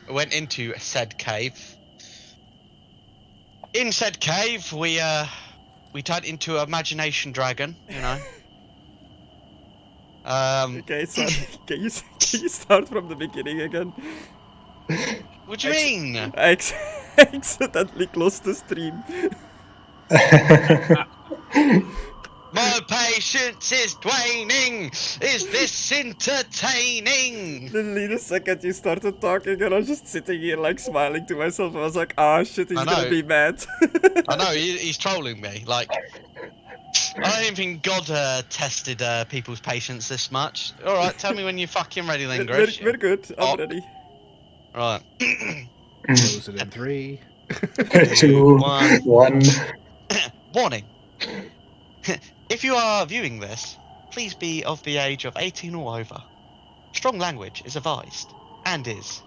went into said cave. In said cave, we turned into an imagination dragon, you know. Okay, son, can you start from the beginning again? What do you mean? I accidentally closed the stream. My patience is waning. Is this entertaining? Literally the second you started talking, and I was just sitting here like smiling to myself. I was like, ah, shit, he's gonna be mad. I know, he's trolling me. Like, I don't even think God tested people's patience this much. Alright, tell me when you're fucking ready then, Grish. We're good, I'm ready. Right. Close it in 3, 2, 1. Warning. If you are viewing this, please be of the age of 18 or over. Strong language is advised and is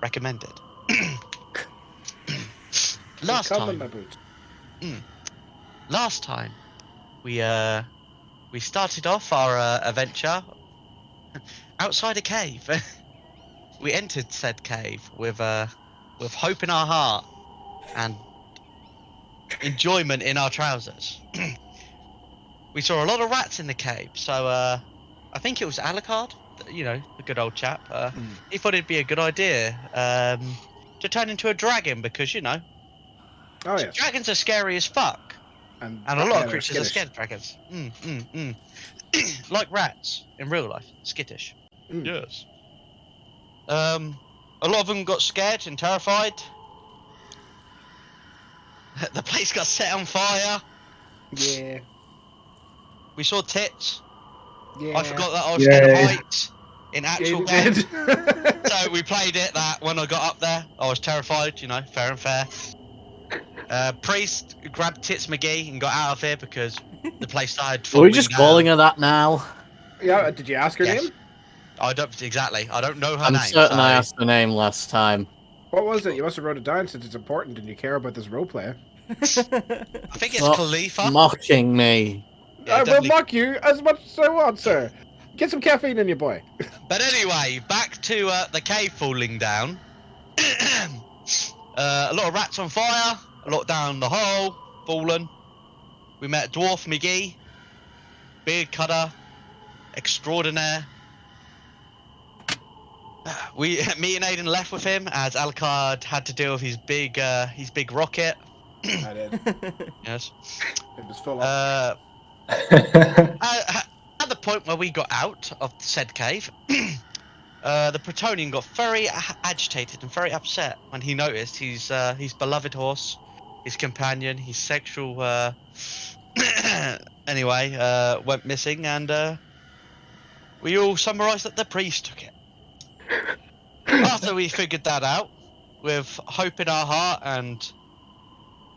recommended. Last time we started off our adventure outside a cave. We entered said cave with hope in our heart and enjoyment in our trousers. We saw a lot of rats in the cave, so I think it was Alucard, you know, the good old chap. He thought it'd be a good idea to turn into a dragon because, you know, dragons are scary as fuck, and a lot of creatures are scared of dragons. Like rats in real life, skittish. Yes. A lot of them got scared and terrified. The place got set on fire. Yeah. We saw tits. Yeah. I forgot that I was scared of heights in actual game. So we played it that when I got up there, I was terrified, you know, fair and fair. Priest grabbed Tits McGee and got out of here because the place started falling Are we just calling her that now? Yeah, did you ask her name? I don't exactly. I don't know her I'm name. certain I asked the name last time. What was it? You must have wrote it down since it's important and you care about this roleplay. I think it's Stop Khalifa. mocking me. Yeah, I will mock you as much as I want, sir. Get some caffeine in you, boy. But anyway, back to the cave falling down. A lot of rats on fire. A lot down the hole, fallen. We met Dwarf McGee, Beard Cutter, Extraordinaire. Me and Aidan left with him as Alucard had to deal with his big rocket. I did. Yes. It was full up. At the point where we got out of said cave, the Pretonian got very agitated and very upset when he noticed his beloved horse, his companion, his sexual anyway, went missing, and we all summarised that the priest took it. After we figured that out, with hope in our heart and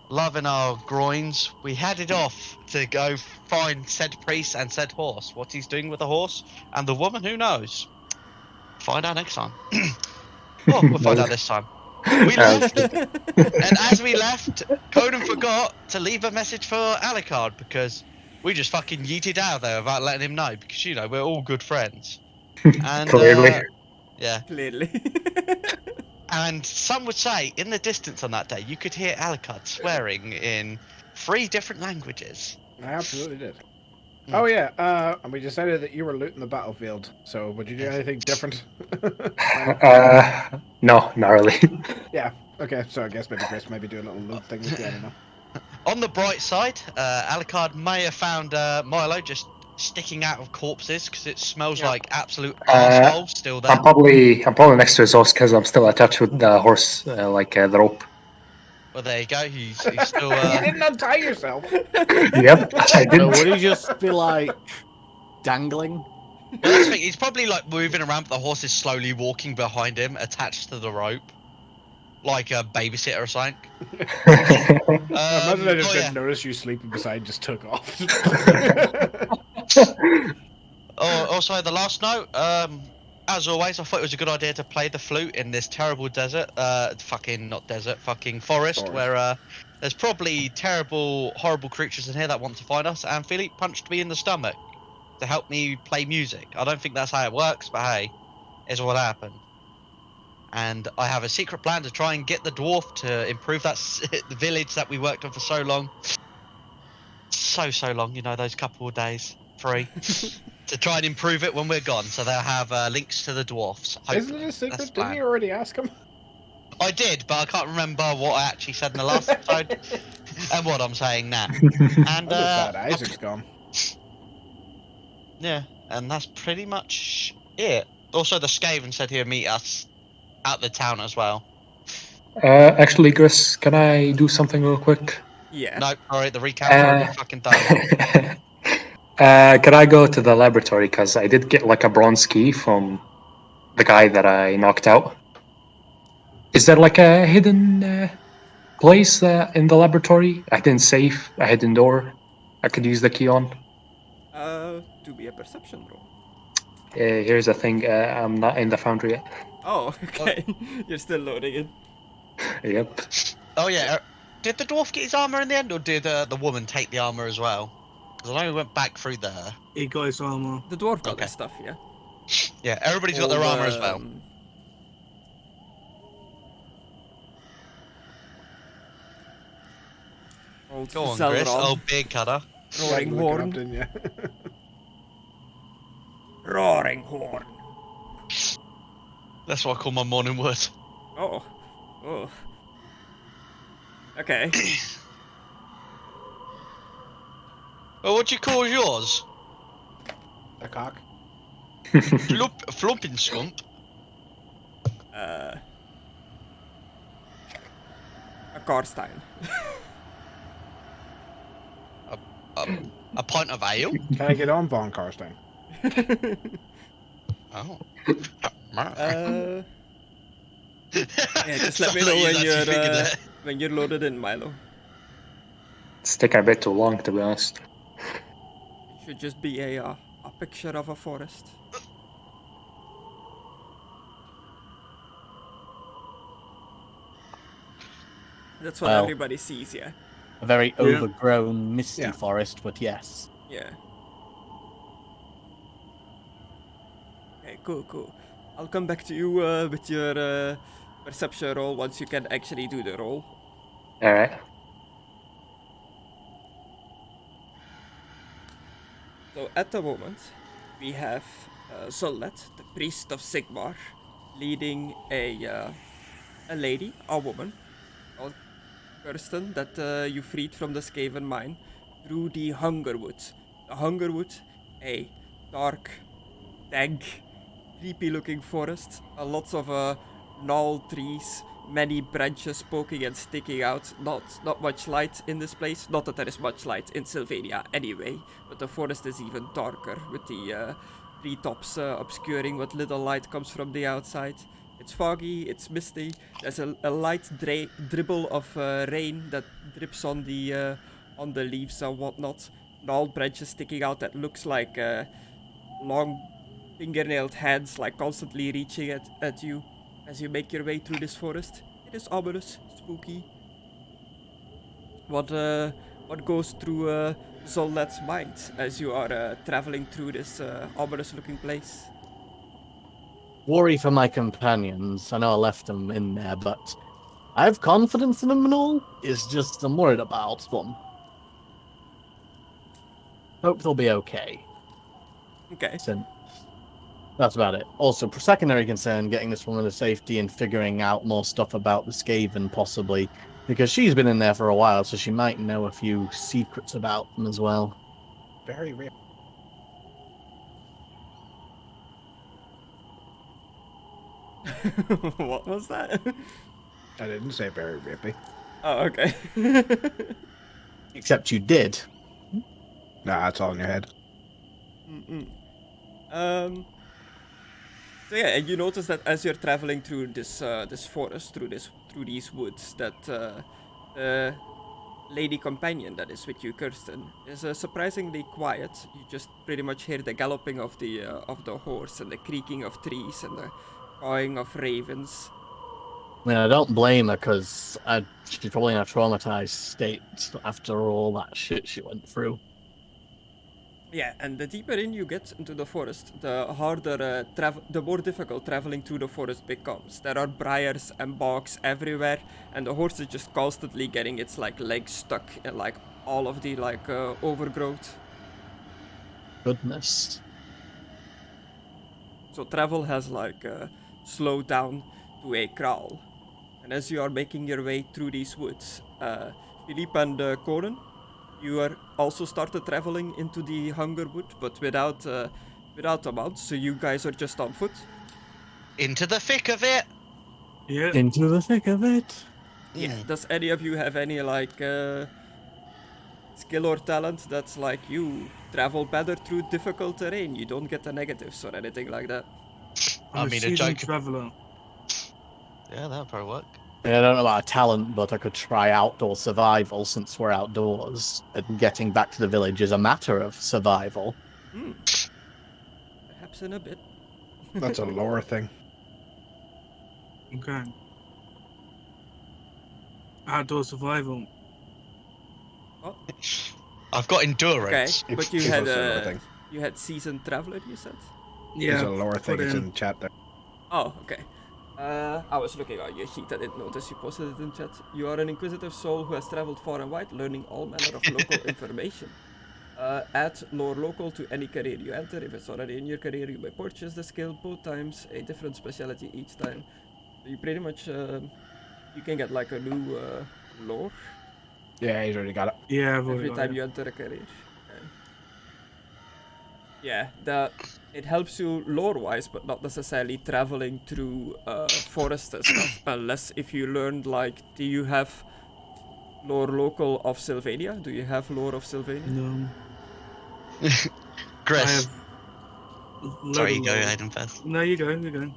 love in our groins, we headed off to go find said priest and said horse. What he's doing with the horse and the woman, who knows? Find out next time. Well, we'll find out this time. We left, and as we left, Conan forgot to leave a message for Alucard because we just fucking yeeted out there without letting him know because, you know, we're all good friends. And, Clearly. Yeah. Clearly. And some would say, in the distance on that day, you could hear Alucard swearing in 3 different languages. I absolutely did. Oh yeah, and we decided that you were looting the battlefield. So would you do anything different? No, not really. Yeah. Okay. So I guess maybe Chris maybe do a little loot thing with you. I don't know. On the bright side, Alucard may have found Milo just sticking out of corpses because it smells like absolute arsehole still there. I'm probably next to his horse because I'm still attached with the horse, the rope. Well, there you go. He's still. You didn't untie yourself. Yep, I So did. would he just be like dangling? Well, that's the thing. He's probably like moving around, but the horse is slowly walking behind him, attached to the rope, like a babysitter or something. Imagine I just didn't notice you sleeping beside, just took off. Also, the last note. As always, I thought it was a good idea to play the flute in this terrible desert. Fucking forest, where there's probably terrible, horrible creatures in here that want to find us. And Philippe punched me in the stomach to help me play music. I don't think that's how it works, but hey, it's what happened. and I have a secret plan to try and get the dwarf to improve that the village that we worked on for so long. So long, you know, those couple of days, 3, to try and improve it when we're gone. So they'll have links to the dwarfs. Hopefully. Isn't it a That's secret? the Didn't plan. you already ask him? I did, but I can't remember what I actually said in the last episode and what I'm saying now. I'm And just sad Isaac's gone. yeah, and that's pretty much it. Also, the Skaven said he'd meet us at the town as well. Actually, Chris, can I do something real quick? Yeah. No, alright, the recount's already fucking done. Can I go to the laboratory? Because I did get like a bronze key from the guy that I knocked out. Is there like a hidden place in the laboratory? A hidden safe, a hidden door I could use the key on? Do be a perception roll. Here's the thing, I'm not in the foundry yet. Oh, okay. You're still loading it. Yep. Oh yeah, did the dwarf get his armor in the end, or did the woman take the armor as well? Because I know we went back through there. He got his armor. The dwarf got Okay. his stuff, yeah. Yeah, everybody's got their All, armor as well. Old Go on, Chris. Zelron, Oh, big cutter. Roaring Look it up, horn. didn't you? Roaring horn. That's what I call my morning wood. Oh. Oh. Okay. Well, what do you call yours? A cock. Flopping scump. A Karstein. A pint of ale. Can I get on Von Karstein? Oh. Yeah, just let me know when you're loaded in, Milo. It's taking a bit too long, to be honest. It should just be a picture of a forest. That's what Well. everybody sees, yeah. A very Yeah. overgrown, misty Yeah. forest, but yes. Yeah. Okay, cool. I'll come back to you with your perception roll once you can actually do the roll. Alright. So at the moment, we have Zullet, the priest of Sigmar, leading a lady, a woman, called Kirsten, that you freed from the Skaven mine, through the Hungerwood. The Hungerwood, a dark, dank, creepy-looking forest. Lots of gnarled trees, many branches poking and sticking out. Not much light in this place. Not that there is much light in Sylvania anyway, but the forest is even darker with the treetops obscuring what little light comes from the outside. It's foggy, it's misty. There's a light dribble of rain that drips on the leaves and whatnot. Gnarled branches sticking out that looks like long fingernailed hands, like constantly reaching at you as you make your way through this forest. It is ominous, spooky. What goes through Zollet's mind as you are traveling through this ominous-looking place? Worry for my companions. I know I left them in there, but I have confidence in them and all. It's just I'm worried about them. Hope they'll be okay. Okay. So that's about it. Also, for secondary concern, getting this woman to safety and figuring out more stuff about the Skaven, possibly, because she's been in there for a while, so she might know a few secrets about them as well. Very real. What was that? I didn't say very rapey. Oh, okay. Except you did. Nah, it's all in your head. So yeah, and you notice that as you're traveling through this forest, through these woods, that the lady companion that is with you, Kirsten, is surprisingly quiet. You just pretty much hear the galloping of the horse and the creaking of trees and the cawing of ravens. I mean, I don't blame her, because she's probably in a traumatized state after all that shit she went through. Yeah, and the deeper in you get into the forest, the harder the more difficult traveling through the forest becomes. There are briars and bogs everywhere, and the horse is just constantly getting its like legs stuck in like all of the like overgrowth. Goodness. So travel has like slowed down to a crawl. And as you are making your way through these woods, Philippe and Conan, you are also started traveling into the Hunger Wood, but without a mount. So you guys are just on foot. Into the thick of it. Yeah. Into the thick of it. Yeah. Does any of you have any like skill or talent that's like you travel better through difficult terrain? You don't get the negatives or anything like that. I'm I mean, a seasoned joke. traveler. Yeah, that'll probably work. I don't know about a talent, but I could try outdoor survival since we're outdoors, and getting back to the village is a matter of survival. Perhaps in a bit. That's a lore thing. Okay. Outdoor survival. Oh, I've got okay, endurance. but you It's had also a lore thing. you had seasoned traveler. You said. Yeah. It's a lore thing. put It's in chat there. Oh, okay. I was looking at your sheet. I didn't notice you posted it in chat. You are an inquisitive soul who has traveled far and wide, learning all manner of local information. Add lore local to any career you enter. If it's already in your career, you may purchase the skill both times, a different specialty each time. So you pretty much you can get like a new lore Yeah, he's already got it. Yeah, I've already every got time it. you enter a career. Okay. Yeah, it helps you lore-wise, but not necessarily traveling through forests and stuff. Unless if you learned like, do you have lore local of Sylvania? Do you have lore of Sylvania? No. I Chris, have. sorry, you go, lore. Aidan first. No, you go. You go.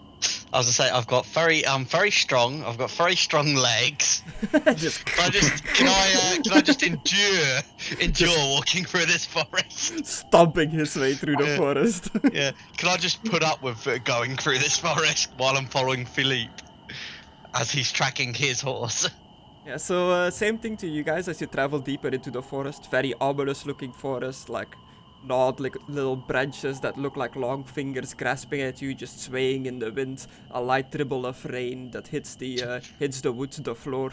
I was gonna say I'm very strong. I've got very strong legs. Just Can I just endure walking through this forest? stomping his way through the forest. Yeah. Can I just put up with going through this forest while I'm following Philippe as he's tracking his horse? Yeah, so same thing to you guys as you travel deeper into the forest. Very ominous looking forest, like gnawed like little branches that look like long fingers grasping at you, just swaying in the wind. A light dribble of rain that hits the wood, the floor.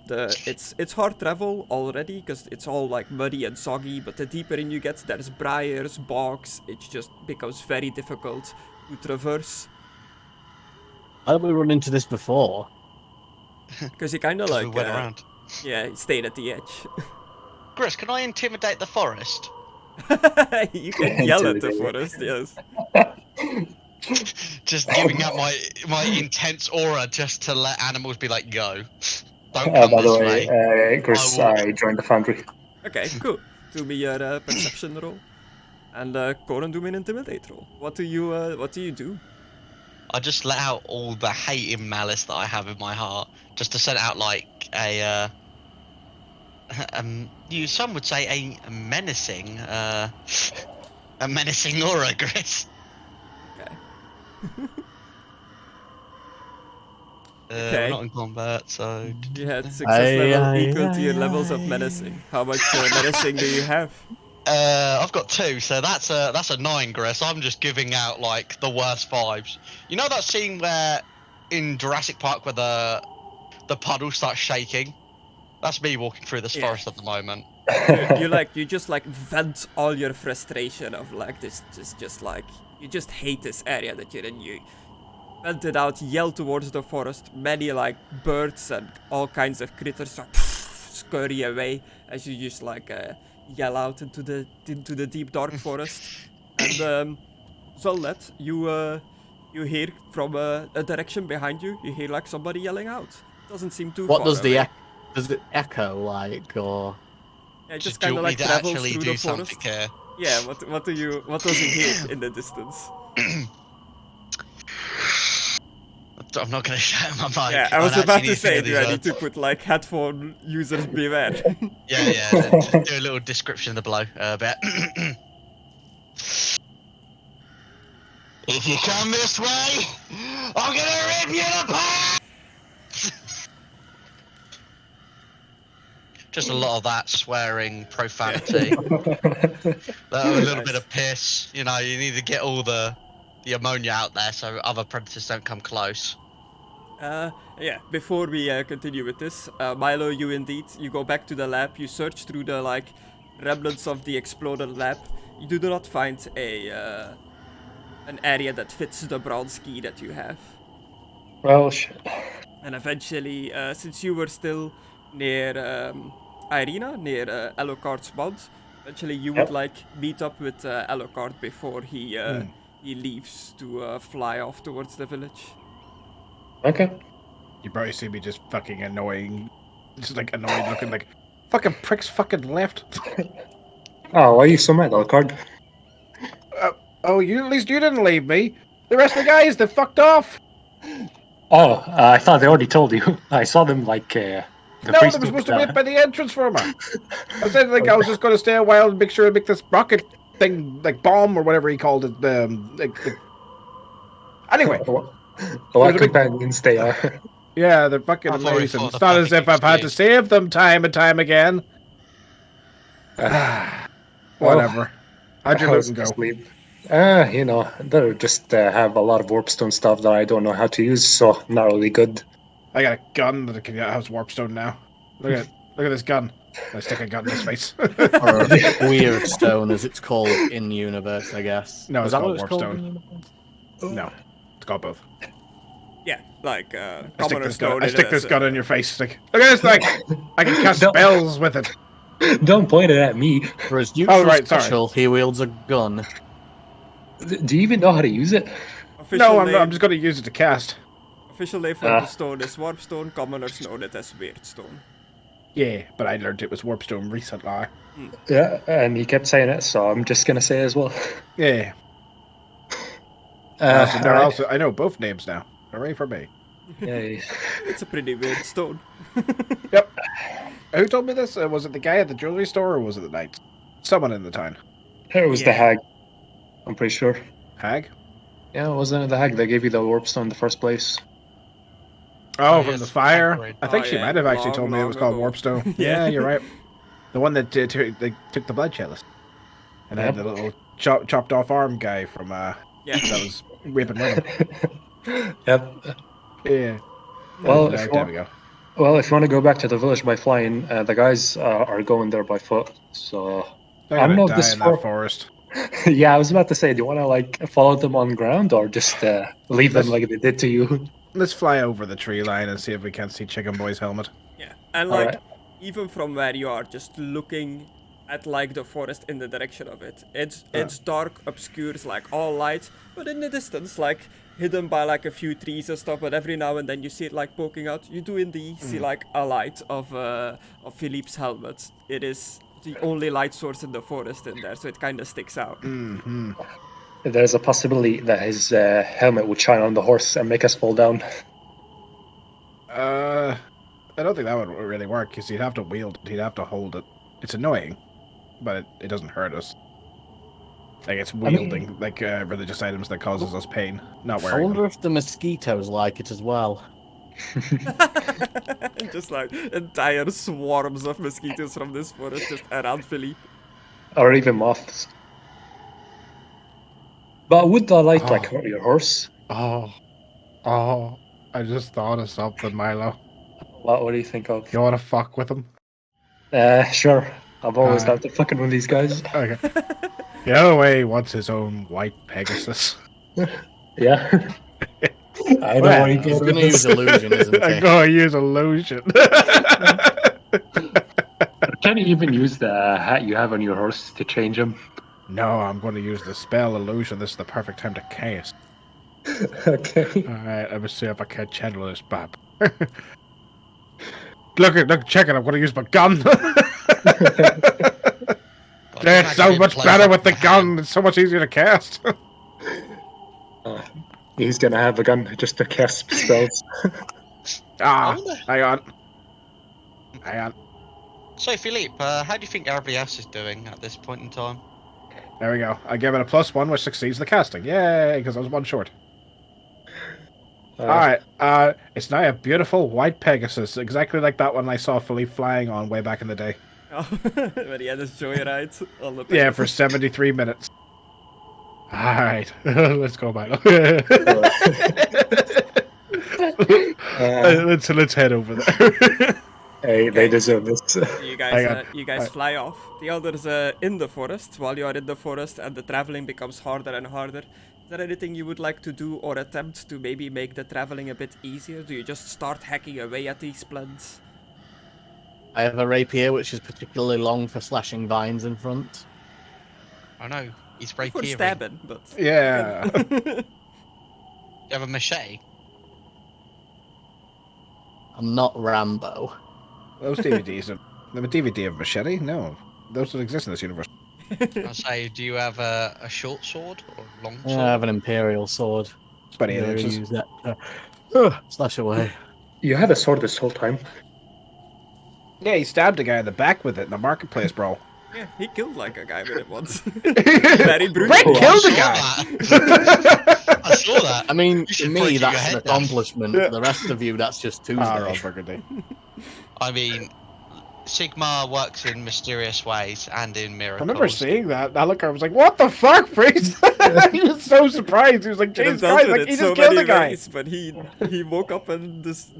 It's hard travel already because it's all like muddy and soggy, but the deeper in you get, there's briars, bogs. It just becomes very difficult to traverse How did we run into this before? because you kind of 'Cause like we went around. yeah, stayed at the edge. Chris, can I intimidate the forest? You can yell at the Intimidate. forest, yes. Just giving out my intense aura just to let animals be like, go. Don't By come the this way, way. Chris, I will- I joined the Foundry. Okay, cool. Do me your perception roll, and Conan, do me an intimidate roll. What do you do? I just let out all the hate and malice that I have in my heart, just to send out like a some would say a menacing aura, Chris. Okay. We're Okay. not in combat, so You had success level Aye, equal to your aye, levels of aye. menacing. How much menacing do you have? I've got 2, so that's a 9, Chris. I'm just giving out like the worst vibes. You know that scene where in Jurassic Park where the puddle starts shaking? That's me walking through this Yeah. forest at the moment. You just like vent all your frustration of like this, just like you just hate this area that you're in. You vent it out, yell towards the forest. Many like birds and all kinds of critters are scurry away as you just like yell out into the deep dark forest. And Zolnet, you hear from a direction behind you. You hear like somebody yelling out. Doesn't seem too What far does away. does it echo like, or Yeah, it Just just kind do of you want like me to travels actually through do the forest. something here? Yeah, what does he hear in the distance? I'm not gonna shout my mic. Yeah, I was I'd about actually to need say, think do of I these need to words. put like headphone users beware? Yeah, do a little description of the blow. But if you come this way, I'm gonna rip you apart. Just a lot of that swearing, profanity, a little bit of piss. You know, you need to get all the ammonia out there so other predators don't come close. Yeah, before we continue with this, Milo, you go back to the lab, you search through the, like, remnants of the exploded lab. You do not find an area that fits the bronze key that you have. Well, shit. And eventually, since you were still near Irina, near Alucard's mod, eventually you would, like, meet up with Alucard before he leaves to fly off towards the village. Okay. You probably see me just fucking annoying, just like annoyed looking like, fucking pricks fucking left. Oh, why are you so mad, Alucard? Oh, at least you didn't leave me. The rest of the guys, they fucked off. Oh, I thought they already told you. I saw them like the No, they priest were supposed to took wait by the entrance for me. I said like I was just going to stay a while and make sure I make this rocket thing, like bomb or whatever he called it. Anyway, What companions they are. yeah, they're fucking I've already amazing. thought It's the not as if perfect I've had to excuse. save them time and time again. Whatever. How'd your looting go? Sleep. You know, they just have a lot of warpstone stuff that I don't know how to use, so not really good. I got a gun that can has warpstone now. Look at this gun. I stick a gun in his face. Or weird stone, as it's called in universe, I guess. No, Is it's that called what it's called warpstone. in universe? No, it's called both. Yeah, like, I stick commoners this gun. know I it stick as, this gun in your face. Like, look at this thing. I can cast Don't- spells with it. Don't point it at me. For his neutral right, sorry. special, he wields a gun. Do you even know how to use it? Official No, name, I'm just going to use it to cast. Official name for the stone is Warpstone. Commoners know it as Weirdstone. Yeah, but I learned it was warpstone recently. Yeah, and he kept saying it, so I'm just gonna say it as well. Yeah. Alright. I know both names now. Hooray for me. Yeah, It's a pretty weird stone. Yep. Who told me this? Was it the guy at the jewelry store or was it the knight? Someone in the town. it was the Yeah. hag. I'm pretty sure. Hag? Yeah, wasn't it the hag that gave you the warpstone in the first place? Oh, Oh, from yes, the fire? Hagrid. I think Oh, she yeah, might have actually long, told me it was long called ago. warpstone. Yeah. Yeah, you're right. The one that they took the blood chalice. And had Yep. the little chopped off arm guy from Yeah. that was raping women. Yep. Yeah. Well, That was a long time ago. Well, if you want to go back to the village by flying, the guys are going there by foot. So They're I don't gonna know if die this in that forest. yeah, I was about to say, do you want to like follow them on ground or just leave them like they did to you? Let's fly over the tree line and see if we can't see Chicken Boy's helmet. Yeah, and like, Alright. even from where you are, just looking at like the forest in the direction of it, it's dark, obscure, it's like all light, but in the distance, like hidden by like a few trees and stuff. But every now and then you see it like poking out. You do indeed see like a light of Philippe's helmet. It is the only light source in the forest in there, so it kind of sticks out. Mm-hmm. There's a possibility that his helmet would shine on the horse and make us fall down. I don't think that would really work because he'd have to wield it. He'd have to hold it. It's annoying, but it doesn't hurt us. Like it's wielding religious items that causes us pain. Not I wearing wonder them. if the mosquitoes like it as well. Just like entire swarms of mosquitoes from this forest just around Philippe. Or even moths. But would the light like hurt your horse? Oh, I just thought of something, Milo. What do you think of? You want to fuck with him? Sure. I've always Alright. loved to fucking with these guys. Okay. The other way wants his own white Pegasus. Yeah. I know Well, what he He's gets going to with use this. illusion, isn't I'm he? going to use illusion. Can you even use the hat you have on your horse to change him? No, I'm going to use the spell illusion. This is the perfect time to cast. Okay. Alright, let me see if I can channel this bab. Look, check it. I'm going to use my gun. It's so much better with the gun. It's so much easier to cast. He's gonna have a gun just to cast spells. Hang on. So, Philippe, how do you think everybody else is doing at this point in time? There we go. I give it a +1, which succeeds the casting. Yay, because I was one short. Alright, it's now a beautiful white Pegasus, exactly like that one I saw Philippe flying on way back in the day. Oh, when he had his joyride on the Yeah, for Pegasus. 73 minutes. Alright, let's go, Milo. Let's head over there. Hey, they deserve this. You Hang on. guys fly off. The others in the forest. While you are in the forest and the traveling becomes harder and harder, is there anything you would like to do or attempt to maybe make the traveling a bit easier? Do you just start hacking away at these plants? I have a rapier, which is particularly long for slashing vines in front. I know. He's For rapiering. stabbing, but... Yeah. You have a machete? I'm not Rambo. Those DVDs are... The DVD of Machete? No. Those don't exist in this universe. I'll say, do you have a short sword or a long sword? I have an Imperial sword. It's about 8 I'm gonna inches. use that slash away. You had a sword this whole time. Yeah, he stabbed a guy in the back with it in the marketplace, bro. Yeah, he killed like a guy with it once. Very brutal. Brett killed a I guy! saw that. I saw that. I mean, You to should me, point your that's an head down. accomplishment. Yeah. For the rest of you, that's just Tuesday. Ah, Rob Burgundy. I mean, Sigma works in mysterious ways and in I miracles. remember seeing that. I look, I was like, what the fuck, priest? He was so surprised. He was like, Could have Jesus dealt Christ, with like, it he so just killed many a guy. ways, but he woke up and this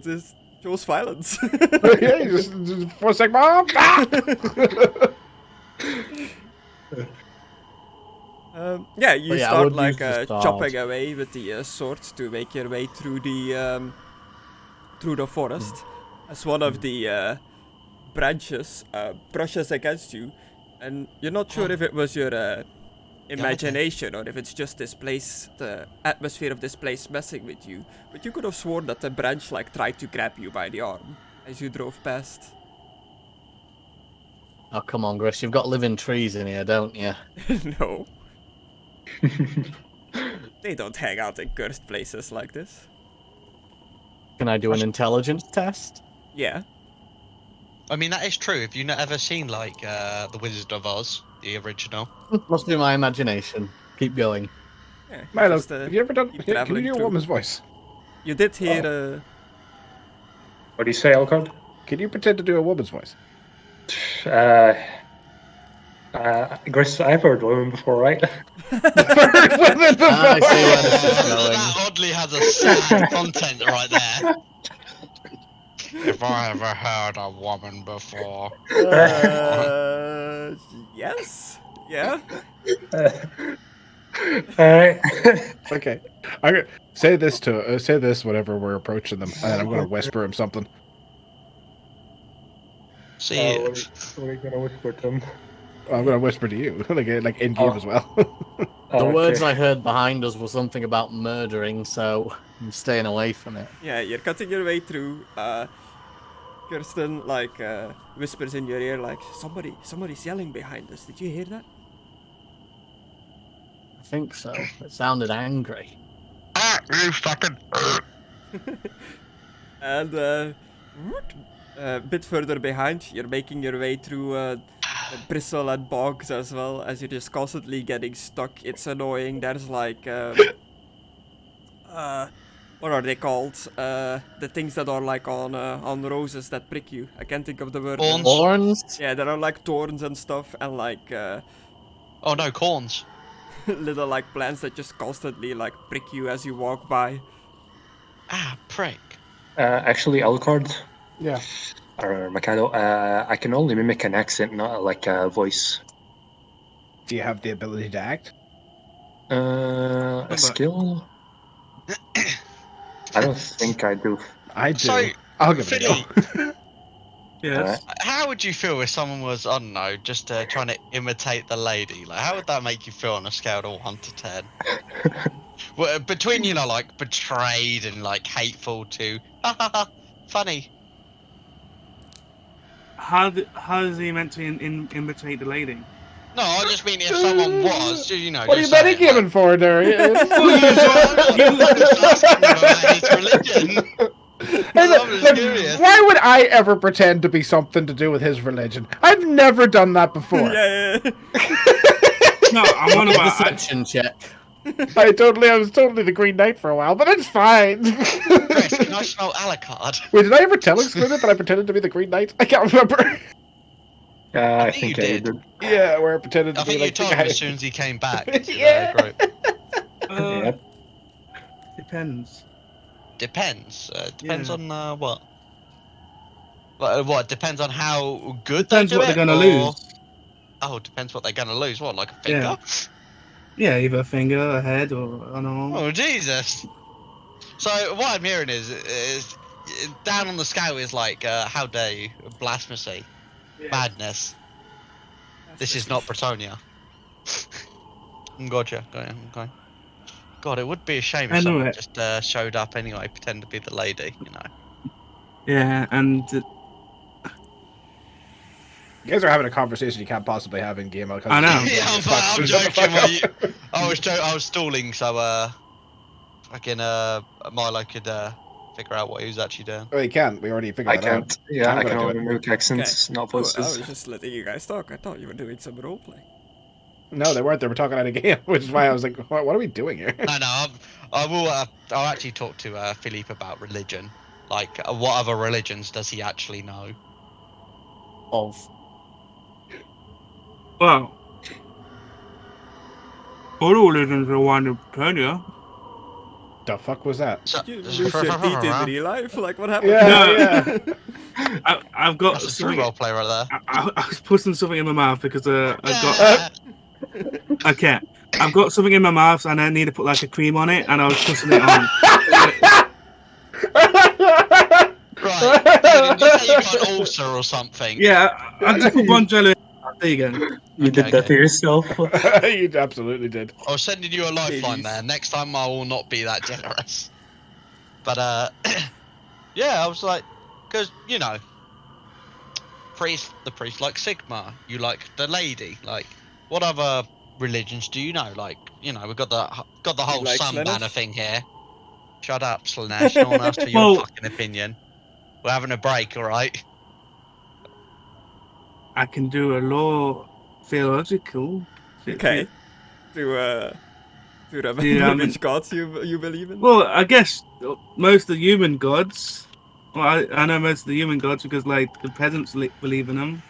chose violence. Yeah, he just was like, Mom! Ah! Yeah, you But yeah, I start would like use the stars. chopping away with the sword to make your way through the forest. As one of the branches brushes against you, and you're not sure if it was your imagination or if it's just this place, the atmosphere of this place messing with you. But you could have sworn that the branch like tried to grab you by the arm as you drove past. Oh, come on, Gris. You've got living trees in here, don't you? No. They don't hang out in cursed places like this. Can I do an intelligence test? Yeah. I mean, that is true. If you've ever seen, like, The Wizard of Oz, the original. Must be my imagination. Keep going. Yeah, Milo, just, have you ever done... keep Can you traveling do a through. woman's voice? You did hear What do you say, Alcard? Can you pretend to do a woman's voice? Gris, I've heard women before, right? I see where this is going. That oddly has a sad content right there. If I ever heard a woman before. yes. Yeah. Alright. Okay. I'm gonna say this whenever we're approaching them, and then I'm gonna whisper him something. See, What are you gonna whisper to him? I'm gonna whisper to you, like in game as well. The words I heard behind us were something about murdering, so I'm staying away from it. Yeah, you're cutting your way through. Kirsten like whispers in your ear like somebody's yelling behind us. Did you hear that? I think so. It sounded angry. you fucking. And a bit further behind, you're making your way through bristle and bogs as well, as you're just constantly getting stuck. It's annoying. There's like what are they called? The things that are like on roses that prick you. I can't think of the word. Thorns. Horns? Yeah, there are like thorns and stuff, and like Oh no, corns. little like plants that just constantly like prick you as you walk by. Ah, prick. Actually, Alcard, Yeah. or Mckadow, I can only mimic an accent, not like a voice. Do you have the ability to act? A skill? I don't think I do. I do. So, I'll give it a Philly, go. Yes. how would you feel if someone was, I don't know, just trying to imitate the lady? Like, how would that make you feel on a scale of 1 to 10? Well, between, you know, like, betrayed and, like, hateful to, ha ha ha, funny. How is he meant to imitate the lady? No, I just mean if someone was, you know, What are you just saying, metagaming for there? his religion. I'm just curious. Why would I ever pretend to be something to do with his religion? I've never done that before. Yeah. No, I'm on about. Deception check. I was totally the Green Knight for a while, but it's fine. Chris, can I smell Alucard? Wait, did I ever tell Excluded that I pretended to be the Green Knight? I can't remember. I think think you I did. did. Yeah, where I pretended to I be think you like the told him guy. as soon as he came back to Yeah. the group. Yep. Depends. Depends. Depends Yeah. on what? What? Depends on how good Depends they do what it, they're gonna or... lose. Oh, depends what they're gonna lose. What, like a finger? Yeah. Yeah, either a finger, a head, or an arm. Oh, Jesus. So what I'm hearing is down on the scale is like, how dare you, blasphemy, madness. This is not Bretonia. Gotcha. Okay. God, it would be a shame if I know someone it. just showed up anyway, pretend to be the lady, you know. Yeah, and You guys are having a conversation you can't possibly have in game. I know. Yeah, I'm joking. Mate. I was stalling so fucking Milo could figure out what he was actually doing. Oh, you can't. We already figured I that out. can't. Yeah, I'm I gonna can do only it. mute accents, not I was voices. just letting you guys talk. I thought you were doing some roleplay. No, they weren't. They were talking out of game, which is why I was like, what are we doing here? No, I will. I'll actually talk to Philippe about religion. Like, what other religions does he actually know? Of well, all the religions are one in Bretonia. The fuck was that? So, Did you lose your teeth in real life? Like, what happened? Yeah, No. I've got That's a true something. roleplay right there. I was putting something in my mouth because I've got. Yeah. Okay, I've got something in my mouth and I need to put like a cream on it, and I was putting it on. Right. Did you say you got an ulcer or something? Yeah, I just put Bonjela. There you go. You did that to yourself. You absolutely did. I was sending you a lifeline Jeez. there. Next time I will not be that generous. But yeah, I was like, because you know, the priest like Sigma. You like the lady. Like, what other religions do you know? Like, you know, we've got the whole like sun Slanesh? banner thing here. Shut up, Slanesh. No one asked for your Well- fucking opinion. We're having a break, all right? I can do a law theological. Okay. To remember Yeah, I mean- which gods you believe in? Well, I guess most of the human gods. Well, I know most of the human gods because like the peasants believe in them.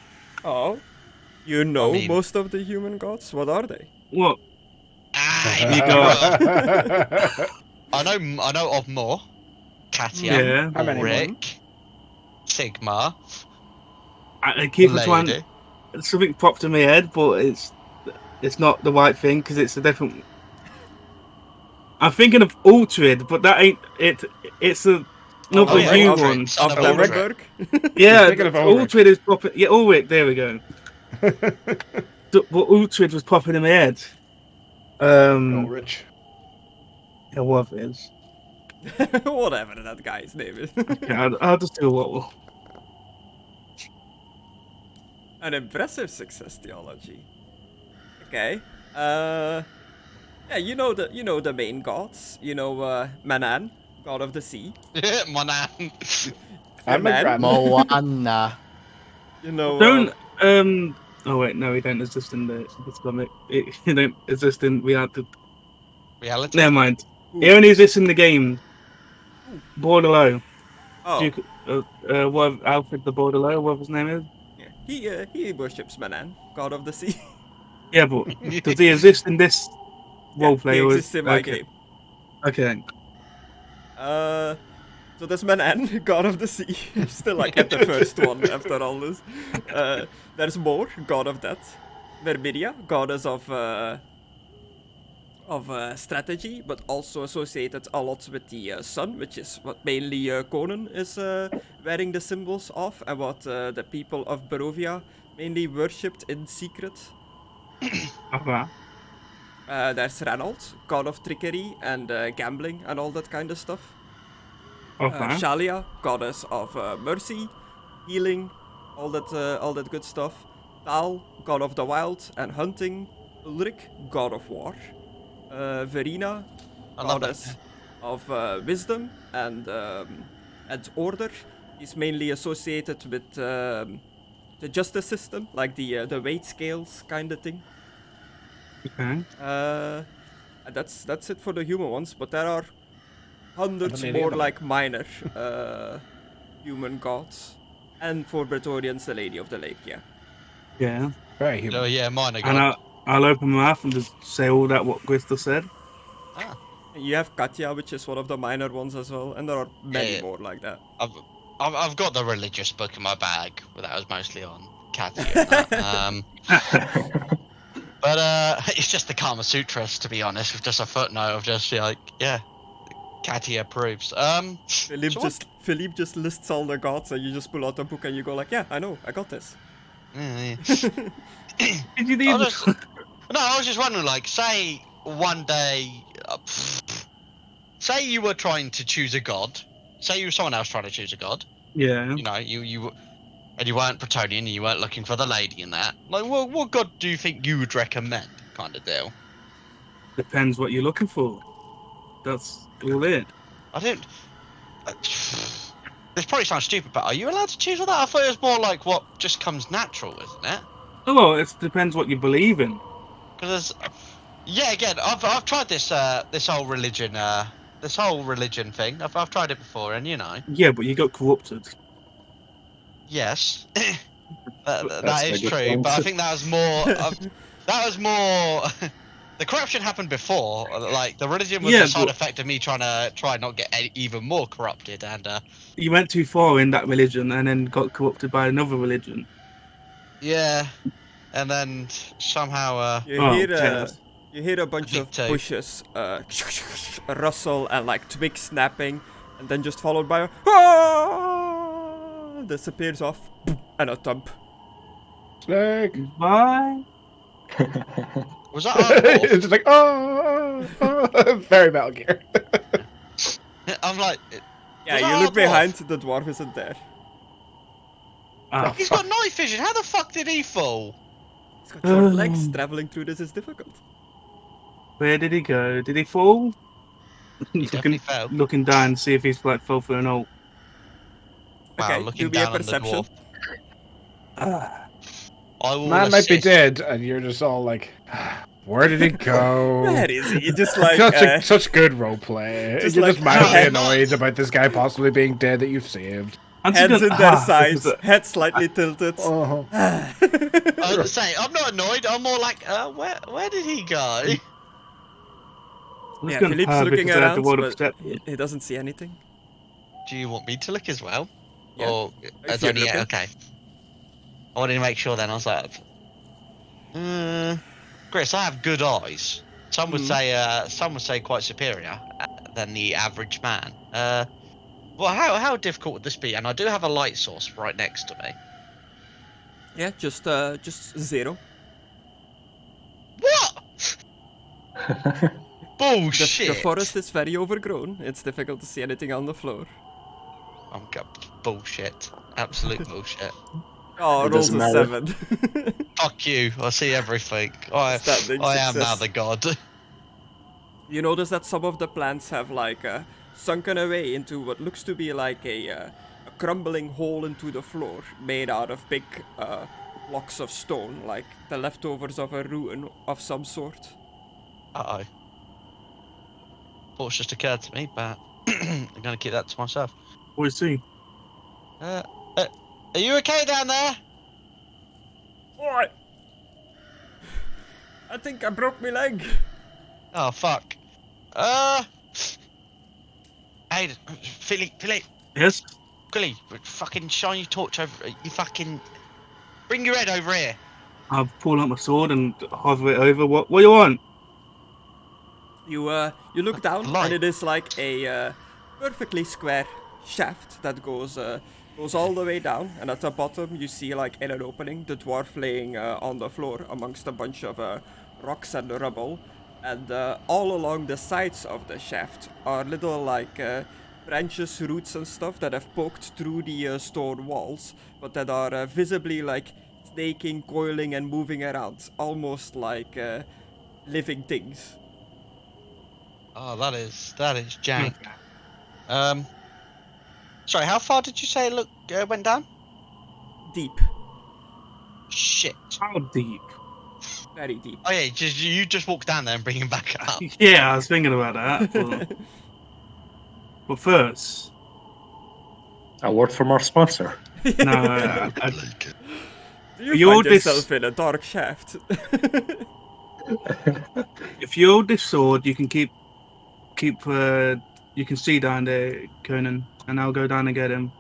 Oh. You know mean- most of the human gods? What are they? What? Ah, You go. I know of more. Katia, Yeah. How many more? Rick, Sigma, I keep trying. lady. Something popped in my head, but it's not the right thing because it's a different. I'm thinking of Ultrid, but that ain't it. It's another yeah, new Ultrid. one. Son Of of Ulrich. Orenburg? Yeah, thinking of Ulrich. Ultrid is popping. Yeah, Ulrich. There we go. But Ultrid was popping in my head. Oh, Rich. Yeah, what it is. Whatever that guy's name is. Okay, I'll just do what. An impressive success theology. Okay. Yeah, you know the main gods. You know Manan, god of the sea. Monan. I'm a man. grandma. Moana. You know. Don't Oh wait, no, he don't exist in the comic. He don't exist in reality. Reality. Never mind. Who? He only exists in the game. Borderlo. Oh, Duke, what Alfred the Borderlo, what his name is? yeah. He worships Manan, god of the sea. Yeah, but does he exist in this roleplay? He or exists in my okay. game. Okay. So there's Manan, god of the sea. Still like at the first one after all this. There's Mor, god of death. Vermidia, goddess of strategy, but also associated a lot with the sun, which is what mainly Conan is wearing the symbols of, and what the people of Barovia mainly worshipped in secret. Okay. There's Ranald, god of trickery and gambling and all that kind of stuff. Okay. Shalia, goddess of mercy, healing, all that good stuff. Tal, god of the wild and hunting. Ulrich, god of war. Verina, I love goddess that. of wisdom and order. He's mainly associated with the justice system, like the weight scales kind of thing. Okay. And That's it for the human ones, but there are hundreds the more other like minor human gods. And for Praetorians, the Lady of the Lake, yeah. Yeah. Very human. Oh yeah, mine are And gone. I'll open my mouth and just say all that what Crystal said. Ah, You have Katya, which is one of the minor ones as well, and there are many Yeah. more like that. I've got the religious book in my bag, but that was mostly on Cathy and that. But it's just the Kama Sutras, to be honest, with just a footnote of just like, yeah, Cathy approves. Philippe so what- just lists all the gods, and you just pull out a book and you go like, yeah, I know, I got this. Yeah. Did you I even? was just- No, I was just wondering, like, say one day, say you were trying to choose a god. Say you were someone else trying to choose a god. Yeah. You know, and you weren't Bretonian, and you weren't looking for the lady in that. Like, what god do you think you would recommend? Kind of deal. Depends what you're looking for. That's all it. I don't. This probably sounds stupid, but are you allowed to choose with that? I thought it was more like what just comes natural, isn't it? Oh, well, it depends what you believe in. Because yeah, again, I've tried this whole religion thing. I've tried it before, and you know, Yeah, but you got corrupted. yes, That's that is a good true. point. But I think that was more. That was more. The corruption happened before. Like the religion was Yeah, a side but- effect of me trying to not get even more corrupted, and You went too far in that religion and then got corrupted by another religion. yeah, and then somehow You Oh, hear yes. you hear a bunch Me of too. bushes rustle and like twigs snapping, and then just followed by a "Ah!" disappears off and a thump. Snake. Bye. was that our dwarf? It's just like, oh, very Metal Gear. I'm like, Yeah, Was you that look our dwarf? behind, the dwarf isn't there. Oh, he's fuck. got night vision. How the fuck did he fall? He's got short legs. Traveling through this is difficult. Where did he go? Did he fall? He definitely fell. Looking down, see if he's like fell for an ult. Wow, Okay, looking do me a down on the perception. dwarf. Ah. I will Man might be assist. dead, and you're just all like, where did he go? Where is he? Just like Such good roleplay. just You're like- just mildly No, annoyed about this guy possibly being dead that you've saved. I'm just heads gonna- in their ah, sides, because, head slightly tilted. Oh. I was saying, I'm not annoyed. I'm more like, where did he go? I'm just Yeah, gonna Philippe's purr looking because I had the around, word of but perception. he doesn't see anything. Do you want me to look as well? Yeah. Or If you're looking. okay. I wanted to make sure. Then I was like, Chris, I have good eyes. Some would say quite superior than the average man. Well, how difficult would this be? And I do have a light source right next to me. Yeah, just 0. What? Bullshit. The forest is very overgrown. It's difficult to see anything on the floor. I'm bullshit. Absolute bullshit. Oh, It rolls doesn't a matter. 7. Fuck you. I see everything. I Standing am now success. the god. You notice that some of the plants have like sunken away into what looks to be like a crumbling hole into the floor, made out of big blocks of stone, like the leftovers of a ruin of some sort. Uh-oh. Thoughts just occurred to me, but I'm gonna keep that to myself. What is he? Are you okay down there? What? I think I broke my leg. Oh fuck. Aidan, Philly, Yes. quickly, fucking shine your torch over. You fucking bring your head over here. I'll pull out my sword and hover it over. What you want? You look down, Light. and it is like a perfectly square shaft that goes all the way down, and at the bottom you see like in an opening the dwarf laying on the floor amongst a bunch of rocks and rubble, and all along the sides of the shaft are little like branches, roots and stuff that have poked through the stone walls, but that are visibly like snaking, coiling and moving around, almost like living things. Oh, that is jank. Sorry, how far did you say it went down? Deep. Shit. How deep? Very deep. Oh yeah, you just walk down there and bring him back up. Yeah, I was thinking about that. But first, A word from our sponsor. no, Do you You find this- yourself in a dark shaft? if you hold this sword, you can keep. You can see down there, Conan, and I'll go down and get him.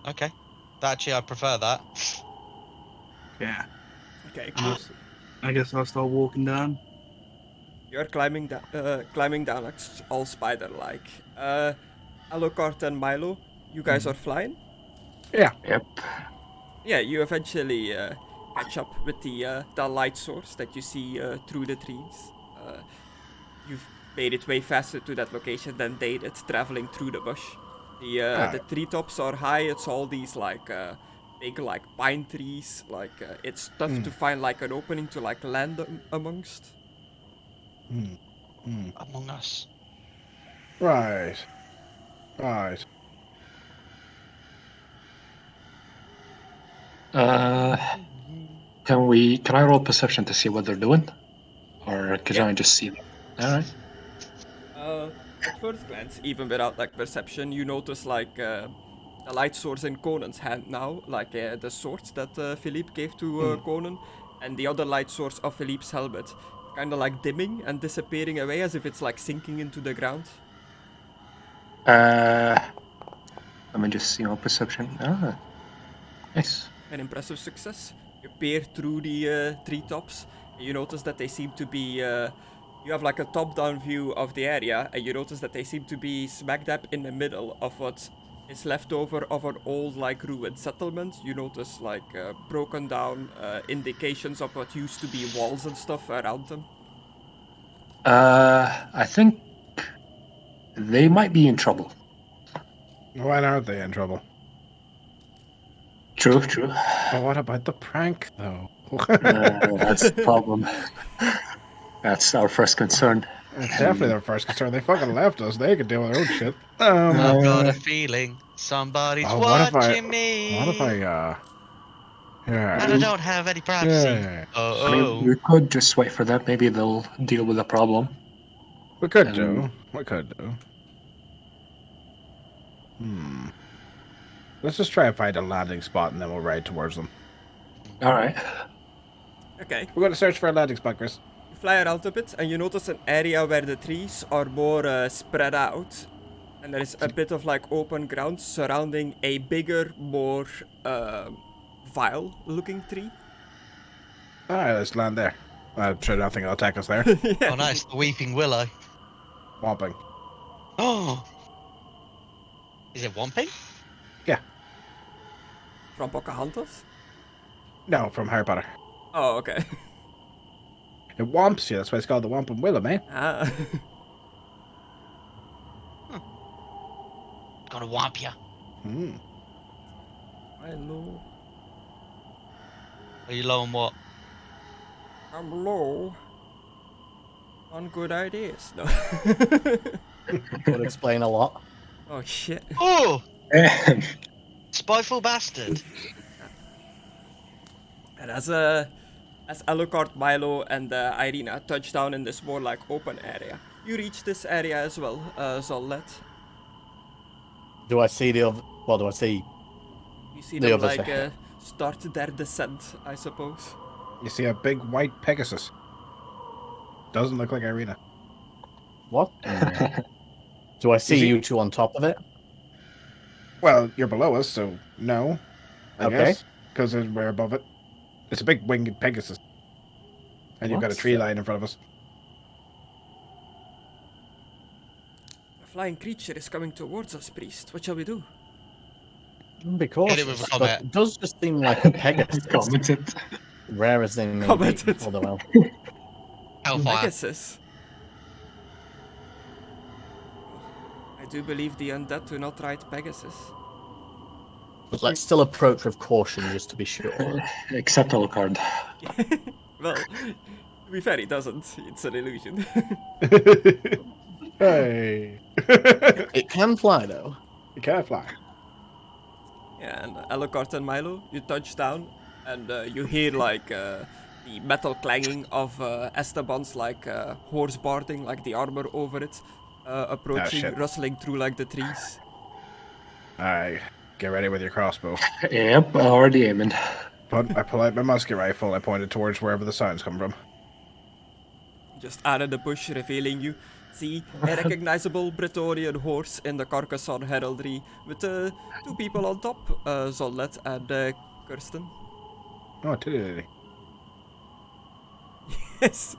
Okay. Actually, I prefer that. Yeah. Okay, And cool. I guess I'll start walking down. You're climbing down like all spider-like. Alucard and Milo, you guys are flying? Yeah. Yep. Yeah, you eventually catch up with the light source that you see through the trees. You've made it way faster to that location than they did, traveling through the bush. The treetops are high. It's all these like big like pine trees. Like it's tough to find like an opening to like land amongst. Among Us. Right. Right. Can I roll perception to see what they're doing? Or can I just see them? Alright. At first glance, even without like perception, you notice like the light source in Conan's hand now, like the sword that Philippe gave to Conan, and the other light source of Philippe's helmet, kind of like dimming and disappearing away as if it's like sinking into the ground. Let me just see on perception. Ah, nice. An impressive success. You peer through the treetops, and you notice that they seem to be. You have like a top-down view of the area, and you notice that they seem to be smack dab in the middle of what is left over of an old like ruined settlement. You notice like broken down indications of what used to be walls and stuff around them. I think they might be in trouble. Why aren't they in trouble? True. But what about the prank, though? That's the problem. That's our first concern. It's definitely their first concern. They fucking left us. They could deal with their own shit. I've got a feeling somebody's watching me. What if I, yeah. And I don't have any privacy. Yeah. I mean, we could just wait for that. Maybe they'll deal with the problem. We could do. We could do. Let's just try and find a landing spot and then we'll ride towards them. Alright. Okay. We're going to search for a landing spot, Chris. You fly around a bit, and you notice an area where the trees are more spread out, and there is a bit of like open ground surrounding a bigger, more vile-looking tree. Alright, let's land there. I'm sure nothing will attack us there. Oh, nice. The Weeping Willow. Whomping. Oh. Is it Whomping? Yeah. From Pocahontas? No, from Harry Potter. Oh, okay. It whomps you. That's why it's called the Whomping Willow, man. Ah. Gonna whomp ya. I know. Are you low on what? I'm low on good ideas. No. Would explain a lot. Oh shit. Oh! Spiteful bastard. And as Alucard, Milo, and Irina touch down in this more like open area, you reach this area as well, Zollet. Do I see the other? What do I see? You see The them others like ahead. start their descent, I suppose. You see a big white Pegasus. Doesn't look like Irina. What? Do I see see- you two on top of it? Well, you're below us, so no. I Okay. guess. Because we're above it. It's a big winged Pegasus. And you've got a What? tree line in front of us. A flying creature is coming towards us, priest. What shall we do? Be cautious. with a But comment. it does just seem like a Pegasus. Commented. Rare as they may be. Commented. Although, well, Hellfire. Pegasus. I do believe the undead do not ride Pegasus. but let's still approach with caution just to be sure. Except Alucard. Well, to be fair, he doesn't. It's an illusion. Hey. It can fly though. You can't fly. Yeah, and Alucard and Milo, you touch down. and you hear like the metal clanging of Esteban's like horse boarding, like the armor over it, approaching, shit. rustling through like the trees. Alright, get ready with your crossbow. Yep, already aiming. I pull out my musket rifle. I point it towards wherever the sounds come from. Just out of the bush, revealing you see a recognizable Bretonnian horse in the Carcassonne heraldry with two people on top, Zollet and Kirsten. Oh, titty. Yes.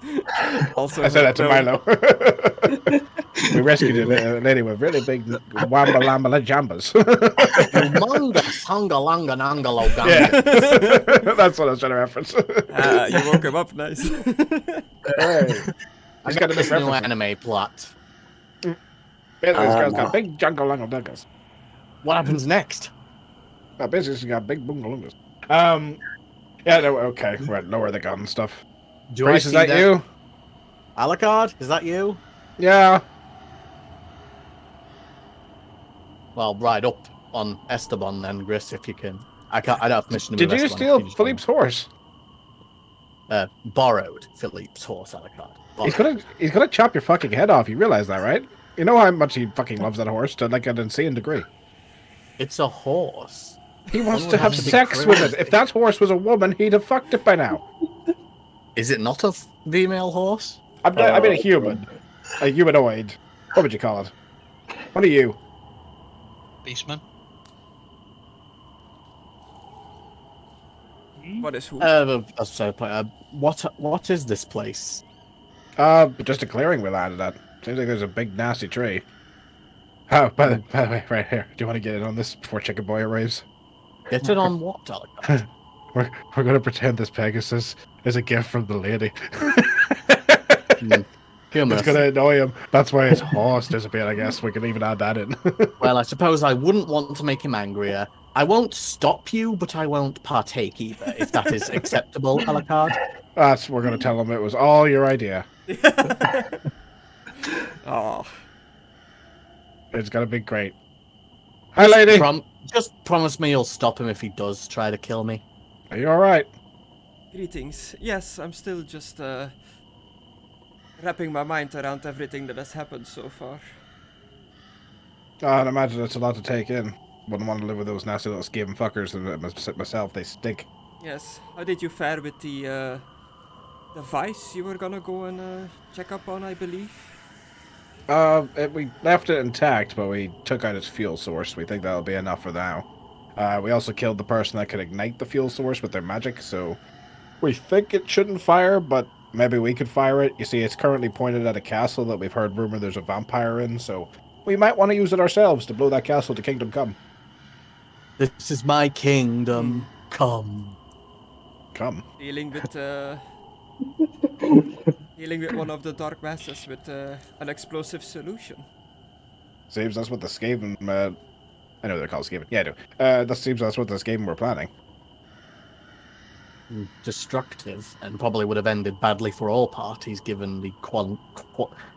Also, I said that to Milo. We rescued a lady with really big wamba lamba jambas. Humongous hungalanga nangalo Yeah, gangas. that's what I was trying to reference. you woke him up, nice. Hey. I He's got got a this big new reference. anime plot. Yeah, this guy's no. got big jungle dungas. What happens next? Basically, she's got big bungalungas. Yeah, no, okay, right, lower the gun and stuff. Do Grace, I is see that you? Alucard, is that you? Yeah. Well, ride up on Esteban then, Gris, if you can. I don't have permission to Did move you Esteban, steal if just Philippe's horse? borrowed Philippe's horse, Alucard. He's gonna chop your fucking head off. You realize that, right? You know how much he fucking loves that horse to like an insane degree. It's a horse. He wants One to would have have to be sex with crazy. it. If that horse was a woman, he'd have fucked it by now. Is it not a female horse? I mean a human. A humanoid. What would you call it? What are you? Beastman. What is who? What is this place? Just a clearing we landed at. Seems like there's a big nasty tree. Oh, by the way, right here. Do you want to get in on this before Chicken Boy arrives? Get it on what, Alucard? We're gonna pretend this Pegasus is a gift from the lady. Humorous. It's gonna annoy him. That's why his horse disappeared, I guess. We can even add that in. Well, I suppose I wouldn't want to make him angrier. I won't stop you, but I won't partake either, if that is acceptable, Alucard. We're gonna tell him it was all your idea. Oh, It's gonna be great. Hi, lady. Just promise me you'll stop him if he does try to kill me. Are you alright? greetings. Yes, I'm still just wrapping my mind around everything that has happened so far. I'd imagine it's a lot to take in. Wouldn't want to live with those nasty little scaven fuckers and myself. They stink. Yes. How did you fare with the device you were gonna go and check up on, I believe? We left it intact, but we took out its fuel source. We think that'll be enough for now. We also killed the person that could ignite the fuel source with their magic, so we think it shouldn't fire, but maybe we could fire it. You see, it's currently pointed at a castle that we've heard rumor there's a vampire in, so we might want to use it ourselves to blow that castle to Kingdom Come. This is my kingdom. Come. Come. Dealing with one of the dark masses with an explosive solution. Seems that's what the Skaven, I know they're called Skaven. Yeah, I do. That seems that's what the Skaven were planning. Destructive, and probably would have ended badly for all parties given the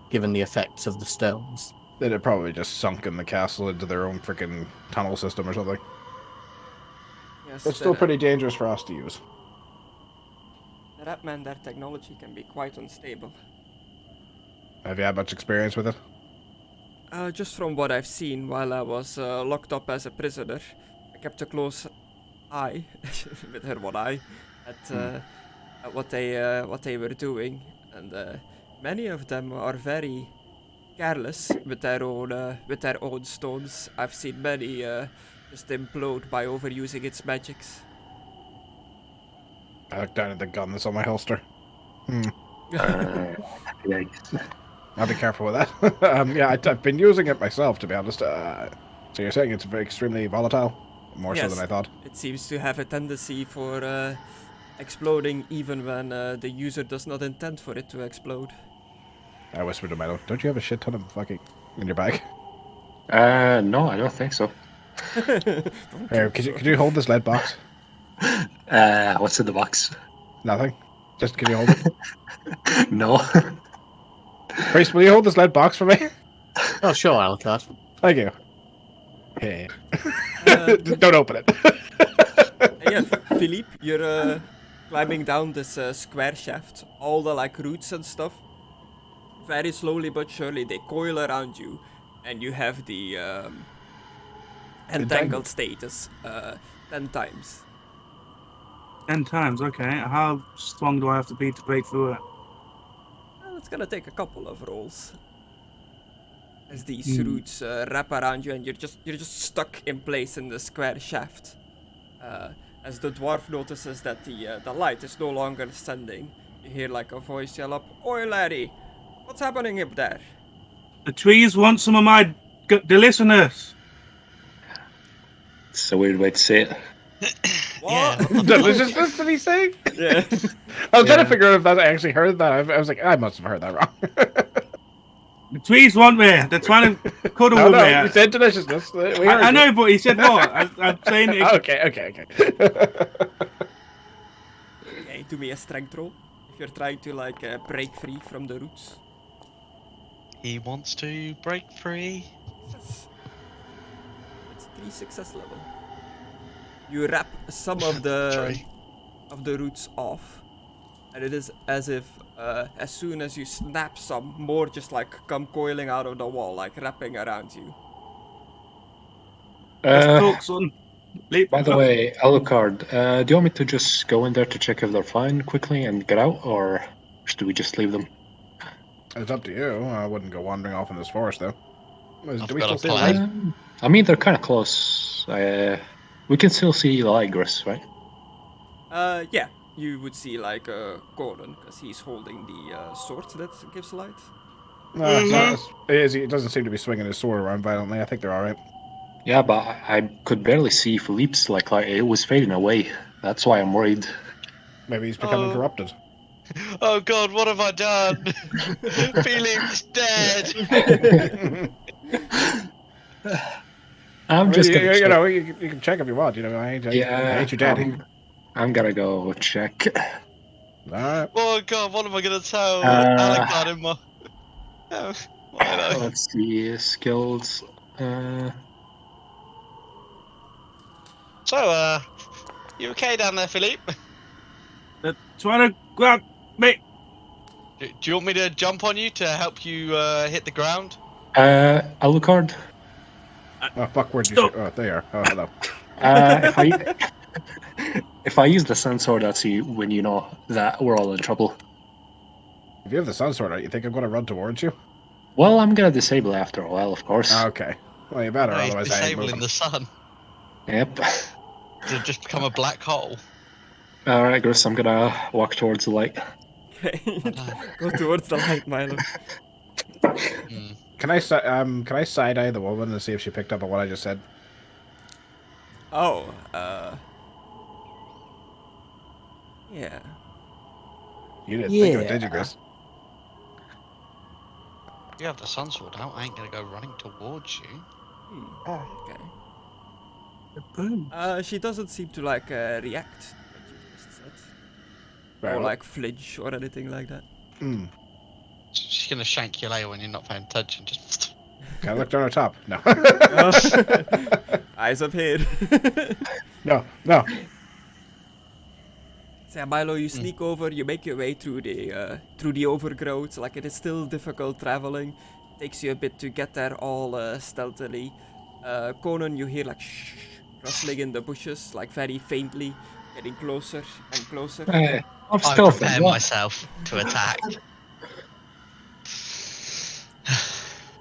given the effects of the stones. They'd have probably just sunk in the castle into their own freaking tunnel system or something. Yes, It's still pretty dangerous for us to use. That man, their technology can be quite unstable. Have you had much experience with it? Just from what I've seen while I was locked up as a prisoner, I kept a close eye, with her one eye, at what they were doing, and many of them are very careless with their own stones. I've seen many just implode by overusing its magics. I look down at the gun that's on my holster. Yikes. I'll be careful with that. Yeah, I've been using it myself, to be honest. So you're saying it's very extremely volatile? More so Yes. than I thought. It seems to have a tendency for exploding even when the user does not intend for it to explode. I whispered to Milo, don't you have a shit ton of fucking in your bag? No, I don't think so. Here, could you hold this lead box? What's in the box? Nothing. Just can you hold it? No. Priest, will you hold this lead box for me? Oh, sure, Alucard. Thank you. Hey. Don't open it. yeah, Philippe, you're climbing down this square shaft. All the like roots and stuff, very slowly but surely, they coil around you, and you have the entangled status 10 times. 10 times, okay. How strong do I have to be to break through it? Well, it's gonna take a couple of rolls. As these roots wrap around you, and you're just stuck in place in the square shaft. As the dwarf notices that the light is no longer sending, you hear like a voice yell up, "Oi, laddie, what's happening up there?" The trees want some of my delicious. It's a weird way to say it. Yeah. Deliciousness, did he say? Yeah. I was trying to figure out if I actually heard that. I was like, I must have heard that wrong. The trees want me. They're trying to cuddle No, with no, me. you said deliciousness. I know, but he said what? I'm saying it. Okay. Okay, do me a strength roll if you're trying to like break free from the roots. He wants to break free. Yes. It's 3 success level. You wrap some of the roots off, and it is as if as soon as you snap some, more just like come coiling out of the wall, like wrapping around you. Let's talk, son. By the way, Alucard, do you want me to just go in there to check if they're fine quickly and get out, or should we just leave them? It's up to you. I wouldn't go wandering off in this forest, though. Do we got still a see the plan. light? I mean, they're kind of close. We can still see the light, Gris, right? Yeah, you would see like Gordon, because he's holding the sword that gives light. No, it's not. It doesn't seem to be swinging his sword around violently. I think they're all right. Yeah, but I could barely see Philippe's, like it was fading away. That's why I'm worried. Maybe he's becoming corrupted. Oh God, what have I done? Philippe's dead. I'm just you, gonna you check. know, you can check if you want. You know, I ain't your daddy. I'm gonna go check. All right. Oh God, what am I gonna tell Alucard in my? Oh, why not? Let's see, skills. So, you okay down there, Philippe? They're trying to grab me. Do you want me to jump on you to help you hit the ground? Alucard. Oh fuck! Where'd you shoot? Oh, there you are. Oh, hello. If I use the sun sword, that's when you know that we're all in trouble. If you have the sun sword out, you think I'm going to run towards you? Well, I'm gonna disable it after a while, of course. Okay. Well, you better, No, he's otherwise I ain't disabling moving. the sun Yep. to just become a black hole. All right, Gris, I'm gonna walk towards the light. Okay, go towards the light, Milo. Can I side eye the woman and see if she picked up on what I just said? Oh, yeah. You didn't think of it, did you, Chris? You have the sun sword out. I ain't gonna go running towards you. Okay. Boom. She doesn't seem to like react to what you just said, Right, or well, like flinch or anything like that. She's gonna shank you later when you're not paying attention. Just. Can I look down her top? No. Eyes up here. No. So Milo, you sneak over, you make your way through the overgrowth. Like, it is still difficult traveling. Takes you a bit to get there all stealthily. Conan, you hear like shh, rustling in the bushes, like very faintly, getting closer and closer. I'm I stealthing. prepare What? myself to attack.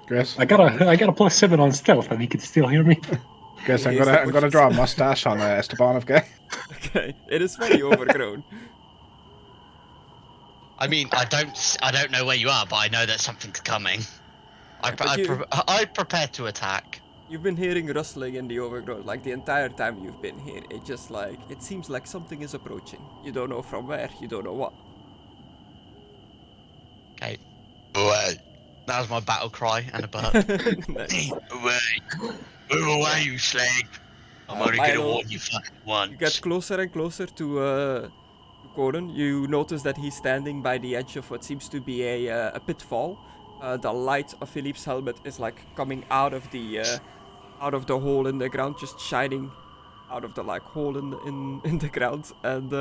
Chris, I got a +7 on stealth, and he can still hear me. Chris, Here's the I'm gonna draw a mustache on Esteban, okay? Okay, it is very overgrown. I mean, I don't know where you are, but I know that something's coming. I prepare to attack. You've been hearing rustling in the overgrowth like the entire time you've been here. It just like, it seems like something is approaching. You don't know from where, you don't know what. Okay. Away. That was my battle cry and a burp. Nice. Away. Move away, you slag. I'm only gonna Milo, warn you fucking once. You get closer and closer to Gordon. You notice that he's standing by the edge of what seems to be a pitfall. The light of Philippe's helmet is like coming out of the hole in the ground, just shining out of the like hole in the ground, and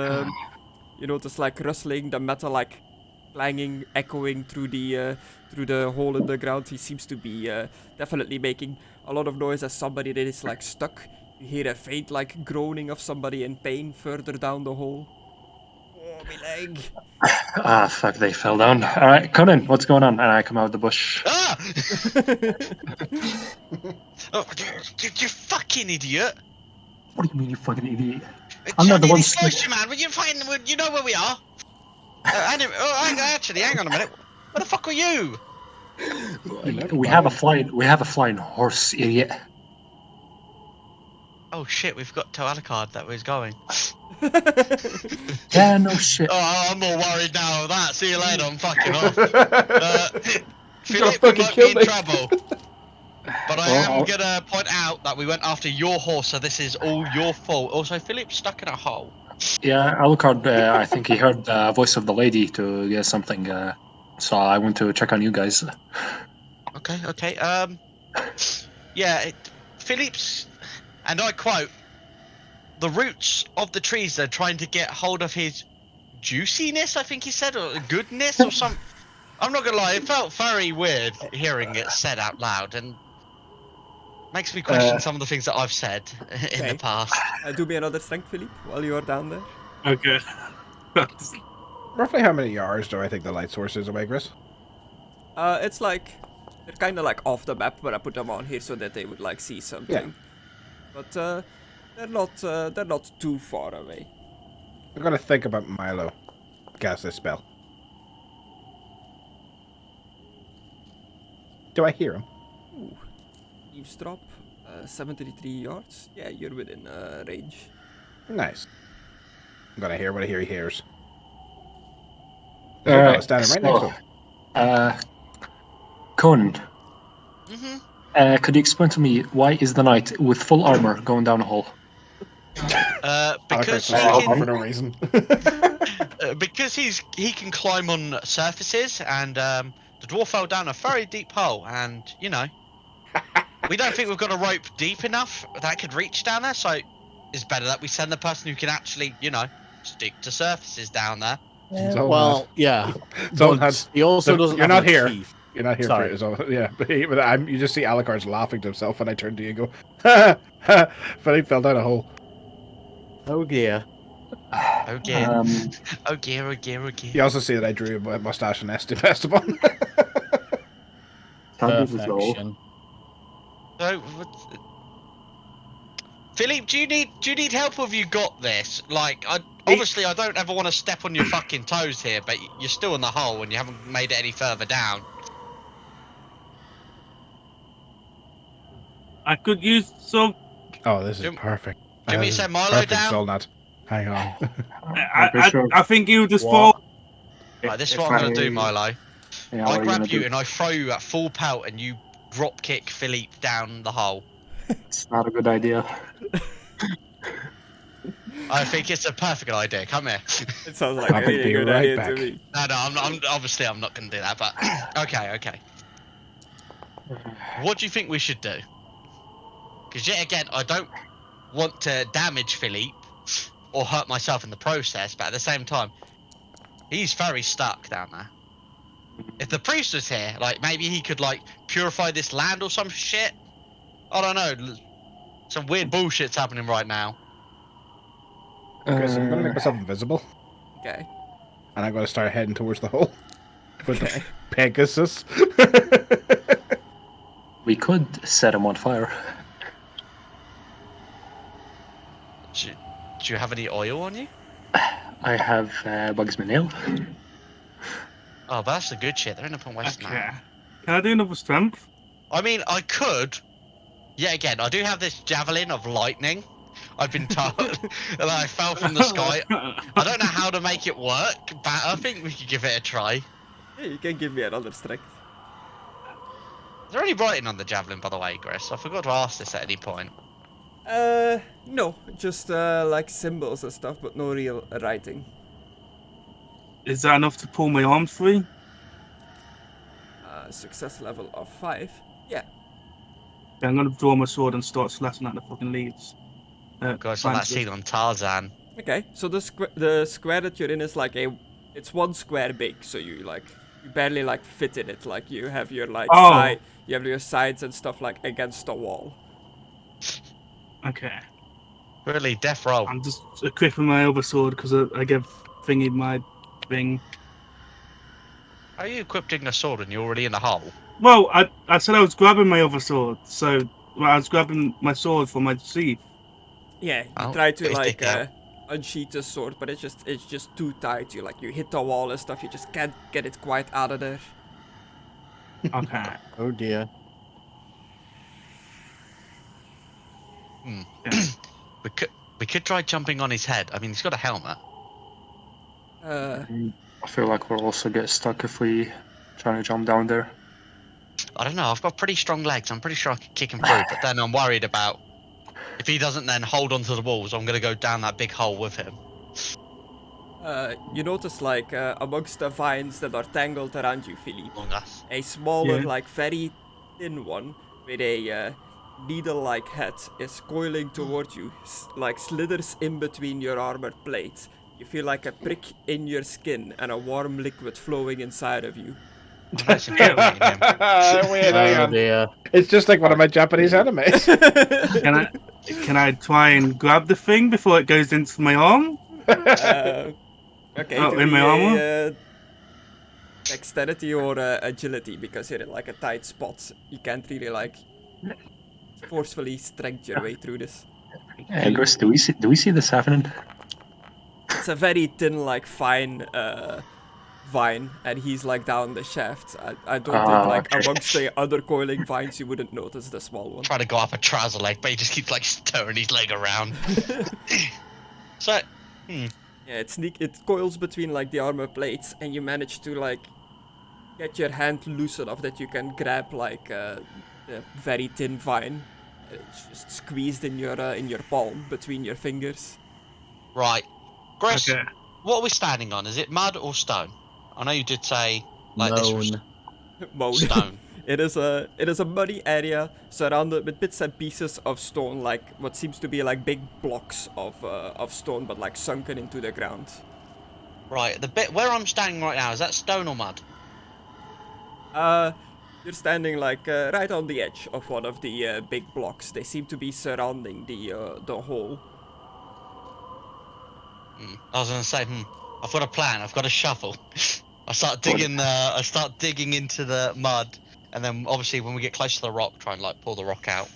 you notice like rustling, the metal like clanging, echoing through the hole in the ground. He seems to be definitely making a lot of noise as somebody that is like stuck. You hear a faint like groaning of somebody in pain further down the hole. Oh, my leg! Ah, fuck, they fell down. Alright, Conan, what's going on? And I come out of the bush. Ah! Oh, you fucking idiot! What do you mean, you fucking idiot? I'm I'm not the one close, you man. But you know where we are. Actually, hang on a minute. Where the fuck are you? We have a flying horse, idiot. Oh shit, we've got to Alucard that was going. Yeah, no shit. Oh, I'm more worried now of that. See you later, I'm fucking off. Philip, we fucking might be kill in me. trouble. But I am gonna point out that we went after your horse, so this is all your fault. Also, Philip's stuck in a hole. Yeah, Alucard, I think he heard the voice of the lady to get something, so I went to check on you guys. Okay. Yeah, Philip's, and I quote, the roots of the trees are trying to get hold of his juiciness, I think he said, or goodness, or some. I'm not gonna lie, it felt very weird hearing it said out loud, and makes me question some of the things that I've said in the past. Do me another strength, Philippe, while you are down there. Okay. Roughly how many yards do I think the light source is away, Chris? It's like they're kind of like off the map, but I put them on here so that they would like see something. But they're not too far away. I'm gonna think about Milo. Cast this spell. Do I hear him? Ooh. Eavesdrop, 73 yards. Yeah, you're within range. Nice. I'm gonna hear what I hear he hears. There's a fella standing right next to him. Conan, Mm-hmm. could you explain to me why is the knight with full armor going down a hole? Because for no reason. because he can climb on surfaces, and the dwarf fell down a very deep hole, and you know, we don't think we've got a rope deep enough that could reach down there, so it's better that we send the person who can actually, you know, stick to surfaces down there. Well, yeah. So But he also doesn't. You're have not here. teeth. You're not here Sorry. for it. So, yeah, but you just see Alucard's laughing to himself, and I turn to you and go, ha ha, Philip fell down a hole. Oh dear. Oh dear. Oh dear. You also see that I drew a mustache and Esteban. Perfection. So, Philippe, do you need help, or have you got this? Like, obviously I don't ever want to step on your fucking toes here, but you're still in the hole and you haven't made it any further down. I could use some. Oh, this is perfect. Do me This is send Milo perfect, down? Solnat. Hang on. I think you just fall. Right, this is what I'm gonna do, Milo. Yeah, I what are grab gonna you do? and I throw you at full pelt, and you drop kick Philippe down the hole. It's not a good idea. I think it's a perfect idea. Come here. It sounds like I'll a be really good right idea back. to me. No, I'm obviously I'm not gonna do that, but okay. What do you think we should do? Because yet again, I don't want to damage Philippe or hurt myself in the process, but at the same time, he's very stuck down there. If the priest was here, like, maybe he could, like, purify this land or some shit. I don't know. Some weird bullshit's happening right now. Chris, I'm gonna make myself invisible, Okay. and I'm gonna start heading towards the hole with the Pegasus. We could set him on fire. Do you have any oil on you? I have Bugsman Ale. Oh, but that's the good shit. They're in up on West Okay. now. Can I do another strength? I mean, I could. Yeah, again, I do have this javelin of lightning. I've been told that I fell from the sky. I don't know how to make it work, but I think we could give it a try. Yeah, you can give me another strength. Is there any writing on the javelin, by the way, Chris? I forgot to ask this at any point. No, just like symbols and stuff, but no real writing. Is that enough to pull my arm free? Success level of 5. Yeah. Yeah, I'm gonna draw my sword and start slashing at the fucking leaves. Guys, like that branches. scene on Tarzan. Okay, so the square that you're in is like it's one square big, so you barely like fit in it. Like you have your Oh. you have your sides and stuff like against the wall. Okay. Really, death roll. I'm just equipping my oversword because I gave Thingy my thing. Are you equipping a sword and you're already in a hole? Well, I said I was grabbing my oversword, so I was grabbing my sword for my sheath. Yeah, you Oh, try to put his like dick out. unsheath the sword, but it's just too tight. You hit the wall and stuff. You just can't get it quite out of there. Okay. Oh dear. Yeah. We could try jumping on his head. I mean, he's got a helmet. I feel like we'll also get stuck if we try to jump down there. I don't know. I've got pretty strong legs. I'm pretty sure I could kick him through. But then I'm worried about if he doesn't then hold onto the walls. I'm gonna go down that big hole with him. You notice like amongst the vines that are tangled around you, Philippe, Among us. a smaller, Yeah. like very thin one with a needle-like head is coiling towards you, like slithers in between your armored plates. You feel like a prick in your skin and a warm liquid flowing inside of you. I'm nice and impregnating him. Wait, hang Oh on. dear. It's just like one of my Japanese animes. Can I try and grab the thing before it goes into my arm? Okay, Oh, do in me my armor? a dexterity or agility, because you're in like a tight spot. You can't really like forcefully strength your way through this. Hey, Chris, do we see this happening? It's a very thin, like fine vine, and he's like down the shaft. I don't think like okay. amongst the other coiling vines you wouldn't notice the small one. Trying to go up a trouser leg, but he just keeps like stirring his leg around. So, Yeah, it coils between like the armor plates, and you manage to like get your hand loose enough that you can grab like the very thin vine. It's just squeezed in your palm between your fingers. right. Chris, Okay. what are we standing on? Is it mud or stone? I know you did say like this was Moan. Mode. stone. It is a muddy area surrounded with bits and pieces of stone, like what seems to be like big blocks of stone, but like sunken into the ground. Right, the bit where I'm standing right now, is that stone or mud? You're standing like right on the edge of one of the big blocks. They seem to be surrounding the hole. I was gonna say, I've got a plan. I've got a shovel. I start digging into the mud, and then obviously when we get close to the rock, try and like pull the rock out.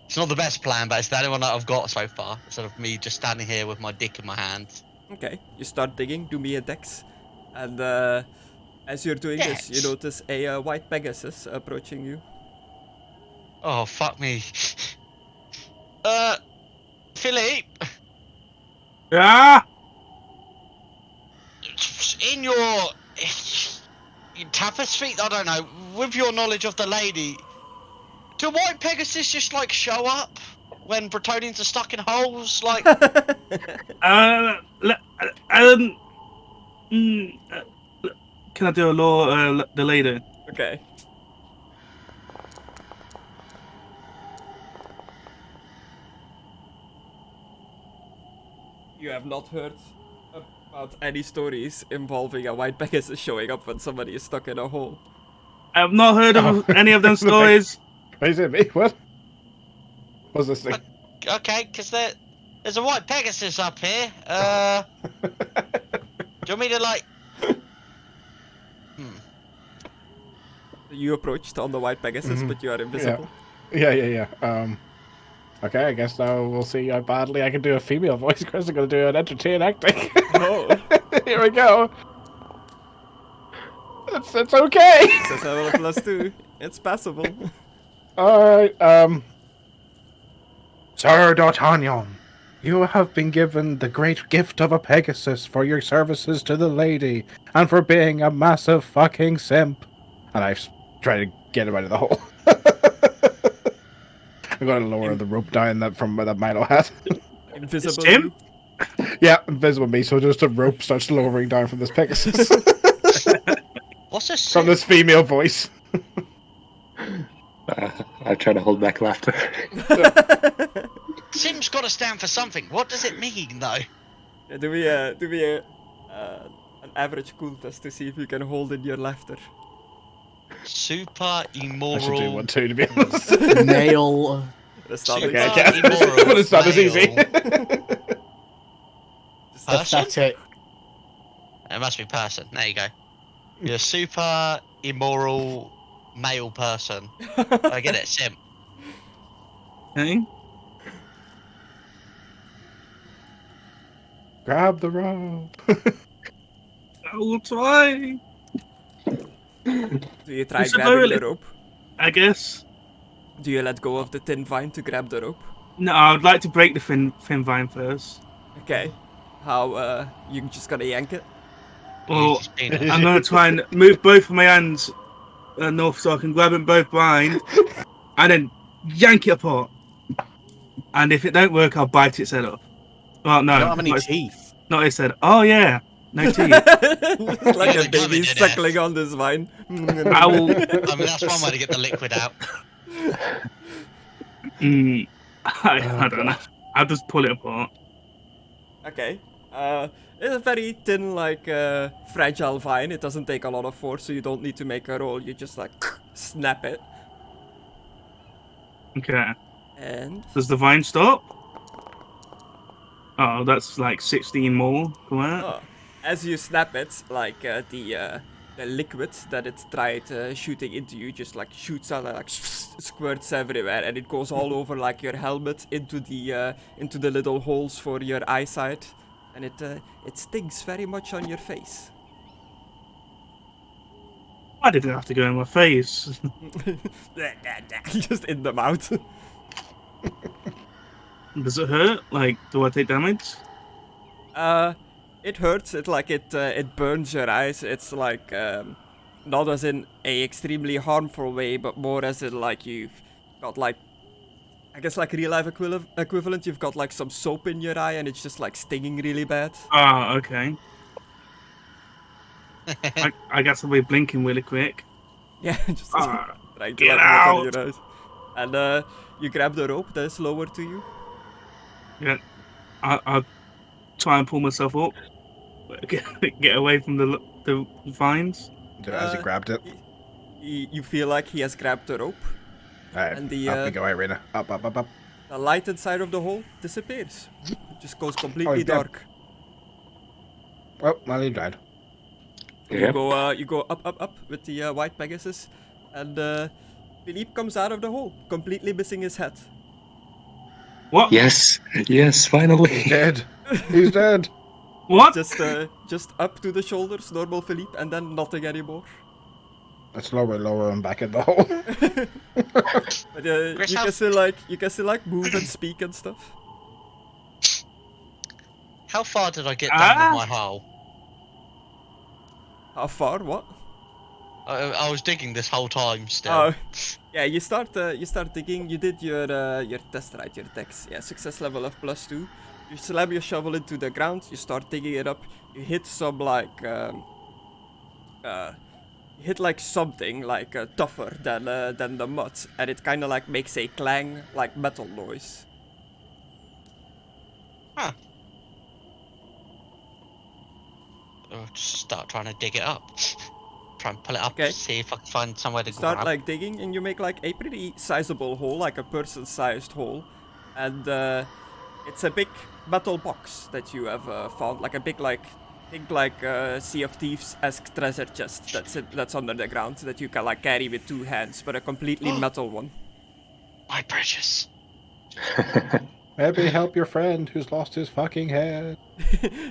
It's not the best plan, but it's the only one that I've got so far. Instead of me just standing here with my dick in my hands. Okay, you start digging. Do me a dex, and as you're doing this, you Dex? notice a white Pegasus approaching you. Oh fuck me. Philippe, Yeah. in your tapas feet, I don't know. With your knowledge of the lady, do white Pegasus just like show up when Bretonians are stuck in holes? Like, Can I do a law the later? Okay. You have not heard about any stories involving a white Pegasus showing up when somebody is stuck in a hole. I have not heard of any of them stories. Wait, is it me? What? What's this thing? okay, because there's a white Pegasus up here. Do you want me to like? You approached on the white Pegasus, but you are invisible. Yeah. Okay, I guess now we'll see how badly I can do a female voice. Chris is going to do an entertain acting. Oh. Here we go. It's okay. Says I roll a +2. It's passable. Alright, Sir D'Artagnan, you have been given the great gift of a Pegasus for your services to the lady, and for being a massive fucking simp. And I've tried to get him out of the hole. I'm going to lower the rope down from that Milo hat. Invisible. Tim? Yeah, invisible me, so just a rope starts lowering down from this Pegasus. What's this? From this female voice. I try to hold back laughter. Simps It's got to stand for something. What does it mean, though? Yeah, do we an average cool test to see if you can hold in your laughter? Super I should do immoral. one too, to be honest. Nail. That's not Super Okay, okay. immoral. Well, it's not as easy. male person? Pathetic. It must be person. There you go. You're a super immoral male person. I get it, simp. Okay. Grab the rope. I will try. Do you try It's a grabbing very the li- rope? I guess. Do you let go of the tin vine to grab the rope? No, I would like to break the fin vine first. Okay. How, you just gonna yank it? Well, Use his penis. I'm gonna try and move both of my hands north so I can grab them both behind, and then yank it apart. And if it don't work, I'll bite its head off. Well, no, I don't have any not, teeth. not its head. Oh yeah, no teeth. Like Yeah, a baby did it. suckling on this vine. I will. I mean, that's one way to get the liquid out. I don't know. I'll just pull it apart. Okay. It's a very thin, like, fragile vine. It doesn't take a lot of force, so you don't need to make a roll. You just, like, snap it. Okay. And... Does the vine stop? Oh, that's like 16 more. Come on. Oh, as you snap it, like, the liquid that it tried shooting into you just, like, shoots out, like, squirts everywhere. And it goes all over, like, your helmet into the little holes for your eyesight. And it stings very much on your face. I didn't have to go in my face. Just in the mouth. Does it hurt? Like, do I take damage? It hurts. It burns your eyes. It's like not as in a extremely harmful way, but more as in like you've got like, I guess like real life equivalent. You've got like some soap in your eye, and it's just like stinging really bad. Ah, okay. I guess I'll be blinking really quick. Yeah, just Ah, trying to get like not on out! your eyes. And you grab the rope that is lower to you. Yeah, I'll try and pull myself up. Get away from the vines. As he grabbed it. You feel like he has grabbed the rope, Alright, and the up we go, Irina. Up, up, up, up. the light inside of the hole disappears. It just goes completely he's dead. dark. Oh, well, he died. You go up with the white Pegasus, and Philippe comes out of the hole, completely missing his head. What? Yes, finally. He's dead. He's dead. What? Just up to the shoulders, normal Philippe, and then nothing anymore. Let's lower him back in the hole. But Chris, you can still like move and speak and stuff. How far did I get down with my hole? How far? What? I was digging this whole time still. Oh, yeah. You start digging. You did your test, right? Your dex. Yeah, success level of +2. You slam your shovel into the ground. You start digging it up. You hit some like something like tougher than the mud, and it kind of like makes a clang like metal noise. Huh. I'll just start trying to dig it up. Try and pull it up, Okay. see if I can find somewhere to Start grab. like digging, and you make like a pretty sizable hole, like a person-sized hole, and it's a big metal box that you have found, like a big Sea of Thieves-esque treasure chest that's under the ground that you can like carry with 2 hands, but a completely metal one. My precious. Maybe help your friend who's lost his fucking head.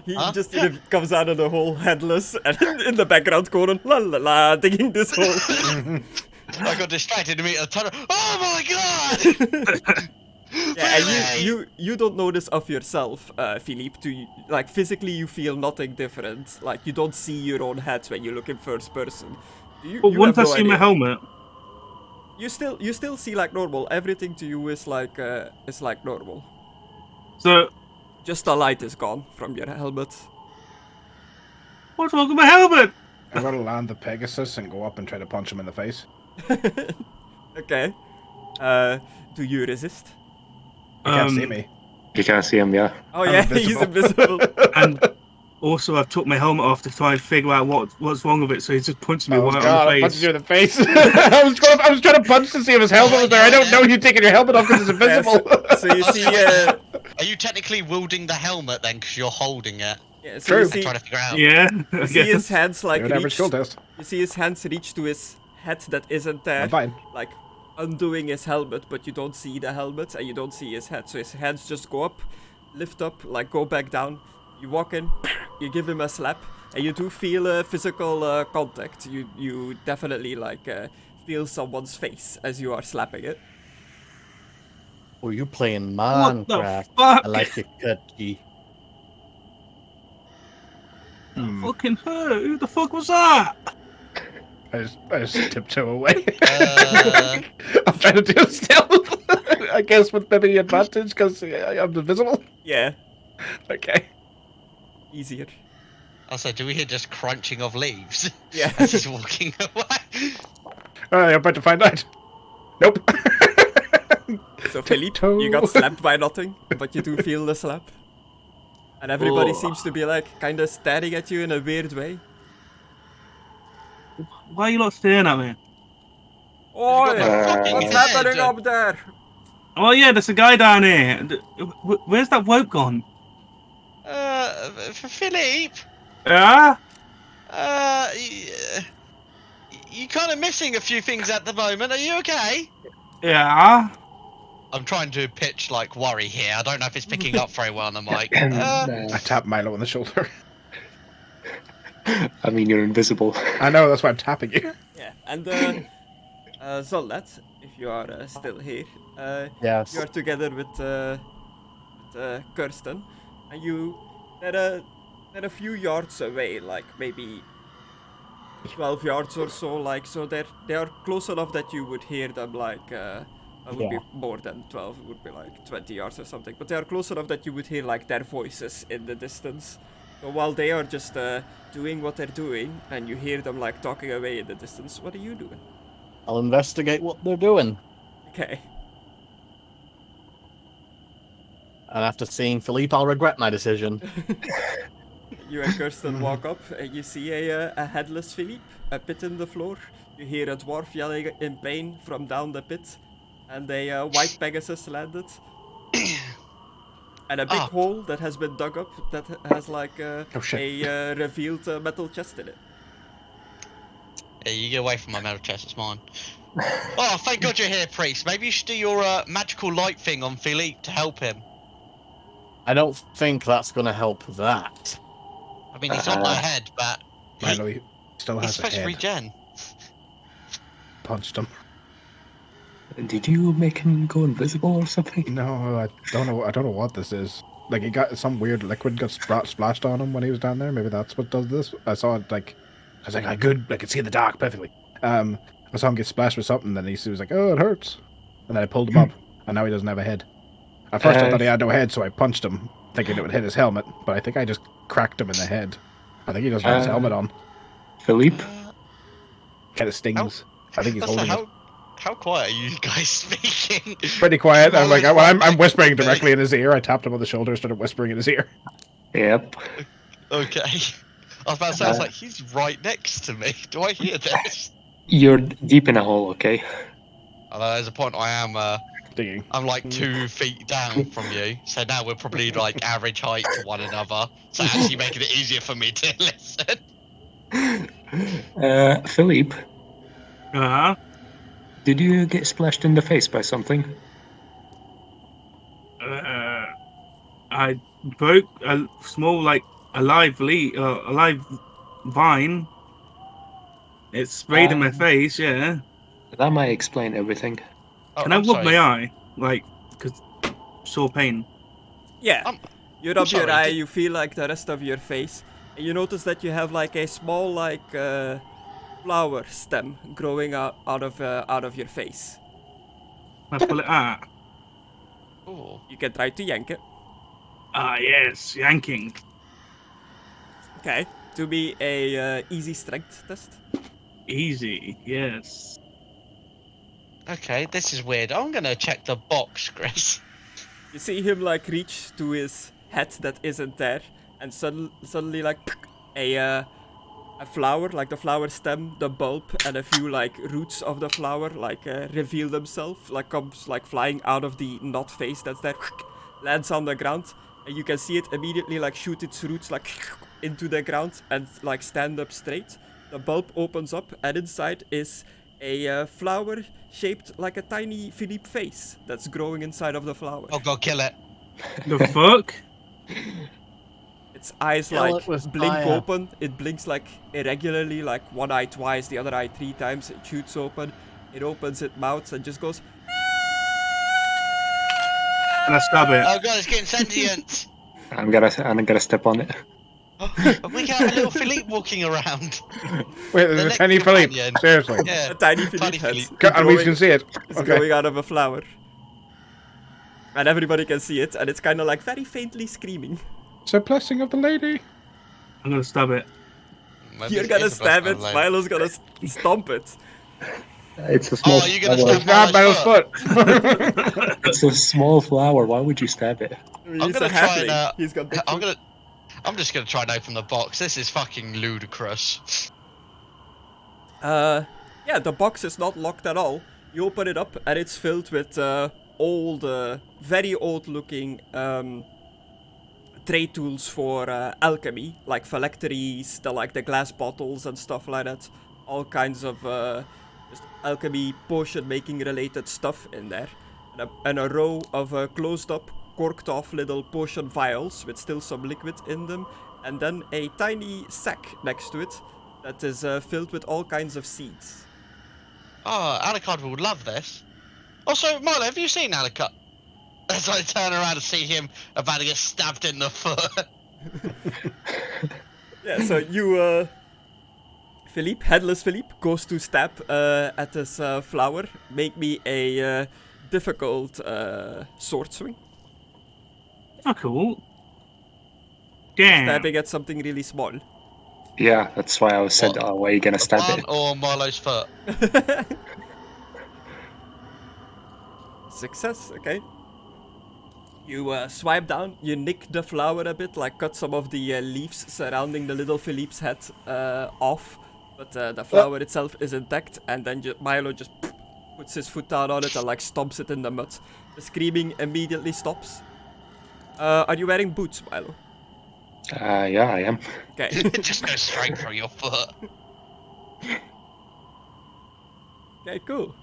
He Huh? just comes out of the hole headless, and in the background, Conan, la la la, digging this hole. I got distracted to meet a tunnel. Oh my god! Yeah, and you don't notice of yourself, Philippe. Like physically, you feel nothing different. Like you don't see your own head when you look in first person. But You once I have no see my idea. helmet, You still see like normal. Everything to you is like normal. so Just the light is gone from your helmet. what's wrong with my helmet? I'm gonna land the Pegasus and go up and try to punch him in the face. Okay. Do you resist? He can't see me. You can't see him, yeah. Oh I'm yeah, he's invisible. And also, I've took my helmet off to try and figure out what's wrong with it. So he's just punching me Oh right god, on I'm the punching face. you in the face. I was trying to punch to see if his helmet was there. I don't know you taking your helmet off because it's invisible. So you see, Are you technically wielding the helmet then because you're holding it? yeah, so True. you I'm see, trying to figure out. Yeah. you see his hands like Do an average reach. skill test. You see his hands reach to his head that isn't there. I'm fine. Like undoing his helmet, but you don't see the helmet and you don't see his head. So his hands just go up, lift up, like go back down. You walk in, you give him a slap, and you do feel physical contact. You definitely like feel someone's face as you are slapping it. Oh, you're playing What the Minecraft. fuck? I like it, Cudgy. Fucking who the fuck was that? I just tiptoe away. Uh, I'm trying to do stealth. I guess with maybe advantage because I'm invisible. Yeah, Okay. easier. also, do we hear just crunching of leaves Yeah. as he's walking away? Alright, I'm about to find out. Nope. So Philippe, you got Tiptoe. slapped by nothing, but you do feel the slap. And everybody Oh. seems to be like kind of staring at you in a weird way. Why are you not staring at me? Oh, got my fucking what's head. happening up there? Oh yeah, there's a guy down here. Where's that woke gone? For Philippe, Yeah. you're kind of missing a few things at the moment. Are you okay? Yeah. I'm trying to pitch like worry here. I don't know if it's picking up very well on the mic. I tap Milo on the shoulder. I mean, you're invisible. I know, that's why I'm tapping you. Yeah, and Zolet, if you are still here, Yes. you are together with Kirsten, and they're a few yards away, like maybe 12 yards or so, like, so they are close enough that you would hear them, like, it would Yeah. be more than 12, it would be like 20 yards or something, but they are close enough that you would hear, like, their voices in the distance. So while they are just doing what they're doing, and you hear them, like, talking away in the distance, what are you doing? I'll investigate what they're doing. Okay. And after seeing Philippe, I'll regret my decision. You and Kirsten walk up, and you see a headless Philippe, a pit in the floor. You hear a dwarf yelling in pain from down the pit, and a white Pegasus landed. And a big Ah. hole that has been dug up that has like Oh, shit. a revealed metal chest in it. Yeah, you get away from my metal chest. It's mine. Oh, thank God you're here, priest. Maybe you should do your magical light thing on Philippe to help him. I don't think that's going to help that. I mean, he's on my head, but Milo, he still he's has a supposed to head. regen. Punched him. Did you make him go invisible or something? No, I don't know. I don't know what this is. Like, he got some weird liquid got splashed on him when he was down there. Maybe that's what does this. I saw it like, I was like, I could see in the dark perfectly. I saw him get splashed with something, then he was like, oh, it hurts, and then I pulled him up, and now he doesn't have a head. At first, I thought he had no head, so I punched him, thinking it would hit his helmet. But I think I just cracked him in the head. I think he doesn't have his helmet on. Philippe? Kind of stings. I think he's Also, holding it. how quiet are you guys speaking? Pretty quiet. I'm like, Well, I'm whispering directly in his ear. I tapped him on the shoulder, started whispering in his ear. Yep. Okay. I was about to say, I was like, he's right next to me. Do I hear this? You're deep in a hole, okay? Although there's a point I am, Digging. I'm like 2 feet down from you, so now we're probably like average height to one another. So actually making it easier for me to listen. Philippe, Uh-huh. did you get splashed in the face by something? I broke a small, like, alive vine. It sprayed in my face, yeah. That might explain everything. Oh, Can I I'm rub sorry. my eye? Like, because sore pain. Yeah. Um, You rub your sorry, eye, did- you feel like the rest of your face, and you notice that you have like a small like flower stem growing out of your face. Can I pull it out? Ooh. You can try to yank it. Ah, yes, yanking. Okay. To be a easy strength test. Easy, yes. Okay, this is weird. I'm gonna check the box, Chris. You see him like reach to his head that isn't there, and suddenly like a flower, like the flower stem, the bulb, and a few like roots of the flower like reveal themselves, like comes like flying out of the knot face that's there, lands on the ground, and you can see it immediately like shoot its roots like into the ground and like stand up straight. The bulb opens up, and inside is a flower shaped like a tiny Philippe face that's growing inside of the flower. Oh god, kill it. The fuck? Its eyes Kill like it with blink fire. open. It blinks like irregularly, like one eye twice, the other eye 3 times. It shoots open. It opens its mouth and just goes. And I stab it. Oh god, it's getting sentient. I'm gonna step on it. We got a little Philippe walking around. Wait, there's a next tiny Philippe. companion. Seriously. Yeah. A tiny Philippe head. Philippe. And we can see it. It's Okay. growing out of a flower. And everybody can see it, and it's kind of like very faintly screaming. It's a blessing of the lady. I'm gonna stab it. Maybe You're it gonna is a stab blessing it, of the lady. Milo's gonna stomp it. It's a small. Oh, you're gonna flower. stab Grab Milo's foot. It's a small flower. Why would you stab it? He's I'm gonna a try and. halfling. He's got big foot. I'm just gonna try and open the box. This is fucking ludicrous. Yeah, the box is not locked at all. You open it up, and it's filled with old, very old-looking trade tools for alchemy, like phylacteries, the glass bottles and stuff like that. All kinds of just alchemy, potion-making related stuff in there, and a row of closed-up, corked-off little potion vials with still some liquid in them, and then a tiny sack next to it that is filled with all kinds of seeds. Oh, Alucard would love this. Also, Milo, have you seen Alucard? As I turn around and see him about to get stabbed in the foot. Yeah, so you, Philippe, headless Philippe, goes to stab at this flower. Make me a difficult sword swing. Oh, cool. Damn. Stabbing at something really small. Yeah, that's why I said, What? "Oh, why are you gonna stab One it?" or Milo's foot. Success, okay. You swipe down, you nick the flower a bit, like cut some of the leaves surrounding the little Philippe's head off, but the flower itself is intact, and then Milo just puts his foot down on it and like stomps it in the mud. The screaming immediately stops. Are you wearing boots, Milo? Yeah, I am. Okay. It just goes straight through your foot. Okay, cool.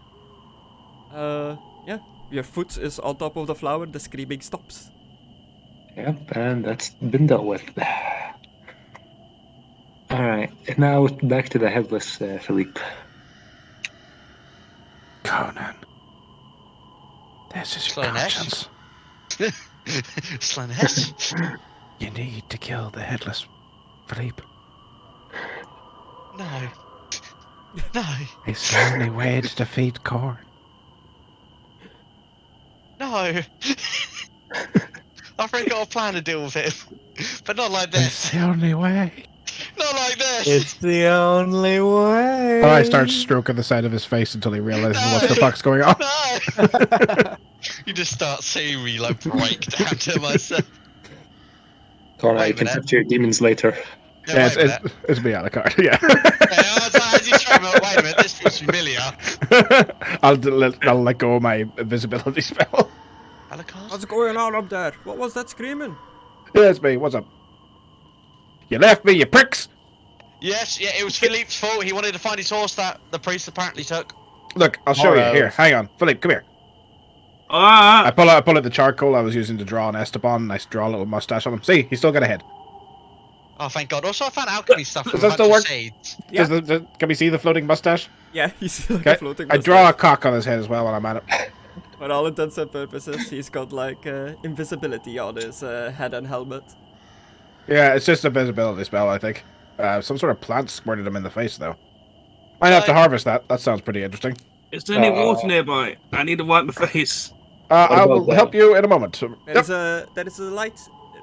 Yeah, your foot is on top of the flower, the screaming stops. Yep, and that's been dealt with. Alright, now back to the headless Philippe. Conan. This is your Slaanesh? conscience. Slaanesh? You need to kill the headless Philippe. No. No. It's the only way to defeat Korn. No. I've already got a plan to deal with him. But not like It's this. the only way. Not like this. It's the only way. Oh, I start stroking the side of his face until he realizes what the fuck's going on. No. You just start seeing me like break down to myself. Connor, Wait a you can minute. talk to your demons later. Yeah, Wait a minute. it's me on the card. Yeah. As you show me, wait a minute, this feels familiar. I'll let go of my invisibility spell. Alucard? What's going on up there? What was that screaming? Yeah, it's me. What's up? You left me, you pricks! Yes, yeah, it was Philippe's fault. He wanted to find his horse that the priest apparently took. Look, I'll show you. Alright. Here, hang on. Philippe, come here. Ah, I pull out the charcoal I was using to draw on Esteban, and I draw a little mustache on him. See, he's still got a head. Oh, thank God. Also, I found alchemy stuff Does with that a still bunch of work? seeds. Yeah. Can we see the floating mustache? Yeah, he's like Okay. a floating I mustache. draw a cock on his head as well when I'm at it. For all intents and purposes, he's got like invisibility on his head and helmet. Yeah, it's just a visibility spell, I think. Some sort of plant squirted him in the face, though. Might have to harvest that. That sounds pretty interesting. is there any water nearby? I need to wipe my face. I will about that? help you in a moment. There is a light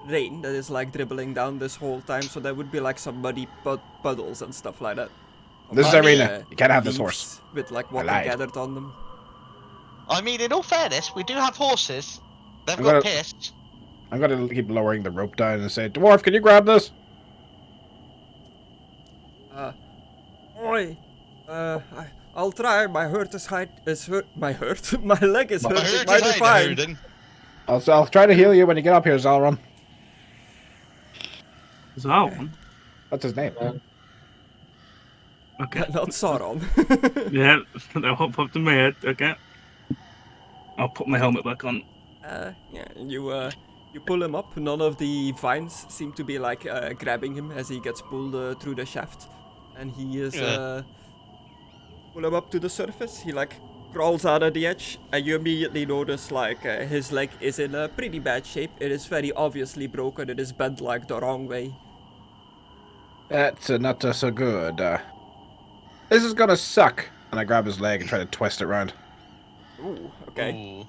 rain that is like dribbling down this whole time, so there would be like some muddy puddles and stuff like that. This is I Arena. You can't have this leaves horse. with like water lied. gathered on them. I mean, in all fairness, we do have horses. They've I'm got gonna- pissed. I'm gonna keep lowering the rope down and say, Dwarf, can you grab this? Oi. I'll try. My hurt. My hurt. My leg is I hurting heard mighty you fine. Aidan. I'll try to heal you when you get up here, Zalron. Is that one? That's his name. Okay. Not Sauron. Yeah, that won't pop in my head. Okay. I'll put my helmet back on. Yeah, you pull him up. None of the vines seem to be like grabbing him as he gets pulled through the shaft, and he is pull him up to the surface. He like crawls out of the edge, and you immediately notice like his leg is in a pretty bad shape. It is very obviously broken. It is bent like the wrong way. That's not so good. This is gonna suck. And I grab his leg and try to twist it around. Ooh, okay. Ooh.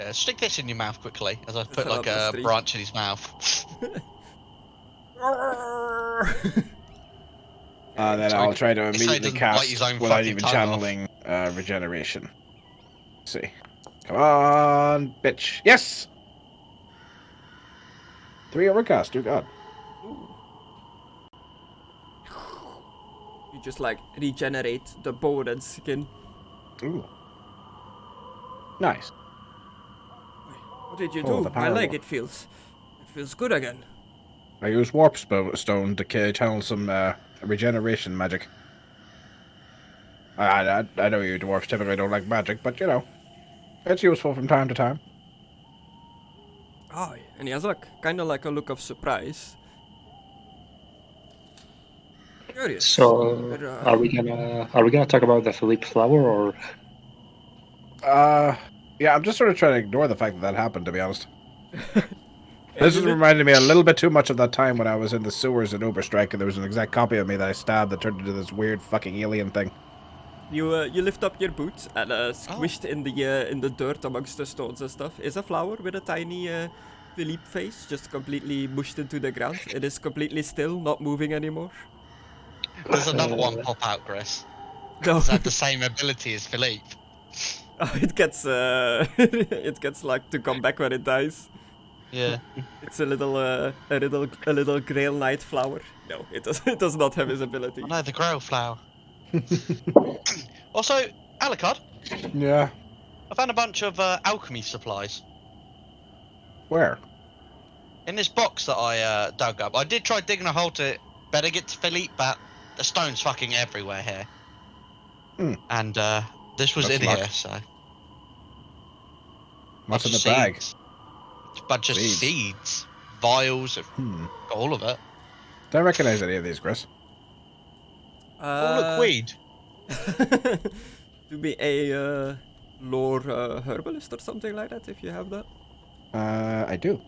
Yeah, stick this in your mouth quickly, as I put Fill like up the a street. branch in his mouth. Then Sorry, I'll try to it's so he immediately doesn't bite his cast own without fucking even tongue off. channeling regeneration. Let's see. Come on, bitch. Yes! 3 overcast, dear God. You just like regenerate the bone and skin. Ooh. Nice. What did you Oh, do? the My power leg, warp. it feels good again. I use warp stone to channel some regeneration magic. I know you dwarves typically don't like magic, but you know, it's useful from time to time. Oh, and he has like kind of like a look of surprise. Curious. So, But, are we gonna talk about the Philippe flower, or Yeah, I'm just sort of trying to ignore the fact that happened, to be honest. This is Aidan, reminding me a little bit too much of that time when I was in the sewers in Oberstrike and there was an exact copy of me that I stabbed that turned into this weird fucking alien thing. you lift up your boot and squished in the dirt amongst the stones and stuff is a flower with a tiny Philippe face, just completely mushed into the ground. It is completely still, not moving anymore. There's another one pop out, Chris. No, It's had the same ability as Philippe. it gets it gets like to come back when it dies. Yeah. It's a little Grail Knight flower. No, it does not have his ability. I know, the Grail flower. Also, Alucard, Yeah. I found a bunch of alchemy supplies Where? in this box that I dug up. I did try digging a hole to better get to Philippe, but the stone's fucking everywhere here. Hmm. And this was That's in luck. here, so. What's in Lots the of bag? seeds. A bunch of Seeds. seeds. Vials, all of it. Don't recognize any of these, Chris. Oh, look, weed. To be a lore herbalist or something like that, if you have that. I do.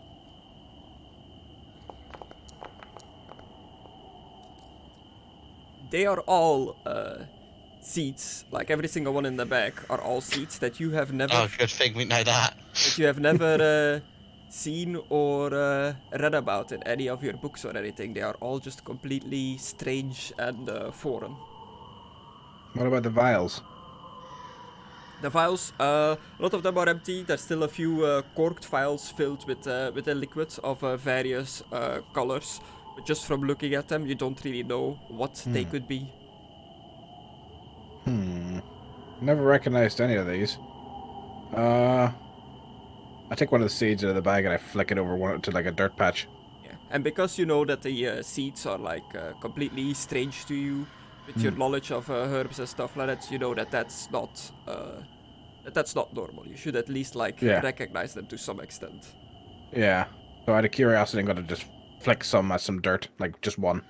They are all seeds, like every single one in the bag are all seeds that you have never Oh, good thing we know that. seen or read about in any of your books or anything. They are all just completely strange and foreign. What about the vials? The vials, a lot of them are empty. There's still a few corked vials filled with a liquid of various colors. But just from looking at them, you don't really know what they could be. Never recognized any of these. I take one of the seeds out of the bag and I flick it over to like a dirt patch. Yeah, and because you know that the seeds are like completely strange to you, with your knowledge of herbs and stuff like that, you know that that's not normal. You should at least like recognize them to some extent. Yeah. So out of curiosity, I'm gonna just flick some at some dirt, like just one.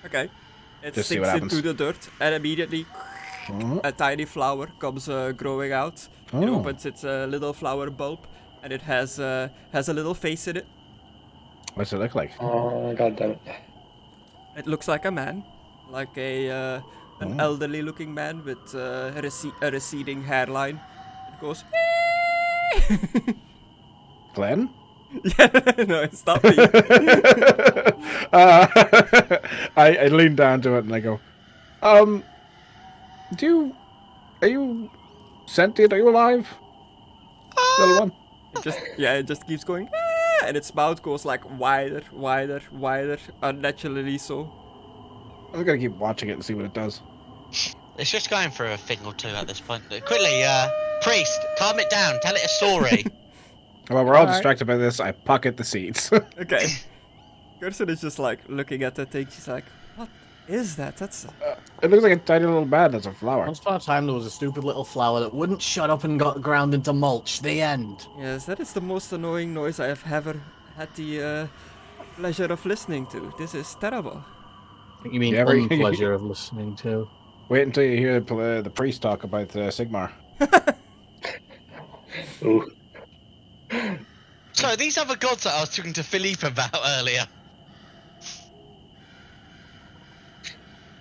Okay. It Just see what sinks happens. into the dirt, and immediately a tiny flower comes growing out. It opens its little flower bulb, and it has a little face in it. What's it look like? oh god damn it! It looks like a man, like an elderly-looking man with a receding hairline. It goes. Glenn? Yeah, no, it's not me. I lean down to it and I go, are you sentient? Are you alive? Little one. It just keeps going, "Ah," and its mouth goes like wider, wider, wider, unnaturally so. I'm gonna keep watching it and see what it does. It's just going for a thing or two at this point. Quickly, priest, calm it down. Tell it a story. While we're all Alright. distracted by this, I pocket the seeds. Okay. Gerson is just like looking at the thing. She's like, "What is that? That's It looks like a tiny little man that's a flower. Once upon a time, there was a stupid little flower that wouldn't shut up and got ground into mulch. The end. yes, that is the most annoying noise I have ever had the pleasure of listening to. This is terrible." I think you mean You ever- unpleasure of listening to. Wait until you hear the priest talk about Sigmar. Ooh. So these other gods that I was talking to Philippe about earlier.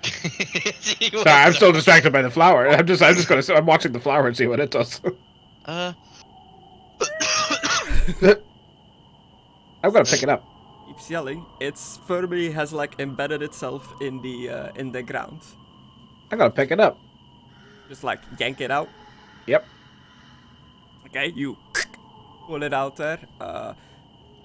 Sorry, I'm still distracted by the flower. I'm watching the flower and see what it does. Uh, I'm gonna pick it up. Keeps yelling. It's firmly has like embedded itself in the ground. I'm gonna pick it up. Just like yank it out. Yep. Okay, you pull it out there.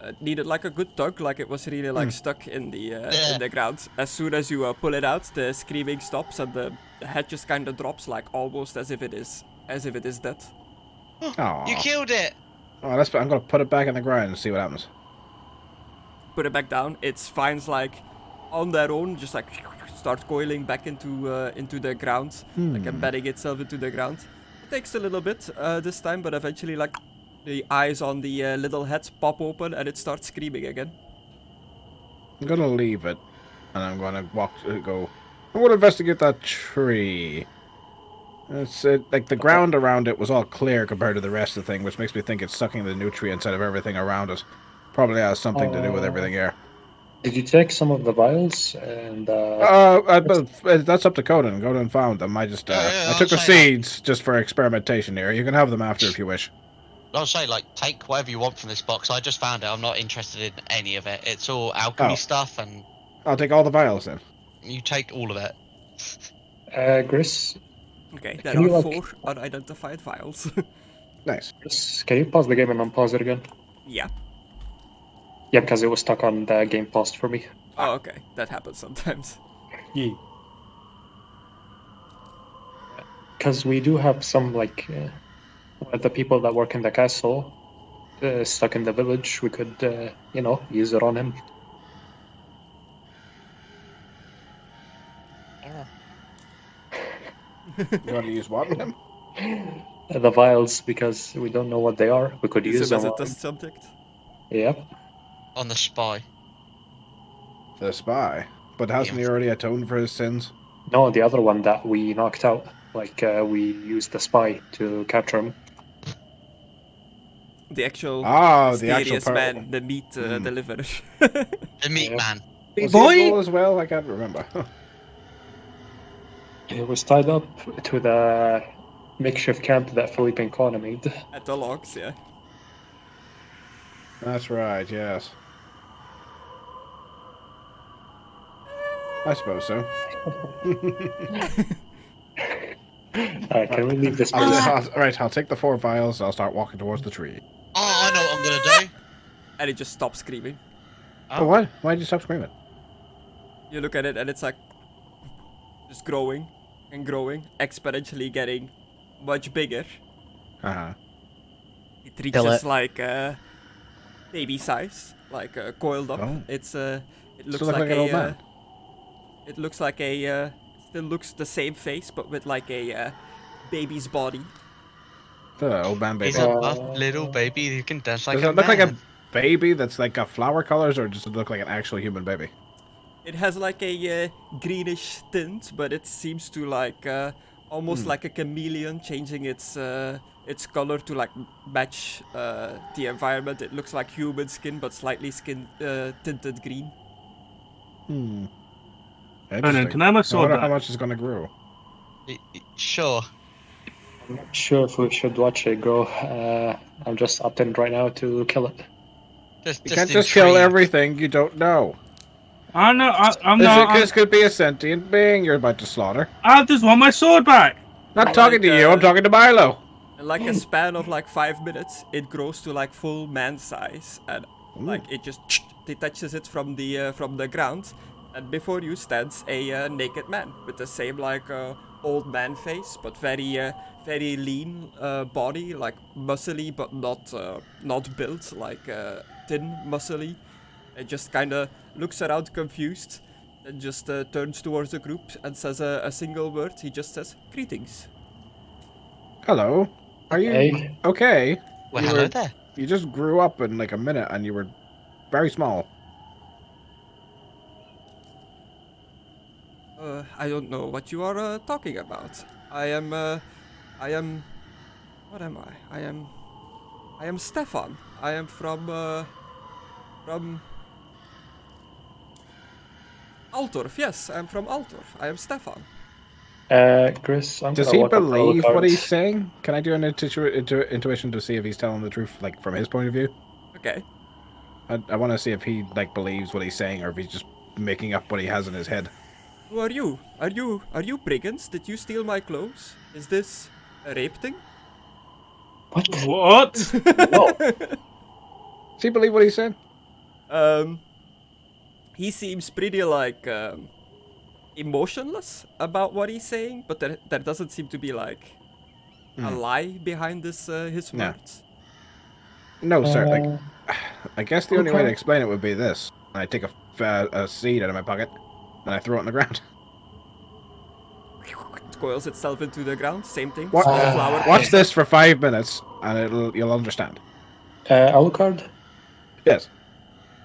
It needed like a good tug, like it was really like stuck in the ground. As soon as you pull it out, the screaming stops and the head just kind of drops, like almost as if it is dead. Aw. you killed it. Oh, I'm gonna put it back in the ground and see what happens. Put it back down. It finds like on their own, just like start coiling back into the ground, like embedding itself into the ground. It takes a little bit this time, but eventually like the eyes on the little head pop open and it starts screaming again. I'm gonna leave it, and I'm gonna go. I'm gonna investigate that tree. It's like the ground around it was all clear compared to the rest of the thing, which makes me think it's sucking the nutrients out of everything around it. Probably has something to do with everything here. Did you take some of the vials? And That's up to Conan. Conan found them. I just Yeah, I took the I'll say seeds just for experimentation here. You can have them after if you wish. I'll say, like, take whatever you want from this box. I just found it. I'm not interested in any of it. It's all alchemy stuff, and I'll take all the vials then. you take all of it. Gris, Okay, there Can you, are like- 4 unidentified files. Nice. can you pause the game and unpause it again? Yeah. Yeah, because it was stuck on the game paused for me. Oh, okay. That happens sometimes. Because we do have some, like, one of the people that work in the castle stuck in the village. We could, use it on him. You want to use what on him? The vials, because we don't know what they are. We could Use use him them as a on test subject. Yeah. On the spy. The spy. But hasn't he already atoned for his sins? No, the other one that we knocked out. Like, we used the spy to capture him. The actual Oh, the actual mysterious part. man, the meat deliverer. The meat Yeah. man. Was Boy! he a bull as well? I can't remember. It was tied up to the makeshift camp that Philippe and Conna made. At the logs, yeah. That's right, yes. I suppose so. Alright, can we leave this place? I'll take the 4 vials, I'll start walking towards the tree. Oh, I know what I'm gonna do. And it just stops screaming. Oh, what? Why'd you stop screaming? You look at it and it's like just growing and growing, exponentially getting much bigger. Uh-huh. It Kill reaches it. like baby size, like coiled up. Oh. It's it looks look like an old man. It looks like a still looks the same face, but with like a baby's body. The old man baby. He's a buff little baby who can dance like Does a it look like a man. baby that's like got flower colors, or does it look like an actual human baby? It has like a greenish tint, but it seems to like almost like a chameleon, changing its color to like match the environment. It looks like human skin, but slightly tinted green. Interesting. can I have my I sword wonder back? how much it's gonna grow. Sure. I'm not sure if we should watch it grow. I'm just opting right now to kill it. You can't just kill intrigued. everything you don't know. I'm not. This could be a sentient being you're about to slaughter. I just want my sword back. Not talking to you, I'm talking to Milo. And In like a span of like 5 minutes, it grows to like full man size, and like it just detaches it from the ground, and before you stands a naked man with the same like old man face, but very lean body, like muscly but not built, like thin muscly. It just kind of looks around confused, and just turns towards the group and says a single word. He just says, "Greetings." Hello. Are you Hey. okay? Well, You hello were- there. You just grew up in like a minute, and you were very small. I don't know what you are talking about. I am. What am I? I am Stefan. I am from Altorf. Yes, I am from Altorf. I am Stefan. Chris, I'm Does gonna he look up believe what Alucard. he's saying? Can I do an intuition to see if he's telling the truth, like from his point of view? Okay. I want to see if he like believes what he's saying, or if he's just making up what he has in his head. Who are you? Are you brigands? Did you steal my clothes? Is this a rape thing? What? What? No. Does he believe what he said? He seems pretty like emotionless about what he's saying, but there doesn't seem to be like a lie behind this his No. words. No, sir. Like, I guess the only way to Okay. explain it would be this: I take a seed out of my pocket, and I throw it on the ground. It coils itself into the ground. Same thing. What- Small flower. Watch this for 5 minutes, and you'll understand. Alucard, Yes.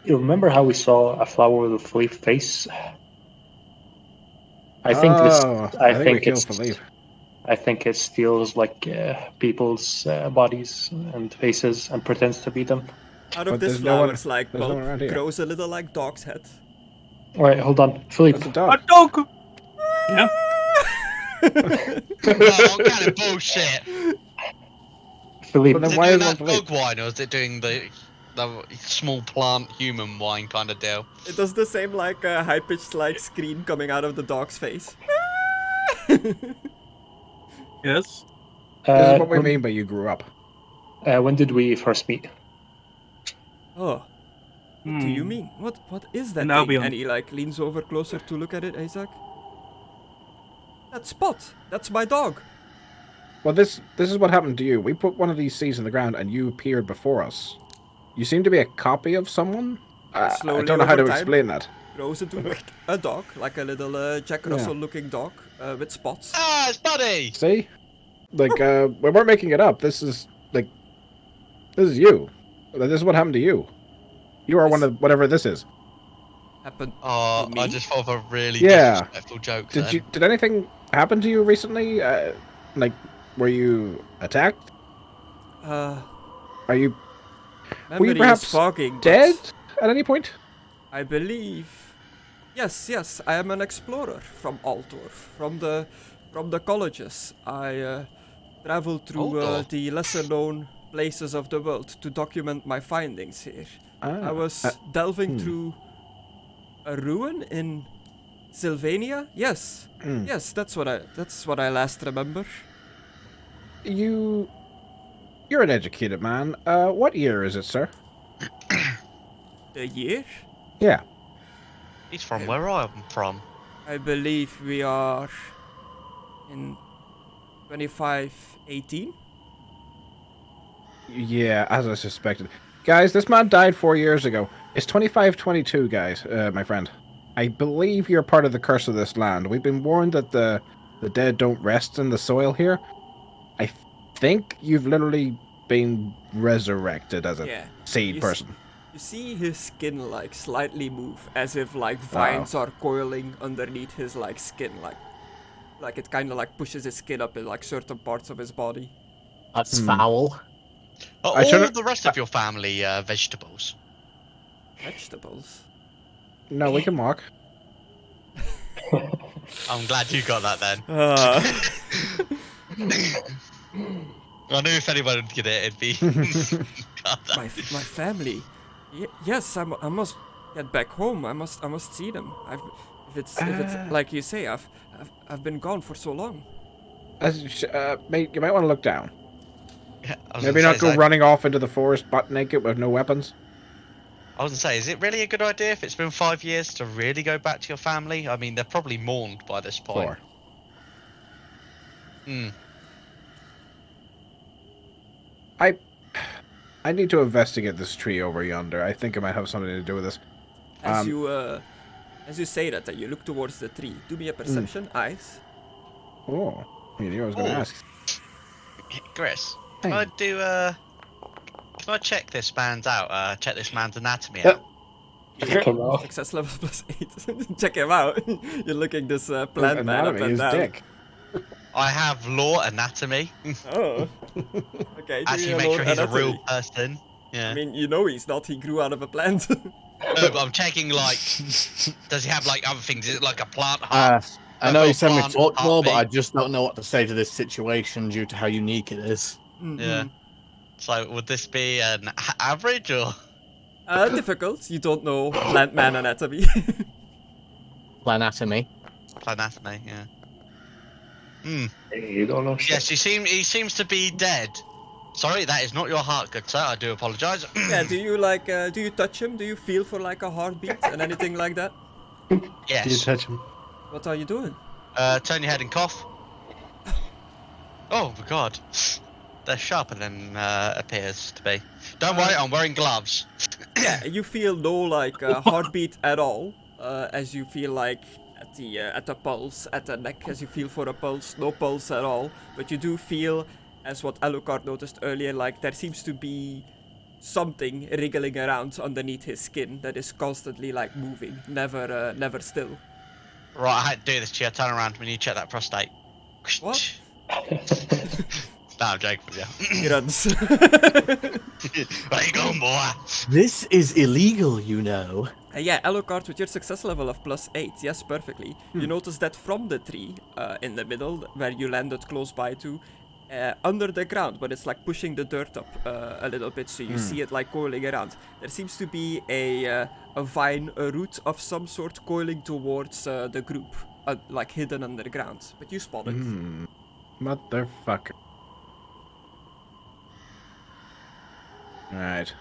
you remember how we saw a flower with a Philippe face? I think Oh, I think we killed it's. Philippe. I think it steals like people's bodies and faces and pretends to be them. Out of But this there's no one- flower's like there's no pulp one around here. grows a little like dog's head. Wait, hold on, Philippe. That's a A dog. dog. Yeah. Oh, what kind of bullshit? Philippe, But then Is it why doing is that one Philippe? dog whine, or is it doing the small plant human whine kind of deal? It does the same like high pitched like scream coming out of the dog's face. Yes. This is what we mean by you grew up. When did we first meet? Oh. What do you mean? What is that In thing? Albion. And he like leans over closer to look at it, Isaac. That Spot! That's my dog! Well, this is what happened to you. We put one of these seeds in the ground, and you appeared before us. You seem to be a copy of someone. I Slowly don't know how over to time. explain that. Grows into a dog, like a little Jack Yeah. Russell looking dog with spots. Ah, it's Buddy! See, like we weren't making it up. This is you. This is what happened to you. You are one of whatever this is. Happened Oh, to me. I just thought of a really Yeah. disrespectful joke Did then. did anything happen to you recently? Like, were you attacked? Are you Memory perhaps is fogging, but dead at any point? I believe. Yes, I am an explorer from Altorf, from the colleges. I travel through Altdorf? the lesser-known places of the world to document my findings here. I was delving through a ruin in Sylvania. Yes, yes, that's what I last remember. You're an educated man. What year is it, sir? The year? Yeah. He's from where I'm from. I believe we are in 2518. Yeah, as I suspected. Guys, this man died 4 years ago. It's 2522, guys, my friend. I believe you're part of the curse of this land. We've been warned that the dead don't rest in the soil here. I think you've literally been resurrected as a Yeah. seed You person. You see his skin like slightly move as if like vines are coiling underneath his like skin, like it kind of like pushes his skin up in like certain parts of his body. That's foul. Are I all should've- the rest of your family vegetables? Vegetables. No, we can walk. I'm glad you got that then. I knew if anyone would get it, it'd be. My family. Yes, I must get back home. I must see them. If it's like you say, I've been gone for so long. Mate, you might want to look down. was Maybe gonna not say, go so- running off into the forest butt naked with no weapons. I was gonna say, is it really a good idea if it's been 5 years to really go back to your family? I mean, they're probably mourned by this point. 4. Hmm. I need to investigate this tree over yonder. I think it might have something to do with this. As you say that, you look towards the tree. Do me a perception, eyes. Oh, you knew I was going to Oh. ask. Chris, Hey. can I do Can I check this man's out? Check this man's anatomy out. Check him out. Success level +8. Check him out. You're looking this plant man up Anatomy and is down. dick. I have law anatomy. Oh. Okay. do Actually, your make Lord sure he's a anatomy. real person. Yeah. I mean, you know he's not. He grew out of a plant. No, but I'm checking like, does he have like other things? Is it like a plant heart? I know you said we Plant talked more, but I heartbeat. just don't know what to say to this situation due to how unique it is. Yeah. So would this be an average or? Difficult. You don't know plant man anatomy. Planatomy. Anatomy, yeah. Hmm. You don't know shit. Yes, he seems to be dead. Sorry, that is not your heart, good sir. I do apologise. Yeah. Do you do you touch him? Do you feel for like a heartbeat and anything like that? Yes. Do you touch him? What are you doing? Turn your head and cough. Oh my god. They're sharper than appears to be. Don't worry, I'm wearing gloves. Yeah, you feel no like heartbeat at all. As you feel like at the pulse, at the neck, as you feel for a pulse, no pulse at all. But you do feel, as what Alucard noticed earlier, like there seems to be something wriggling around underneath his skin that is constantly like moving, never still. Right, I had to do this to you. Turn around when you check that prostate. What? No, I'm joking with you. He runs. Where you going, boy? This is illegal, you know. Yeah, Alucard, with your success level of +8, yes, perfectly. You notice that from the tree in the middle, where you landed close by to, under the ground, but it's like pushing the dirt up a little bit, so you see it like coiling around. There seems to be a vine, a root of some sort coiling towards the group, like hidden underground. But you spot it. Motherfucker. Alright.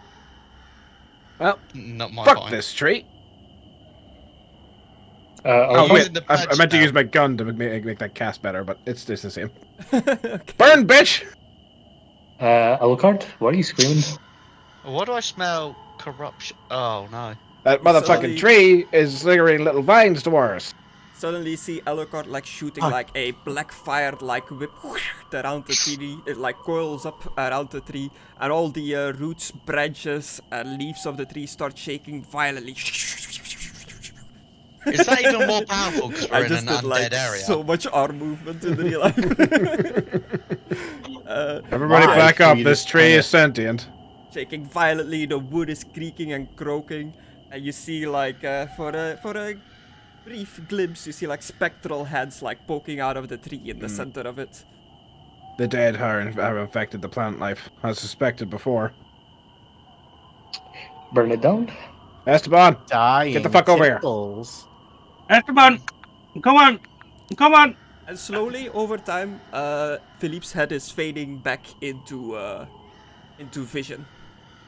Well, Not my fuck point. this tree. Oh, Using wait, the I badge meant to now. use my gun to make that cast better, but it's just the same. Okay. Burn, bitch! Alucard, what are you screaming? What do I smell? Corruption. Oh no. That Suddenly- motherfucking tree is slithering little vines towards us. Suddenly you see Alucard like shooting like a black fire like whip around the tree. It like coils up around the tree, and all the roots, branches, and leaves of the tree start shaking violently. Is that even more powerful because I we're in just an did undead like area? so much arm movement in real life. Everybody Why? back So up, you this just tree kinda- is sentient. Shaking violently, the wood is creaking and croaking, and you see like for a brief glimpse, you see like spectral heads like poking out of the tree in the center of it. The dead have infected the plant life, as suspected before. Burn it down? Esteban, Dying get the fuck over here. tickles. Esteban, come on, come on. And slowly over time, Philippe's head is fading back into vision.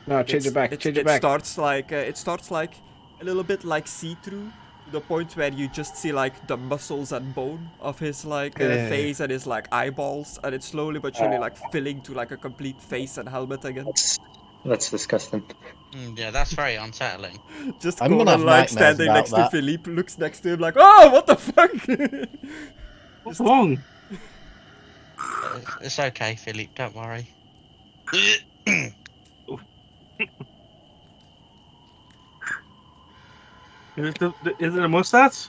No, change it back, change it back. Starts like a little bit like see-through, to the point where you just see like the muscles and bone of his like face and his like eyeballs, and it's slowly but surely like filling to like a complete face and helmet again. That's disgusting. Yeah, that's very unsettling. Just I'm gonna Conna have like nightmares standing about next that. to Philippe, looks next to him like, oh, what the fuck? What's wrong? It's okay, Philippe. Don't worry. Is it a mustache?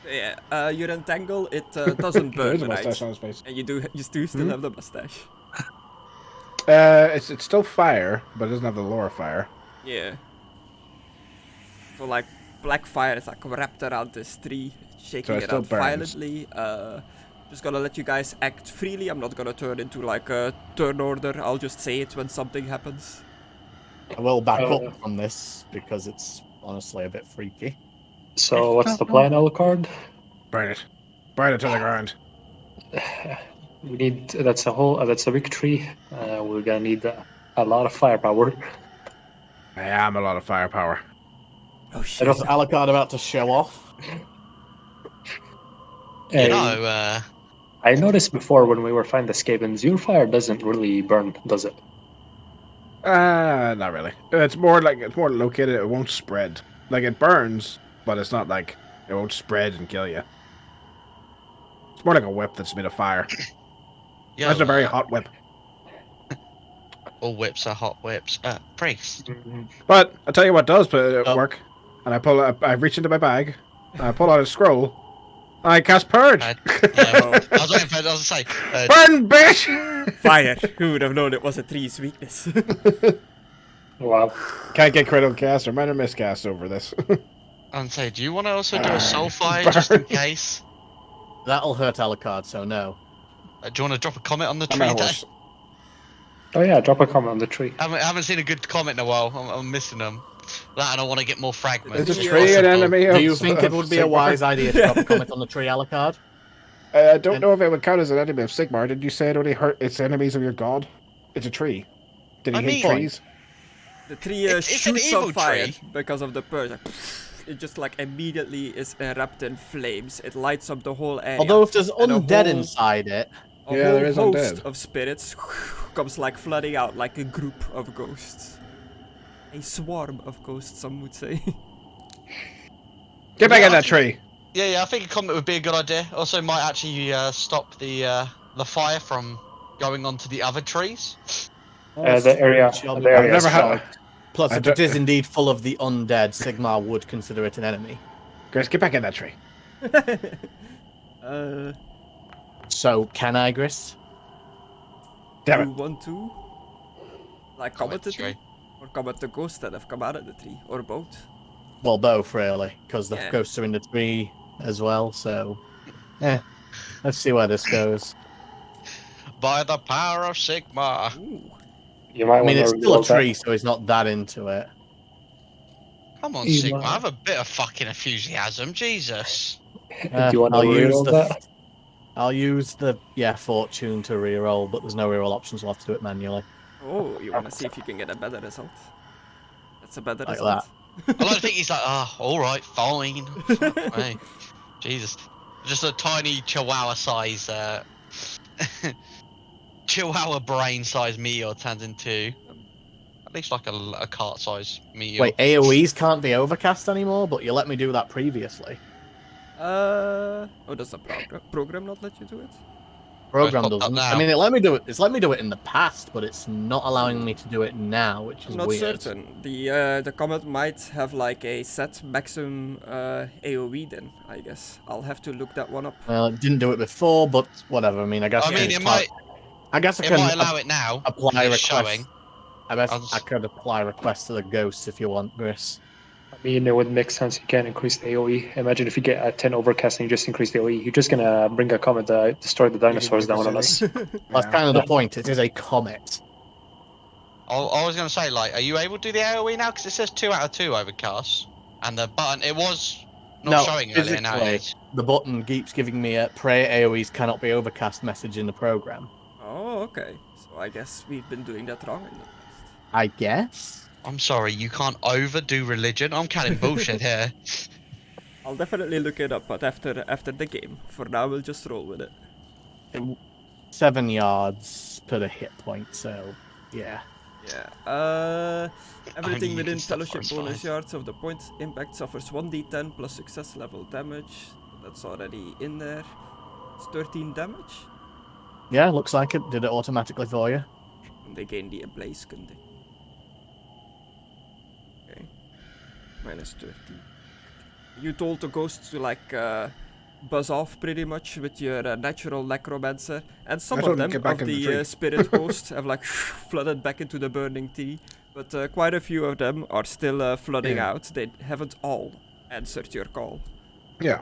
Yeah, your entangle, it doesn't There is burn, a mustache on right? his face. And you do still have the mustache. It's still fire, but it doesn't have the lore fire. Yeah. So like black fire is like wrapped around this tree, shaking it it still out burns. violently. Just gonna let you guys act freely. I'm not gonna turn into like a turn order. I'll just say it when something happens. I will back up from this because it's honestly a bit freaky. So what's the plan, Alucard? Burn it. Burn it to the ground. We need that's a big tree. We're gonna need a lot of firepower. I am a lot of firepower. Oh I shit. Is don't- Alucard about to show off? You know, I noticed before when we were finding the scavens, your fire doesn't really burn, does it? Not really. It's more located. It won't spread. Like it burns, but it's not like it won't spread and kill you. It's more like a whip that's made of fire. yo, That's a very hot whip. all whips are hot whips. Priest. But I'll tell you what does Oh. work. And I reach into my bag, and I pull out a scroll. And I cast purge. Yeah, well, I was waiting for. I was to say. Burn, bitch! Fire. Who would have known it was a tree's weakness? Wow. Can't get critical cast or minor miscast over this. And say, do you want to also do a soul fire just in case? That'll hurt Alucard, so no. Do you want to drop a comment on the I'm tree? at Day? horse. Oh yeah, drop a comment on the tree. I haven't seen a good comment in a while. I'm missing them. That and I want to get more fragments. Is a Yeah. tree an enemy? Do you of- think it of would be a Sigmar? wise idea to drop a comment on the tree, Alucard? I don't know if it would count as an enemy of Sigmar. Did you say it only hurt its enemies of your god? It's a tree. Did he I hate mean- trees? The tree It's an shoots evil on fire tree. because of the purge. Like, it just like immediately is erupted in flames. It lights up the whole area. Although if there's And a undead whole- inside it, A Yeah, whole there is host undead. of spirits comes like flooding out like a group of ghosts. A swarm of ghosts, some would say. Get back Yeah, in I that think- tree. Yeah, I think a comment would be a good idea. Also, might actually stop the fire from going onto the other trees. The area. Shall be The back. area I've never is had. Plus, I if don't- it is indeed full of the undead, Sigmar would consider it an enemy. Grace, get back in that tree. uh, So, can I, Gris? Damn you it. want to? Like comment the tree? Or comment the ghosts that have come out of the tree? Or both? Well, both, really, because the Yeah. ghosts are in the tree as well, so... Let's see where this goes. By the power of Sigma. Ooh. You might I mean, want it's to still a reload that. tree, so he's not that into it. Come on, You Sigma. might- Have a bit of fucking enthusiasm, Jesus. Do you want to reroll that? I'll use the fortune to reroll, but there's no reroll options. We'll have to do it manually. Oh, you want to see if you can get a better result? That's a better Like result. I like to think he's like, alright, fine. Fuck me. Jesus. Just a tiny chihuahua size, chihuahua brain size meteor turns into at least like a cart size meteor. Wait, AoEs can't be overcast anymore, but you let me do that previously. Oh, does the program not let you do it? Program popped up doesn't. now. I mean, it let me do it. It's let me do it in the past, but it's not allowing me to do it now, which is I'm not weird. certain. The comment might have like a set maximum AoE then, I guess. I'll have to look that one up. Well, it didn't do it before, but whatever. I mean, I guess. I I mean, can it might I guess I it can might allow it now. apply because it's request. showing. I guess I'll just- I could apply requests to the ghosts if you want, Gris. I mean, it would make sense. You can increase the AoE. Imagine if you get a 10 overcast and you just increase the AoE. You're just gonna bring a comet that destroy the dinosaurs down on us. That's kind of the point. It is a comet. I was gonna say, like, are you able to do the AoE now? Because it says 2 out of 2 overcast, and the button it was not No, showing earlier. Now it physically. is. The button keeps giving me a pray AoEs cannot be overcast message in the program. Oh, okay. So I guess we've been doing that wrong in the past. I guess. I'm sorry, you can't overdo religion. I'm counting bullshit here. I'll definitely look it up, but after the game. For now, we'll just roll with it. 7 yards per the hit point, so yeah. Yeah. Everything you within can stop fellowship for bonus fine. yards of the point impact suffers 1d10 plus success level damage. That's already in there. It's 13 damage. Yeah, looks like it did it automatically for you. And they gain the ablaze, couldn't they? Okay. Minus 13. You told the ghosts to like buzz off pretty much with your natural necromancer, and some I of told them them to get back of in the the tree. spirit ghosts have like flooded back into the burning tea, but quite a few of them are still flooding Yeah. out. They haven't all answered your call. Yeah.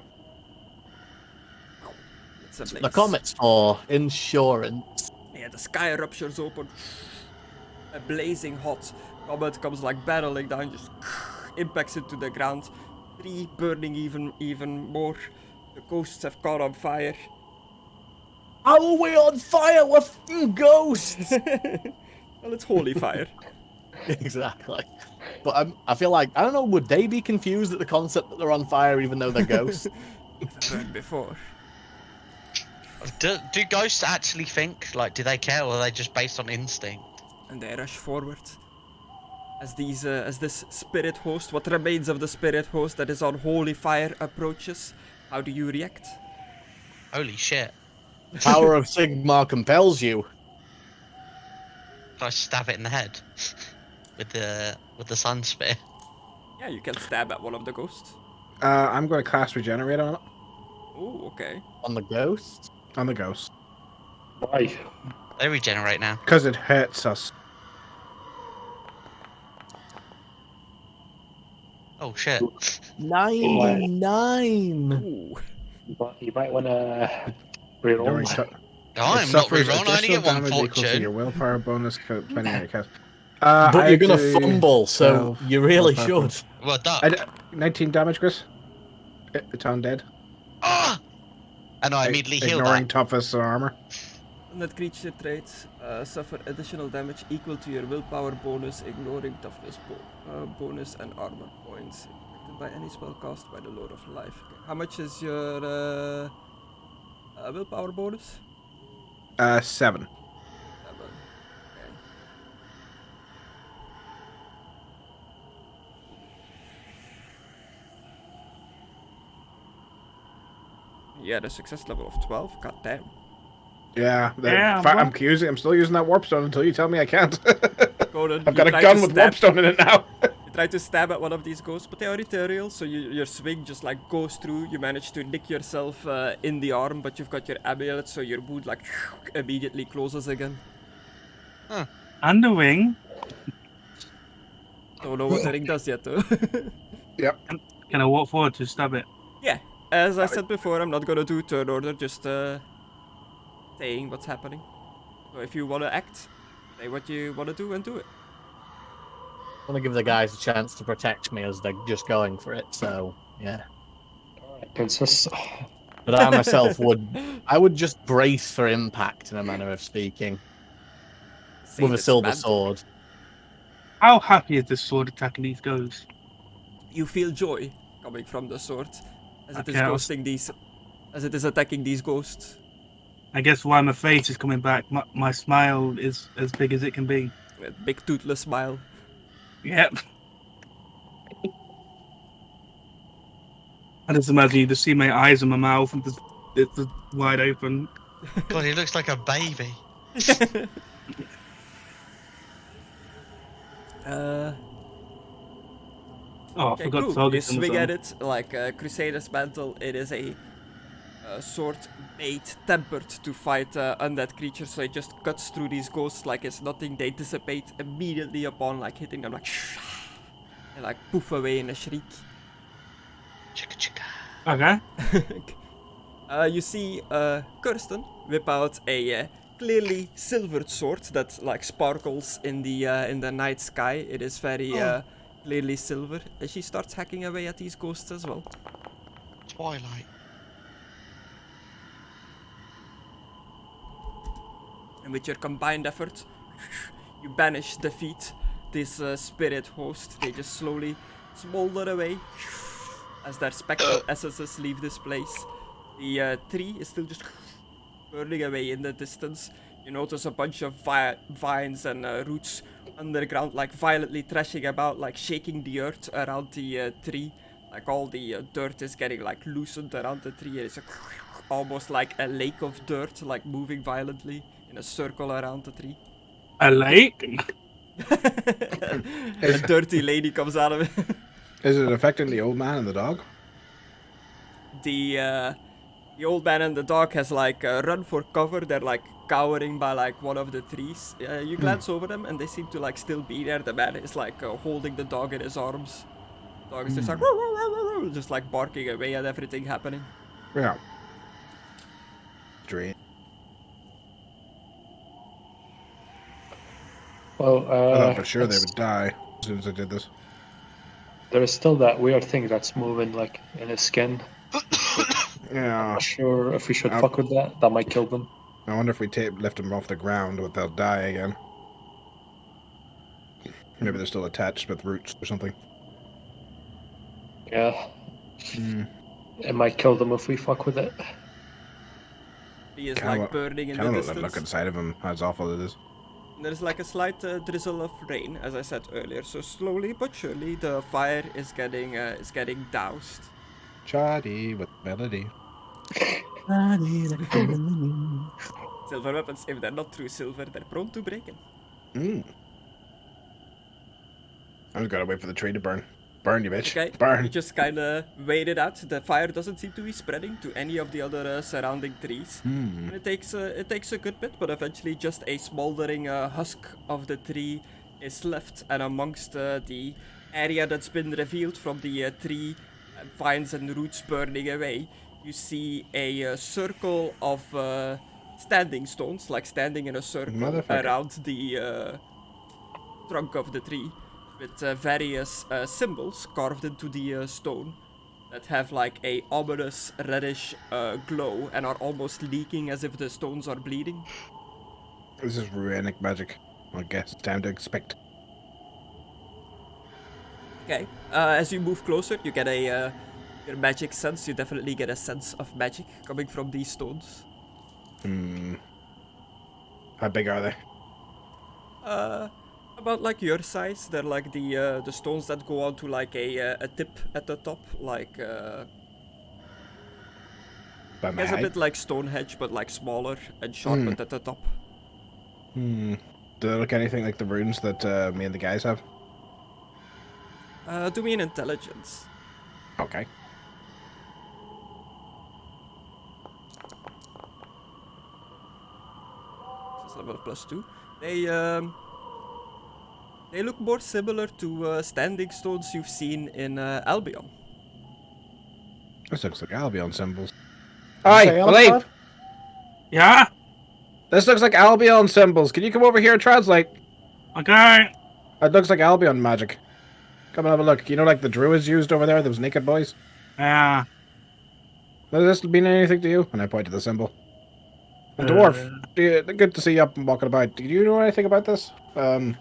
It's a The blaze. comet's for insurance. Yeah, the sky eruptions open. A blazing hot comet comes like barreling down, just impacts into the ground. Tree burning even more. The ghosts have caught on fire. How are we on fire? We're f***ing ghosts! Well, it's holy fire. Exactly. But I feel like, I don't know, would they be confused at the concept that they're on fire even though they're ghosts? Burned before. Do ghosts actually think? Like, do they care, or are they just based on instinct? And they rush forward. As this spirit host, what remains of the spirit host that is on holy fire approaches, how do you react? Holy shit! The power of Sigmar compels you. Can I stab it in the head with the sun spear? Yeah, you can stab at one of the ghosts. I'm going to cast Regenerate on it. Oh, okay. On the ghost? On the ghost. Why? They regenerate now. Because it hurts us. Oh shit! 99! Ooh. You might want to reroll. Ignoring to- I'm it not suffers rerolling. I only additional get one damage equal to fortune. your willpower bonus 20 minute cast. But I you're gonna do fumble, so 12 you really willpower. should. Well, duck. 19 damage, Chris. It's undead. Ah! And I immediately heal Ignoring that. toughness or armor. That creature traits suffer additional damage equal to your willpower bonus, ignoring toughness bonus and armor points. Affected by any spell cast by the Lord of Life. Okay. How much is your willpower bonus? 7. 7. Okay. Yeah, the success level of 12. God damn. Yeah, Yeah, I'm still using that warp stone until you tell me I can't. Conan, I've you got a try gun to with stab- warp stone in it now. You try to stab at one of these ghosts, but they are ethereal, so your swing just like goes through. You manage to nick yourself in the arm, but you've got your amulet, so your wound like immediately closes again. And the wing. Don't know what the ring does yet, though. Yep. Can I walk forward to stab it? Yeah, as I said before, I'm not gonna do turn order, just saying what's happening. So if you wanna act, say what you wanna do and do it. I want to give the guys a chance to protect me as they're just going for it, so yeah. Princess. But I myself would just brace for impact in a manner of speaking. Save With a its silver mantle. sword. How happy is this sword attacking these ghosts? You feel joy coming from the sword as it is Okay, I was- ghosting these, as it is attacking these ghosts. I guess why my face is coming back. My smile is as big as it can be. A big toothless smile. Yep. I just imagine you just see my eyes and my mouth and it's just wide open. God, he looks like a baby. Oh, I Okay, forgot cool. to target You them, swing so- at it like a Crusader's mantle. It is a sword made, tempered to fight undead creatures, so it just cuts through these ghosts like it's nothing. They dissipate immediately upon like hitting them, like and like poof away in a shriek. Chicka chicka. Okay. You see Kirsten whip out a clearly silvered sword that like sparkles in the night sky. It is very clearly silver, and she starts hacking away at these ghosts as well. Twilight. And with your combined effort, you banish, defeat this spirit host. They just slowly smolder away as their spectral essences leave this place. The tree is still just burning away in the distance. You notice a bunch of vines and roots underground, like violently thrashing about, like shaking the earth around the tree. Like all the dirt is getting like loosened around the tree. It's almost like a lake of dirt, like moving violently in a circle around the tree. A lake? A dirty lady comes out of it. Is it affecting the old man and the dog? The old man and the dog has like run for cover. They're like cowering by like one of the trees. You glance over them and they seem to like still be there. The man is like holding the dog in his arms. The dog is just like just like barking away at everything happening. Yeah. Dream. Well, I thought for sure they would die as soon as I did this. there is still that weird thing that's moving like in his skin. Yeah. Not sure if we should I'll- fuck with that. That might kill them. I wonder if we lift them off the ground, would they'll die again? Maybe they're still attached with roots or something. Yeah. Hmm. It might kill them if we fuck with it. He is Kinda like burning in Kind the of look distance. inside of him. As awful it is. There's like a slight drizzle of rain, as I said earlier. So slowly but surely, the fire is getting doused. Chatty with melody. Silver weapons, if they're not true silver, they're prone to breaking. Hmm. I just gotta wait for the tree to burn. Burn, you bitch. Okay, Burn. you just kind of wait it out. The fire doesn't seem to be spreading to any of the other surrounding trees. Hmm. And it takes a good bit, but eventually just a smoldering husk of the tree is left. And amongst the area that's been revealed from the tree vines and roots burning away, you see a circle of standing stones, like standing in a circle Motherfucker. around the trunk of the tree, with various symbols carved into the stone that have like a ominous reddish glow and are almost leaking as if the stones are bleeding. This is runic magic. I guess it's time to expect. Okay, as you move closer, you get your magic sense. You definitely get a sense of magic coming from these stones. Hmm. How big are they? About like your size. They're like the stones that go onto like a tip at the top, like By my it's a height? bit like Stonehenge, but like smaller and sharpened at the top. Hmm. Do they look anything like the runes that me and the guys have? Do me an intelligence. Okay. This is level +2. They look more similar to standing stones you've seen in Albion. This looks like Albion symbols. Say Hi, on Philippe! that? Yeah. This looks like Albion symbols. Can you come over here and translate? Okay. It looks like Albion magic. Come and have a look. You know, like the druids used over there, those naked boys? Yeah. Does this mean anything to you? And I point to the symbol. And dwarf, good to see you up and walking about. Do you know anything about this? I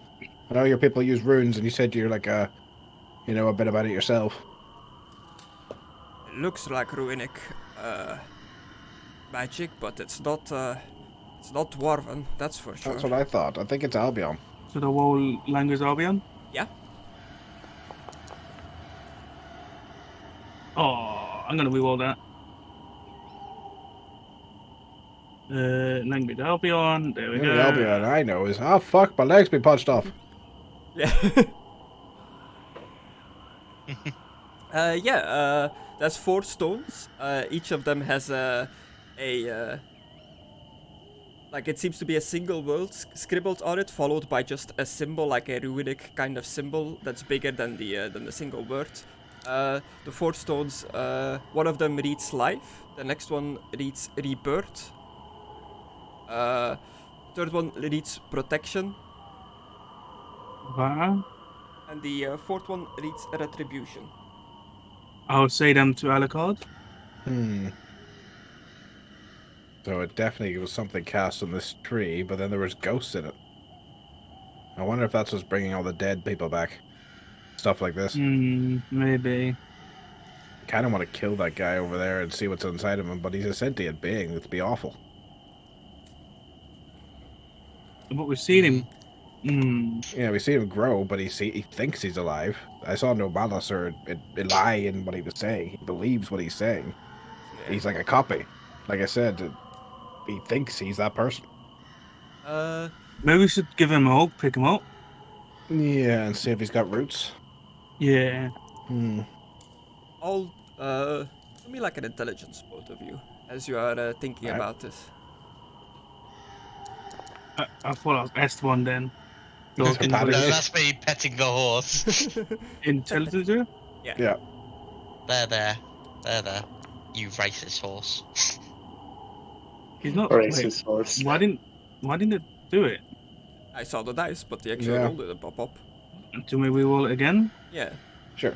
know your people use runes, and you said you're like you know a bit about it yourself. It looks like runic magic, but it's not dwarven, that's for sure. That's what I thought. I think it's Albion. So the whole language Albion. Yeah. Oh, I'm gonna reroll that. Language Albion. There we The go. only Albion I know is, oh fuck, my legs be punched off. Yeah. That's 4 stones. Each of them has like it seems to be a single word scribbled on it, followed by just a symbol, like a runic kind of symbol that's bigger than the single word. The 4 stones, one of them reads life, the next one reads rebirth, third one reads protection, Wow. and the fourth one reads retribution. I'll say them to Alucard. So it definitely was something cast on this tree, but then there was ghosts in it. I wonder if that's what's bringing all the dead people back. Stuff like this. Maybe. Kind of want to kill that guy over there and see what's inside of him, but he's a sentient being. It'd be awful. But we've seen him. Yeah, we see him grow, but he thinks he's alive. I saw no malice or a lie in what he was saying. He believes what he's saying. Yeah. He's like a copy. Like I said, he thinks he's that person. Maybe we should give him a hug, pick him up. Yeah, and see if he's got roots. Yeah. All do me like an intelligence, both of you, as you are thinking Alright. about this. I thought I was S1 then. It's Dork a No, pattern. that's me petting the horse. Intelligence, yeah? Yeah. There. You racist horse. He's not. Racist horse. Why didn't it do it? I saw the dice, but the actual Yeah. roll didn't pop up. Do we reroll it again? Yeah, Sure.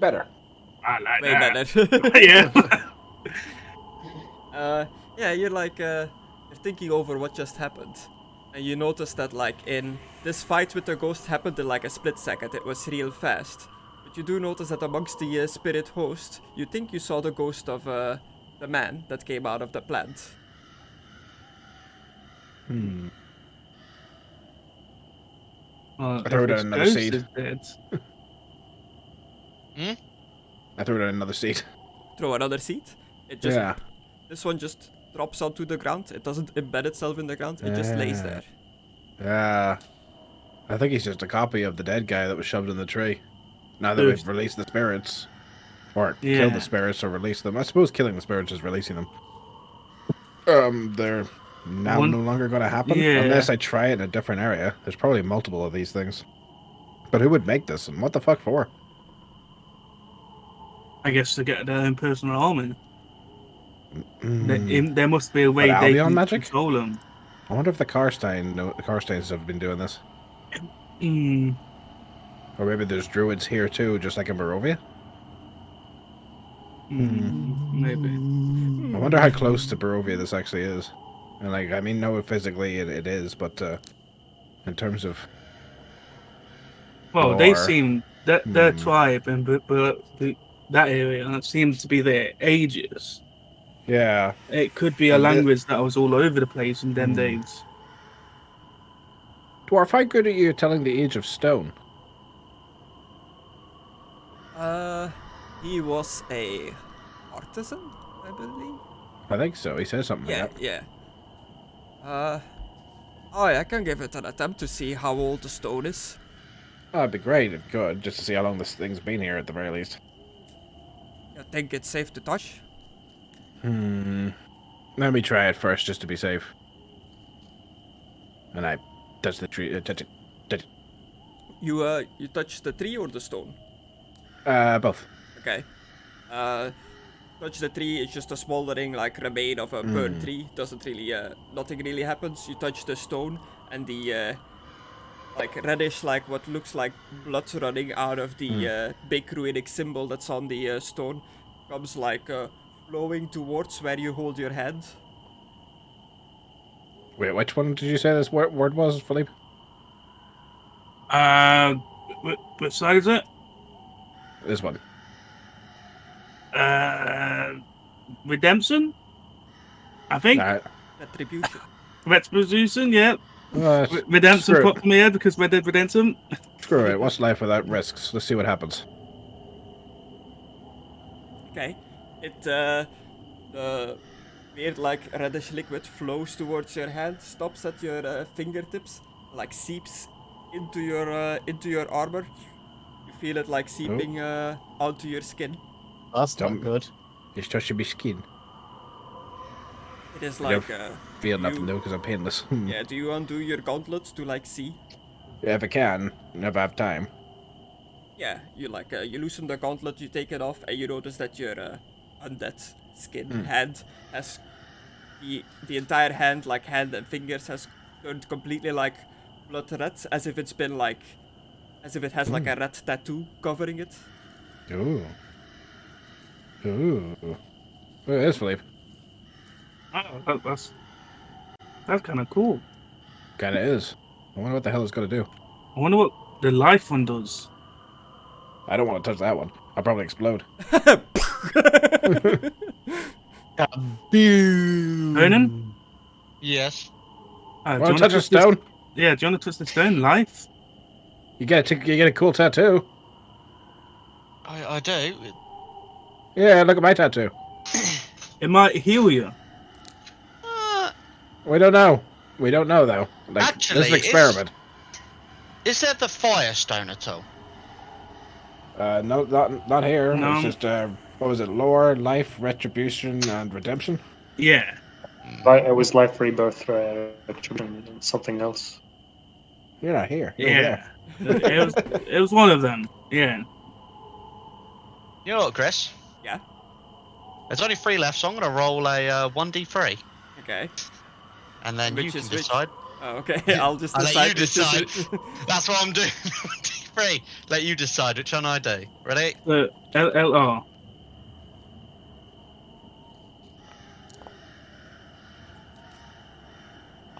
Better. I like way that. better. Yeah. Yeah, you're like, you're thinking over what just happened. And you notice that, like, in this fight with the ghost happened in like a split second. It was real fast. But you do notice that amongst the spirit host, you think you saw the ghost of the man that came out of the plant. Well, I throw if down its another ghost seed. is dead, I threw down another seed. Throw another seed. It just Yeah. This one just drops onto the ground. It doesn't embed itself in the ground. It just lays there. Yeah. I think he's just a copy of the dead guy that was shoved in the tree. Now that Ugh. we've released the spirits. Or killed Yeah. the spirits or released them. I suppose killing the spirits is releasing them. They're now no longer going to happen. Yeah. Unless I try it in a different area. There's probably multiple of these things. But who would make this and what the fuck for? I guess to get their own personal army. Mm. There must be a way But they Albion can magic? control them. I wonder if the Karsteins have been doing this. Hmm. Or maybe there's druids here too, just like in Barovia. Maybe. I wonder how close to Barovia this actually is. And like, I mean, no, physically it is, but in terms of Well, they lore, seem that their tribe and that area that seems to be there ages. yeah. It could be a And language that was all over the place in them days. Dwarf, how good are you telling the age of stone? He was a artisan, I believe. I think so. He says something Yeah, like that. yeah. Oh, yeah, I can give it an attempt to see how old the stone is. Oh, it'd be great if you could, just to see how long this thing's been here at the very least. I think it's safe to touch. Let me try it first, just to be safe. And I touch the tree. Touch it. Touch it. You touch the tree or the stone? Both. Okay. Touch the tree, it's just a smoldering like remain of a burnt tree. Doesn't really nothing really happens. You touch the stone and the like reddish, like what looks like blood running out of the big runic symbol that's on the stone comes like flowing towards where you hold your hand. Wait, which one did you say this word was, Philippe? Which side is it? This one. Redemption? I think. Retribution. Retribution, yeah. Screw Redemption it. popped in my head because Red Dead Redemption. Screw it. What's life without risks? Let's see what happens. Okay. The weird like reddish liquid flows towards your hand, stops at your fingertips, like seeps into your armor. You feel it like seeping onto your skin. That's not Dumb. good. It's touching my skin. It is I like feel nothing though because I'm painless. yeah. Do you undo your gauntlets to like see? Yeah, if I can, if I have time. Yeah, you like you loosen the gauntlet, you take it off, and you notice that your undead skin hand has the entire hand, like hand and fingers, has turned completely like blood red, as if it has like a red tattoo covering it. Ooh. Ooh. Look at this, Philippe. Oh, that's kind of cool. Kinda is. I wonder what the hell it's gonna do. I wonder what the life one does. I don't want to touch that one. I'll probably explode. Vernon? Yes. Do you Want to wanna touch a stone? Yeah, do you want to touch the stone? Life? You get a cool tattoo. I do. Yeah, look at my tattoo. It might heal you. We don't know. We don't know though. Like, Actually, this is an experiment. Is there the firestone at all? No, not here. No. It's just what was it? Lore, life, retribution, and redemption. Yeah. It was life, rebirth, and something else. You're not here. You're over Yeah. it was one of them. Yeah. You know what, Chris? Yeah. There's only 3 left, so I'm gonna roll a 1d3, Okay. and then you Which can is which? decide. Oh, okay. I'll just I'll decide. let you which is decide. which. That's what I'm doing. 1d3. Let you decide which one I do. Ready? LLR.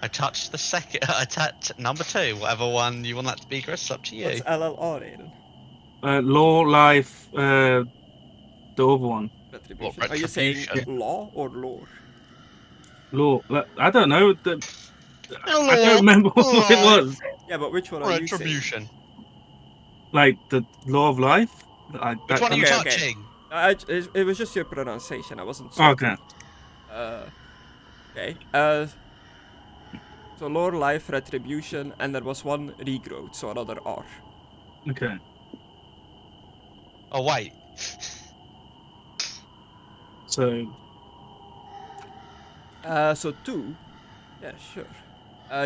I touched the second. I touched number 2. Whatever one you want that to be, Chris. It's up to you. What's LLR, Aidan? Law, life, the other one. Retribution. What, Are you saying retribution? law or lore? Law. I don't know. I Law, don't remember what it life, was. Yeah, but which one are you saying? Retribution. Like the law of life. Which one are you Okay, okay. touching? It was just your pronunciation. I wasn't sure. Okay. Okay. So lore, life, retribution, and there was one regrowth, so another R. Okay. Oh wait. So. So 2. Yeah, sure.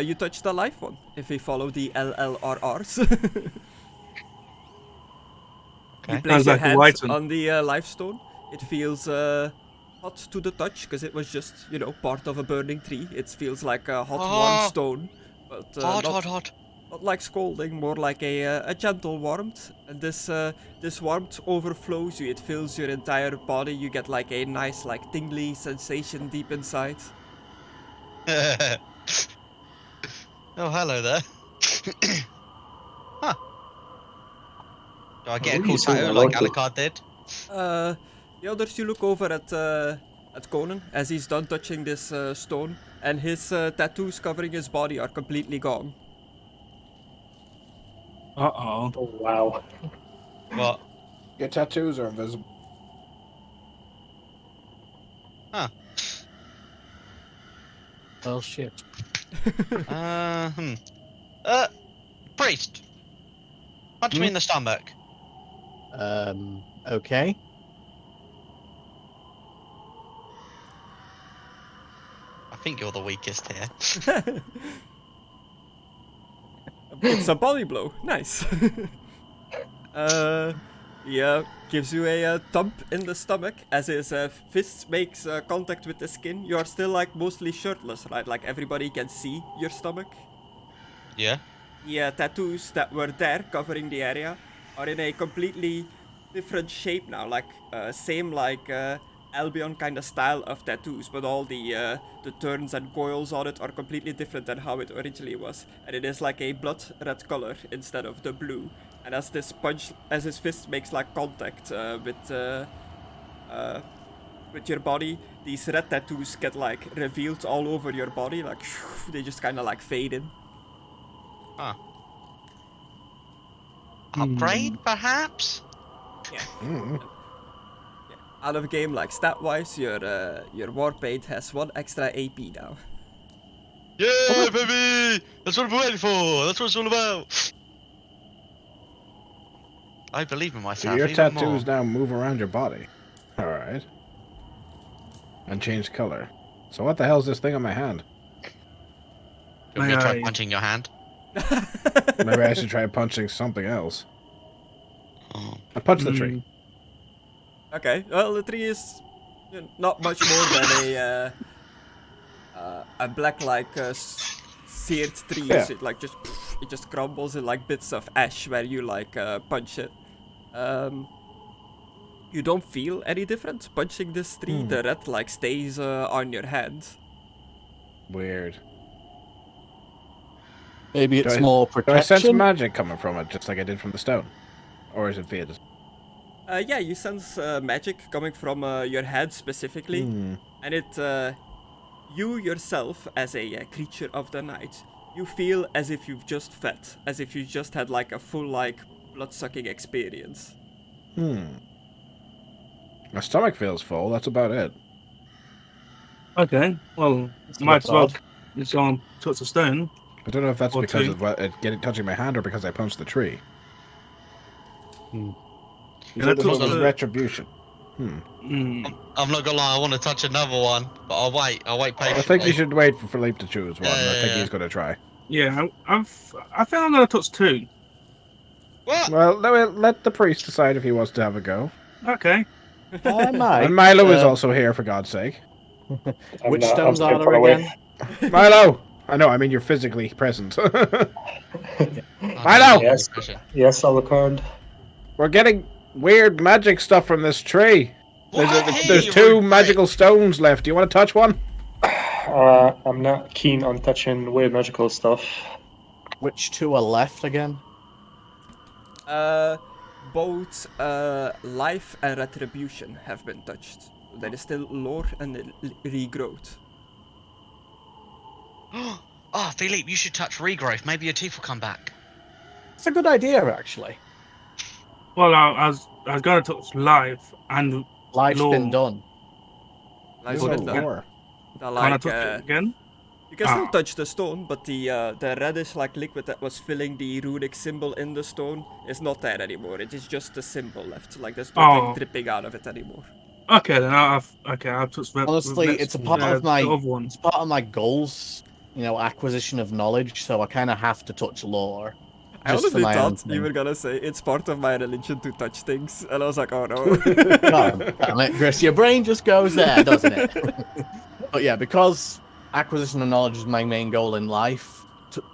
You touch the life one if we follow the LLRRs. You Okay. place Sounds your like the hand white one. on the life stone. It feels hot to the touch because it was just, part of a burning tree. It feels like a hot, warm stone, but Hot. not like scalding, more like a gentle warmth. And this warmth overflows you. It fills your entire body. You get like a nice, like tingly sensation deep inside. Oh, hello there. Huh. Do I get a What are cool you saying? tattoo I like like it. Alucard did? The others, you look over at Conan as he's done touching this stone, and his tattoos covering his body are completely gone. Uh-oh. Oh, wow. What? Your tattoos are invisible. Huh. Well, shit. Priest. Punch me in the stomach. Okay. I think you're the weakest here. It's a body blow. Nice. Yeah, gives you a thump in the stomach as his fist makes contact with the skin. You are still like mostly shirtless, right? Like everybody can see your stomach. Yeah. The tattoos that were there covering the area are in a completely different shape now. Like same like Albion kind of style of tattoos, but all the turns and coils on it are completely different than how it originally was. And it is like a blood red color instead of the blue. And as his fist makes like contact with your body, these red tattoos get like revealed all over your body. Like they just kind of like fade in. Huh. Upgrade, perhaps? Out of game, like stat-wise, your Warpaint has 1 extra AP now. Yeah, baby! That's what I'm waiting for! That's what it's all about! I believe in myself. So your even tattoos more. now move around your body. Alright. And change color. So what the hell is this thing on my hand? You want me to try May I- punching your hand? Maybe I should try punching something else. Oh. I punched the tree. Okay, well the tree is not much more than a black like seared tree. Yeah. So it just crumbles in like bits of ash where you like punch it. You don't feel any different punching this tree. The red like stays on your hand. Weird. Maybe it's I- more Do I sense protection. magic coming from it, just like I did from the stone? Or is it faded? Yeah, you sense magic coming from your head specifically, and it, you yourself as a creature of the night, you feel as if you've just fed, as if you just had like a full like blood-sucking experience. My stomach feels full, that's about it. Okay. Well, might as well just go and touch the stone. I don't know if that's Or because two. of what, it touching my hand or because I punched the tree. Can So I this touch was the- retribution. Mm. I'm not gonna lie, I want to touch another one, but I'll wait patiently. I think you should wait for Philippe to choose one. I think Yeah. he's going to try. Yeah, I think I'm gonna touch 2. What? Well, let the priest decide if he wants to have a go. Okay. I might. And Milo is also here, for God's sake. Which I'm stones staying are far there away. again? Milo! I know, I mean you're physically present. Milo! Yes. Yes, Alucard. We're getting weird magic stuff from this tree. There's 2 Rude magical stones left. Do you want to touch one? I'm not keen on touching weird magical stuff. Which two are left again? Both life and retribution have been touched. There is still lore and regrowth. Oh, Philippe, you should touch regrowth. Maybe your teeth will come back. It's a good idea, actually. Well, I was gonna touch life and Life's lore. been done. Life's There's been no done. lore. The, Can I like, touch it again? you can still Ah. touch the stone, but the reddish like liquid that was filling the runic symbol in the stone is not there anymore. It is just the symbol left. Like there's nothing Oh. dripping out of it anymore. Okay, then I'll touch the Honestly, next- it's a part the of my other one. it's part of my goals, acquisition of knowledge. So I kind of have to touch lore. I Just for honestly my own thought you thing. were gonna say it's part of my religion to touch things, and I was like, oh no. God damn it, Chris, your brain just goes there, doesn't it? But yeah, because acquisition of knowledge is my main goal in life,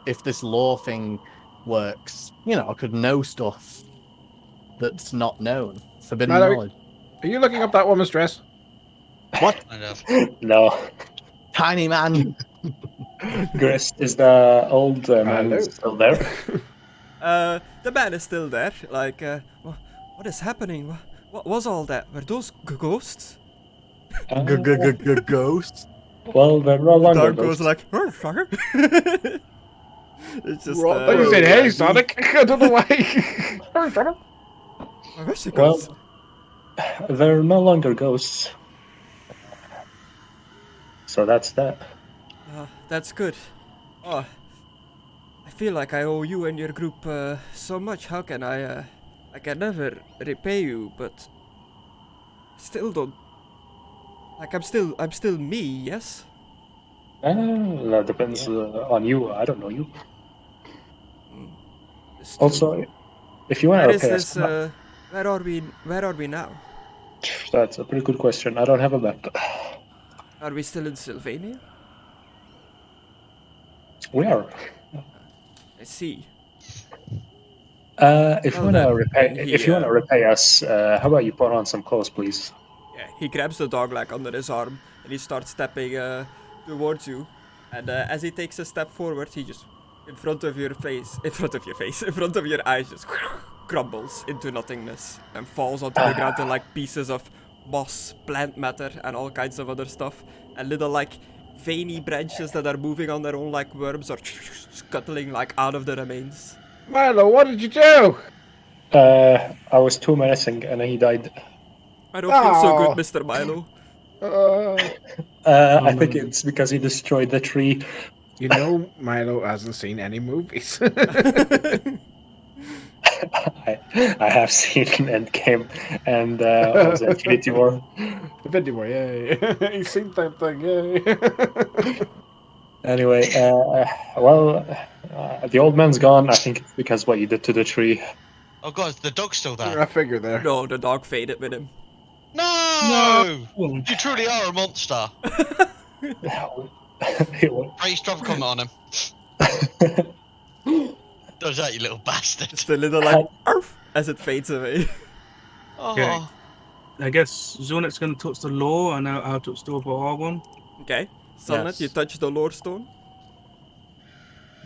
if this lore thing works, I could know stuff that's not known. Forbidden Matter- knowledge. Are you looking up that woman's dress? What? Kind of. No. Tiny man. Chris, is the old Hello. man still there? The man is still there. Like, what is happening? What was all that? Were those ghosts? Ghosts. Well, they're no longer Dark goes ghosts. like, oh, fucker. It's just. I thought you said, "Hey, like, Sonic." I don't know why. I wish it Well, goes. they're no longer ghosts. So that's that. That's good. Oh, I feel like I owe you and your group so much. How can I can never repay you, but still don't. Like I'm still me. Yes. That depends on you. I don't know you. It's true. Also, if you want Where to is repay this? us, Where are we now? that's a pretty good question. I don't have a map. Are we still in Sylvania? We are. I see. If you Well wanna then, repay, then he, if you wanna repay us, how about you put on some clothes, please? Yeah, he grabs the dog like under his arm and he starts stepping towards you. And as he takes a step forward, he just in front of your eyes, just crumbles into nothingness and falls onto the ground in like pieces of moss, plant matter, and all kinds of other stuff. And little like veiny branches that are moving on their own like worms are scuttling like out of the remains. Milo, what did you do? I was too menacing and he died. I don't feel so Oh. good, Mr. Milo. I think it's because he destroyed the tree. Milo hasn't seen any movies. I have seen Endgame and what was it, Infinity War. Infinity War, yay. He's seen that thing, yay. Anyway, the old man's gone. I think it's because what you did to the tree. Oh god, is the dog still there? I figure there. No, the dog faded with him. No! Well, You truly are a monster. Praise, drop a comment on him. Does that, you little bastard? Just a little like arf as it fades away. Oh. Okay. I guess Zonet's gonna touch the lore and I'll touch the overall one. Okay, Sunlit, Yes. you touch the lore stone.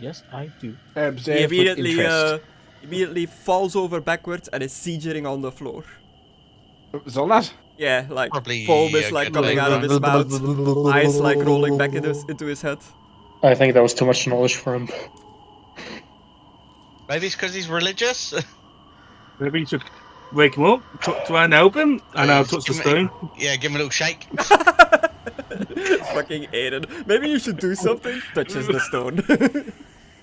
Yes, I do. Observe He with immediately interest. falls over backwards and is siegeing on the floor. Zolnat? Yeah, like Probably foam is a like good coming out of his mouth, eyes like rolling back into his head. I think that was too much knowledge for him. Maybe it's because he's religious? Maybe you should wake him up, try and help him, and I'll touch the Give stone. him- Yeah, give him a little shake. Fucking Aidan. Maybe you should do something. Touches the stone.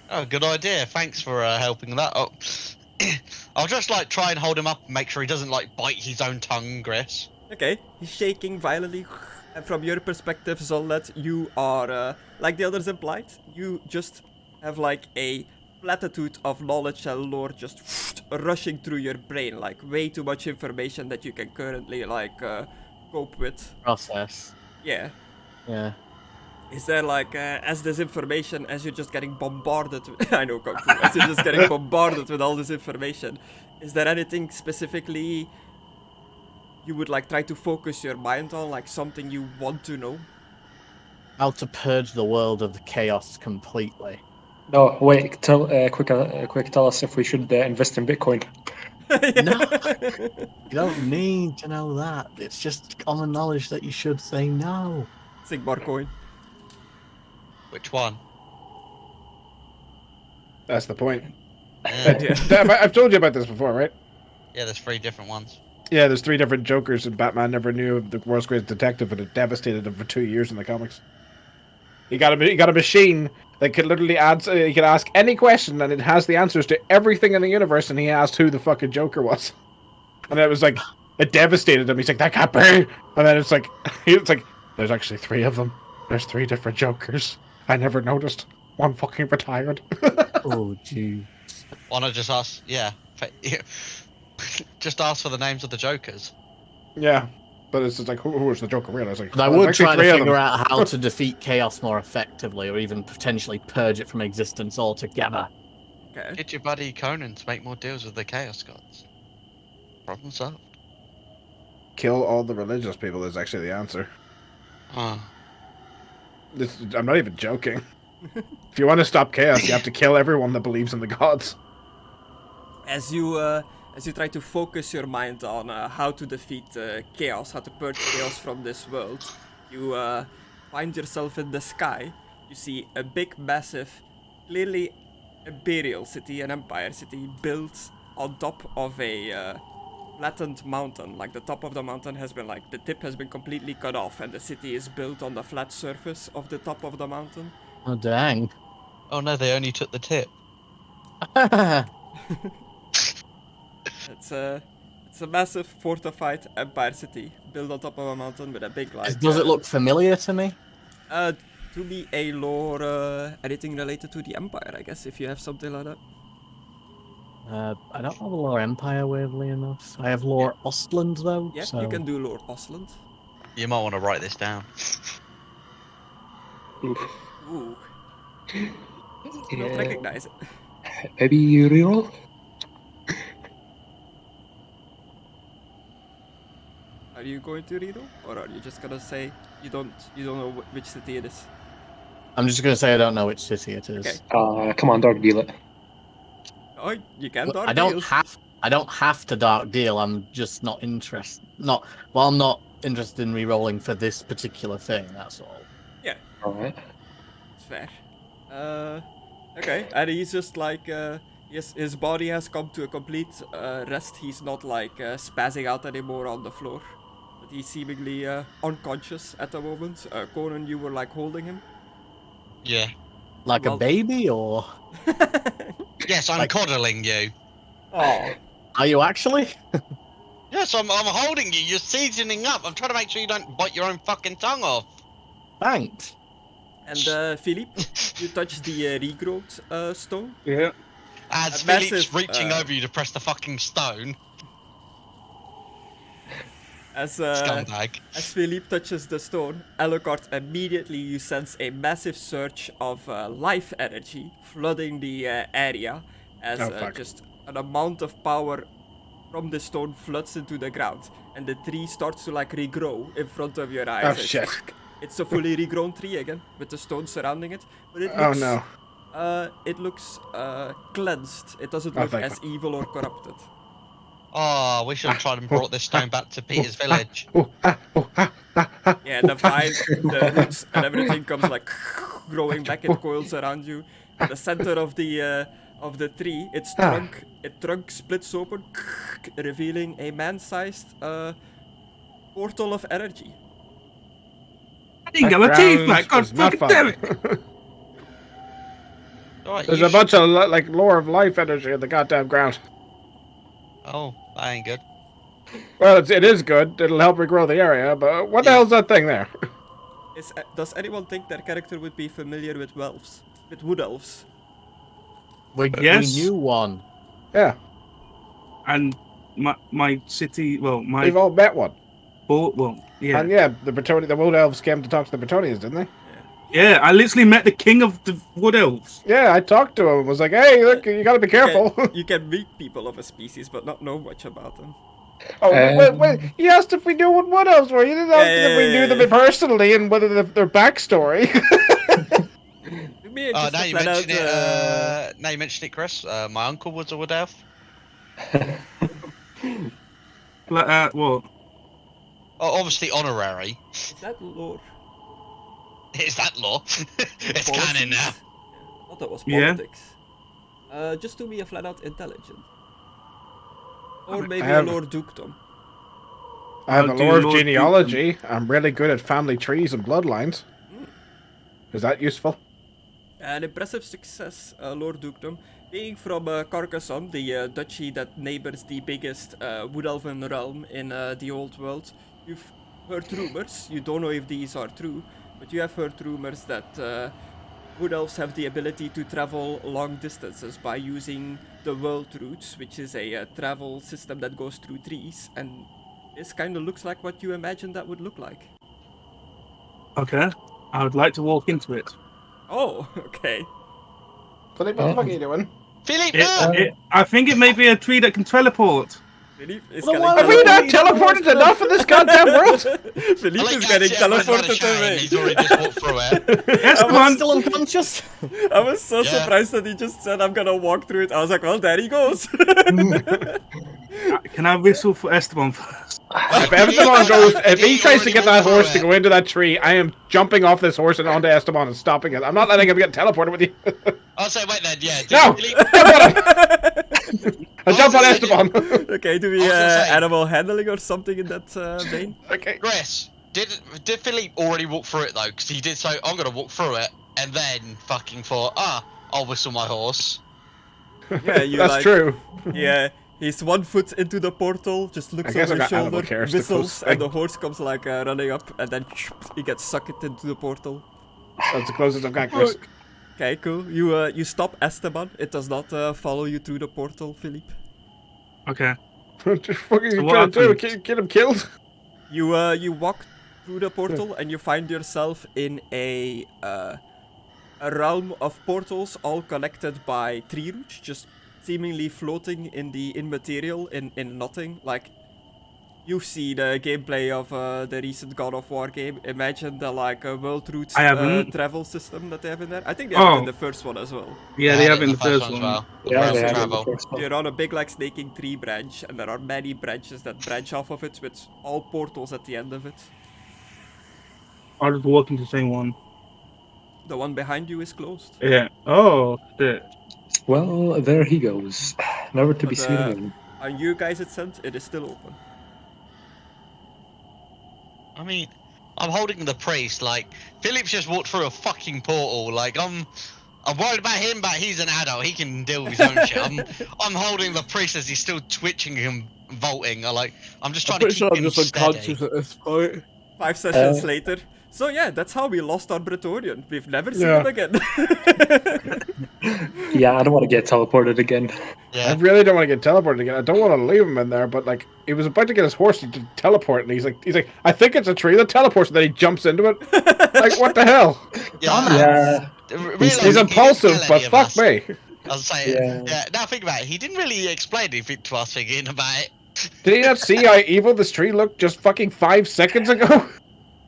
Oh, good idea. Thanks for helping that up. I'll just like try and hold him up and make sure he doesn't like bite his own tongue, Gris. Okay, he's shaking violently. And from your perspective, Zolnet, you are, like the others implied, you just have like a platitude of knowledge and lore just rushing through your brain. Like way too much information that you can currently like cope with. Process. Yeah. Yeah. Is there like, as this information, as you're just getting bombarded, I know Kung Fu, as you're just getting bombarded with all this information, is there anything specifically you would like try to focus your mind on, like something you want to know? How to purge the world of the chaos completely. No, wait. Quick tell us if we should invest in Bitcoin. No, you don't need to know that. It's just common knowledge that you should say no. Sigmar coin. Which one? That's the point. Yeah. I've told you about this before, right? Yeah, there's 3 different ones. Yeah, there's 3 different Jokers, and Batman never knew of the world's greatest detective, and it devastated him for 2 years in the comics. He got a machine that could literally answer. He could ask any question, and it has the answers to everything in the universe. And he asked who the fucking Joker was, and it was like it devastated him. He's like, "That can't be." And then it's like, "There's actually 3 of them. There's 3 different Jokers. I never noticed. One fucking retired." Oh, gee. Why not just ask? Yeah, just ask for the names of the Jokers. Yeah, but it's just like, who was the Joker? Real? I was like, But I would try to figure out how to defeat chaos more effectively, or even potentially purge it from existence altogether. Okay. Get your buddy Conan to make more deals with the Chaos Gods. Problem solved. Kill all the religious people is actually the answer. Oh. I'm not even joking. If you want to stop chaos, you have to kill everyone that believes in the gods. As you try to focus your mind on how to defeat chaos, how to purge chaos from this world, you find yourself in the sky. You see a big, massive, clearly imperial city, an empire city, built on top of a flattened mountain. Like the top of the mountain has been the tip has been completely cut off, and the city is built on the flat surface of the top of the mountain. Oh, dang. Oh no, they only took the tip. It's a massive fortified empire city built on top of a mountain with a big Does it look familiar to me? To be a lore, anything related to the empire, I guess, if you have something like that. I don't have a lore empire, weirdly enough. I have lore Ostland, though. Yeah, so... you can do lore Ostland. You might want to write this down. Ooh. Don't Yeah. recognize it. Maybe you reroll? Are you going to read it, or are you just gonna say you don't know which city it is? I'm just going to say I don't know which city it is. Okay. Come on, Dork, deal it. Oh, you can dark I don't deal. I don't have to dark deal. I'm just not interested. I'm not interested in re-rolling for this particular thing. That's all. Yeah, Alright. it's fair. Okay, and he's just his body has come to a complete rest. He's not spazzing out anymore on the floor, but he's seemingly unconscious at the moment. Conan, you were holding him. Yeah. Like Well- a baby, or Yes, I'm coddling you. Oh. are you actually? Yes, I'm holding you. You're seasoning up. I'm trying to make sure you don't bite your own fucking tongue off. Thanks. And Philippe, you touch the regrowth stone. Yeah. As A Philippe's massive, reaching over you to press the fucking stone. As Scumbag. As Philippe touches the stone, Alucard, immediately you sense a massive surge of life energy flooding the area as fuck. just an amount of power from the stone floods into the ground, and the tree starts to regrow in front of your eyes. Oh shit. It's a fully regrown tree again, with the stone surrounding it. But it Oh looks, no. It looks cleansed. It doesn't Oh, look thank as evil or corrupted. Oh, we should have tried and brought this stone back to Peter's village. Yeah, the vine, the roots, and everything comes growing back. It coils around you. In the center of the tree, its trunk splits open, revealing a man-sized portal of energy. I didn't get my teeth back. God fucking damn it. Alright, There's you a bunch of lore of life energy in the goddamn ground. Oh, that ain't good. Well, it is good. It'll help regrow the area, but what the hell's that thing there? Does anyone think their character would be familiar with elves? With wood elves? We Yes. knew one. Yeah, And my city, well, my we've all met one. yeah. And yeah, the Wood Elves came to talk to the Bretonians, didn't they? Yeah, I literally met the king of the Wood Elves. Yeah, I talked to him and was like, hey, look, you gotta be careful. You can meet people of a species, but not know much about them. Oh, wait, he asked if we knew what Wood Elves were. You didn't ask if we knew them personally and whether their backstory. Maybe just Now a you flat out. mention it. Now you mention it, Chris. My uncle was a wood elf. What? Oh, obviously honorary. Is that lore? Is that law? It's canon now. I thought that was Yeah. politics. Just to be a flat out intelligent. Or maybe I a have- lore dukedom. I have I'll a do lore of Lord genealogy. I'm really good at family trees and bloodlines. Is that useful? An impressive success, Lord Dukedom. Being from Carcassonne, the duchy that neighbors the biggest wood elven realm in the old world, you've heard rumors. You don't know if these are true, but you have heard rumors that wood elves have the ability to travel long distances by using the world routes, which is a travel system that goes through trees, and this kind of looks like what you imagine that would look like. Okay. I would like to walk into it. Oh, okay. Philip, what the fuck are you doing? Philip, no! I think it may be a tree that can teleport. Philippe is Well, getting why Have we not teleported. teleported enough in this goddamn world? Philippe is getting teleported away. He's already just walked through it. Am I Esteban, still unconscious? I was so Yeah. surprised that he just said, I'm gonna walk through it. I was like, well, there he goes. can I whistle for Esteban first? If he tries to get that horse to go. go into that tree, I am jumping off this horse and onto Esteban and stopping it. I'm not letting him get teleported with you. I'll say, wait then, yeah. No! Philippe, I'll jump on Oh, Esteban. Okay, do we I was gonna say- animal handling or something in that vein? Okay. Chris, did Philippe already walk through it though? Because he did say, I'm gonna walk through it, and then fucking thought, I'll whistle my horse. Yeah, you That's like, true. Yeah, he's 1 foot into the portal, just looks I guess over I his got animal shoulder, care, it's the whistles, closest and the thing. horse comes like running up, and then he gets sucked into the portal. That's the closest I've got, Chris. Okay, cool. You stop Esteban. It does not follow you through the portal, Philippe. Okay. What the fuck are you So what trying to do? happens? Get him killed? You walk through the portal and you find yourself in a realm of portals, all connected by tree roots, just seemingly floating in the immaterial, in nothing. Like, you've seen the gameplay of the recent God of War game. Imagine the world route I haven't. travel system that they have in there. I think they have it in Oh. the first one as well. Yeah, they had have it in the first as one. well. The Yeah, realm they of have it in the travel. first one. You're on a big snaking tree branch, and there are many branches that branch off of it with all portals at the end of it. I'll just walk into the same one. The one behind you is closed. Yeah. Oh, shit. Well, there he goes. Never to be But, seen again. On you guys it sent, it is still open. I mean, I'm holding the priest. Like, Philip's just walked through a fucking portal. Like, I'm worried about him, but he's an adult. He can deal with his own shit. I'm holding the priest as he's still twitching and vaulting. I'm just trying to keep him steady. at this point. 5 sessions later. So yeah, that's how we lost our Praetorian. We've never seen Yeah. him again. Yeah, I don't want to get teleported again. I Yeah. really don't want to get teleported again. I don't want to leave him in there, but he was about to get his horse to teleport, and he's like, I think it's a tree that teleports, and then he jumps into it. Like, what the hell? Yeah, He's Realising impulsive, he didn't tell but any of fuck us. me. I was saying, Yeah. yeah. Now think about it. He didn't really explain anything to us thinking about it. Did he not see how evil this tree looked just fucking 5 seconds ago?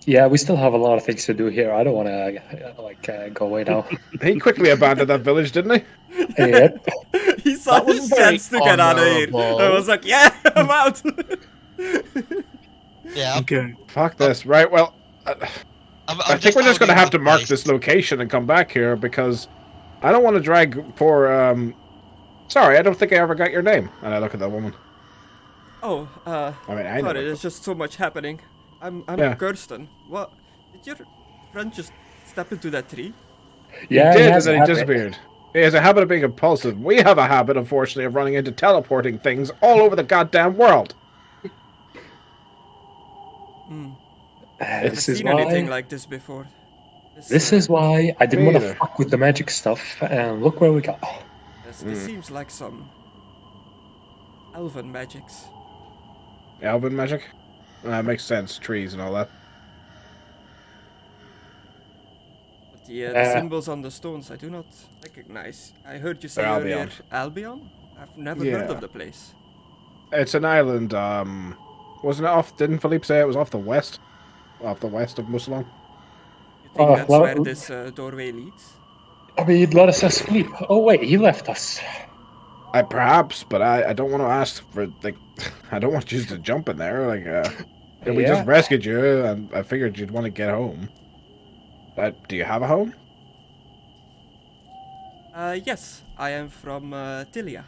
yeah, we still have a lot of things to do here. I don't want to go away now. He quickly abandoned that village, didn't he? Yep. He saw That his wasn't very chance to get out of here. honorable. I was like, yeah, I'm out. Yeah. Okay. Fuck this. Right, well, I think we're just going to have to mark this location and come back here, because I don't want to drag poor, Sorry, I don't think I ever got your name. And I look at that woman. Oh, I mean, I know. sorry, it, there's just so much happening. I'm Yeah. Kirsten. What? Did your friend just step into that tree? Yeah, he did, and has then a he habit. disappeared. He has a habit of being impulsive. We have a habit, unfortunately, of running into teleporting things all over the goddamn world. I've This never is seen anything why. like this before. This is why I didn't Me want to either. fuck with the magic stuff. And look where we got. This seems like some elven magics. Elven magic? Makes sense. Trees and all that. But the symbols on the stones I do not recognize. I heard you say They're earlier Albion. Albion? I've never heard Yeah. of the place. It's an island. Wasn't it off? Didn't Philippe say it was off the west? Off the west of Musalon? You think that's well, where this doorway leads? I mean, let us asleep. Oh wait, he left us. Perhaps, but I don't want to ask for like. I don't want you to jump in there. Like, we just Yeah. rescued you, and I figured you'd want to get home. Do you have a home? Yes, I am from Tilia.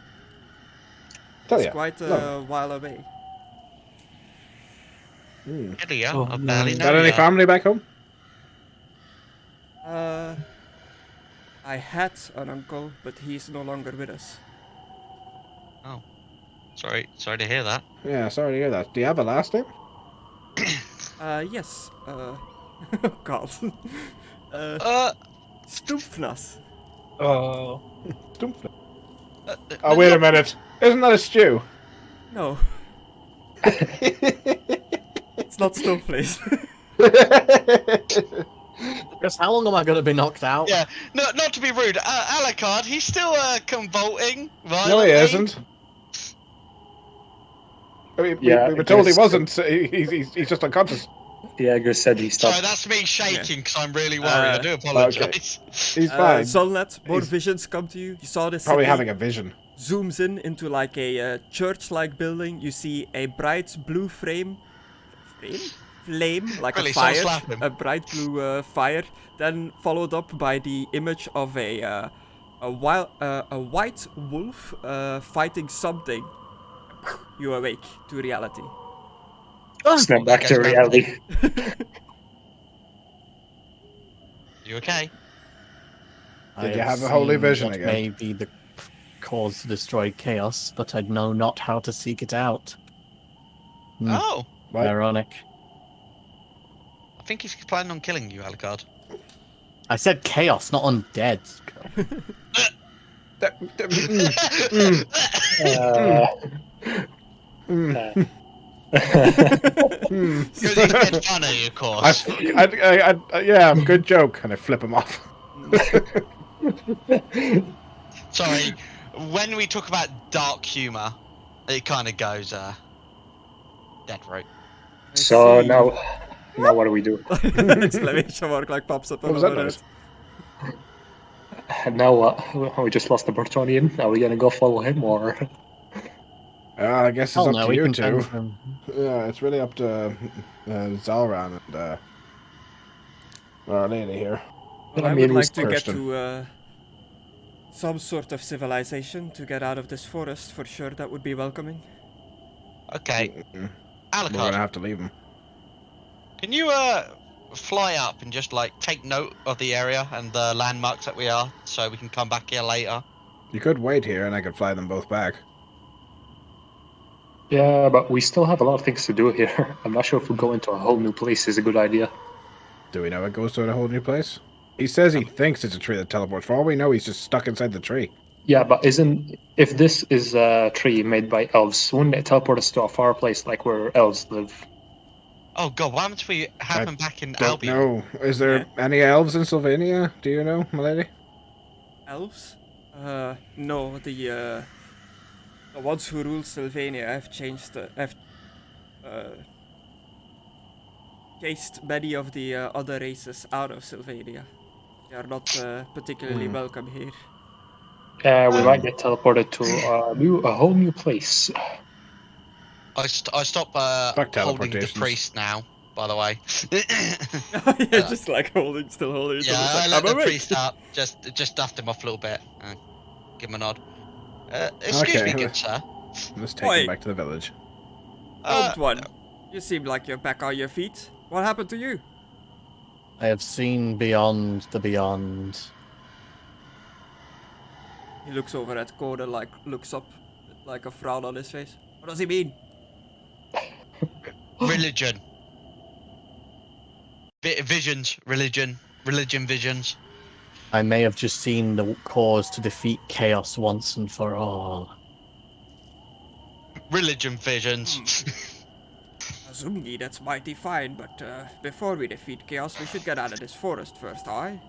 Tell It's ya. quite a Lovely. while away. Idiot, Oh, I barely no. know Got any ya. family back home? I had an uncle, but he's no longer with us. Sorry to hear that. Yeah, sorry to hear that. Do you have a last name? Yes. Oh God. Stoopfnas. Oh. Oh, wait a minute. Isn't that a stew? No. It's not Stoopfnas. Because how long am I going to be knocked out? Yeah, no, not to be rude, Alucard, he's still convulsing No, violently. he isn't. I mean, Yeah, we were told he just- wasn't. So he's just unconscious. Diego said he Sorry, stopped. that's me shaking because I'm really worried. I do apologise. He's fine. Solnet, more He's- visions come to you. You saw this Probably city having a vision. zooms in into like a church-like building. You see a bright blue flame, like Really, a so fire, slap him. a bright blue fire. Then followed up by the image of a white wolf fighting something. You awake to reality. Snap back to reality. You okay? I Did you have a holy seen vision what again? may be the cause to destroy chaos, but I know not how to seek it out. Oh, What? Ironic. I think he's planning on killing you, Alucard. I said chaos, not undead. Because he's dead funny, of course. Yeah, good joke. And I flip him off. Sorry, when we talk about dark humour, it kind of goes dead route. So see. now what do we do? Exclamation mark like pops up What was that above noise? it. Now what? We just lost the Bertonian. Are we gonna go follow him or? I guess it's Oh up no, to we you can two. fend from. Yeah, it's really up to Zalran and our lady here. Well, I I mean, would we like to get Kirsten. to some sort of civilization to get out of this forest. For sure, that would be welcoming. Okay, We're gonna Alucard, have to leave him. can you fly up and just like take note of the area and the landmarks that we are, so we can come back here later? You could wait here, and I could fly them both back. Yeah, but we still have a lot of things to do here. I'm not sure if we go into a whole new place is a good idea. Do we know it goes to a whole new place? He says he thinks it's a tree that teleports. For all we know, he's just stuck inside the tree. Yeah, but if this is a tree made by elves, wouldn't it teleport us to a far place like where elves live? Oh god, what happens if we happen back in Don't Albion? know. Is there any elves in Sylvania? Do you know, my lady? Elves? No, the ones who rule Sylvania have changed, chased many of the other races out of Sylvania. They are not particularly welcome here. We might get teleported to a whole new place. I stop Fuck holding the teleportations. priest now, by the way. Yeah, just like still holding each Yeah, other. I Like, let I'm the awake. priest up. Just dust him off a little bit. Give him a nod. Excuse Okay. me, good sir. Let's take Oi. him back to the village. Old one, you seem like you're back on your feet. What happened to you? I have seen beyond the beyond. He looks over at Conna, like looks up, with, like a frown on his face. What does he mean? Religion. Visions. Religion, visions. I may have just seen the cause to defeat chaos once and for all. Religion visions. Azumgi, that's mighty fine, but before we defeat chaos, we should get out of this forest first, aye?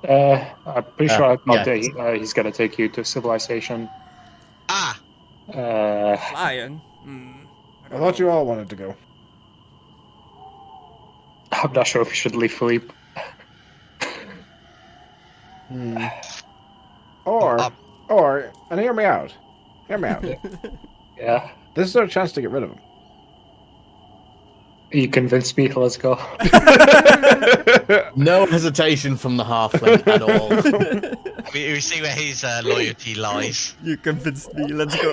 I'm pretty sure I thought yeah. he's gonna take you to civilization. Ah, Lion? I thought you all wanted to go. I'm not sure if we should leave Philippe. Or, and hear me out. Hear me out. Yeah. This is our chance to get rid of him. You convinced me. Let's go. No hesitation from the halfling at all. We see where his loyalty lies. You convinced me, let's go.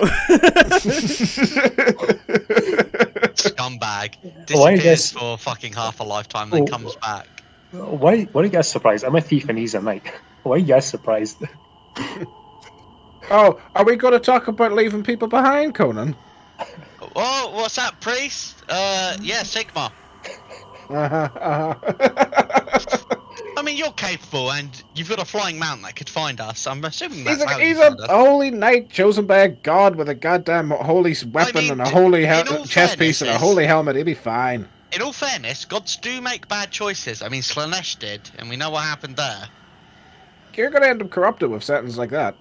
Scumbag. Why you Disappears guys- for fucking half a lifetime, then comes back. Why are you guys surprised? I'm a thief and he's a knight. Why are you guys surprised? Oh, are we going to talk about leaving people behind, Conan? Oh, what's that, priest? Yeah, Sigma. I mean, you're capable, and you've got a flying mount that could find us. I'm assuming that's how you He's found a us. holy knight chosen by a god with a goddamn holy weapon mean, and a holy in all chest piece and a fairness, holy helmet. He'll be fine. In all fairness, gods do make bad choices. I mean, Slanesh did, and we know what happened there. You're going to end up corrupted with sentences like that.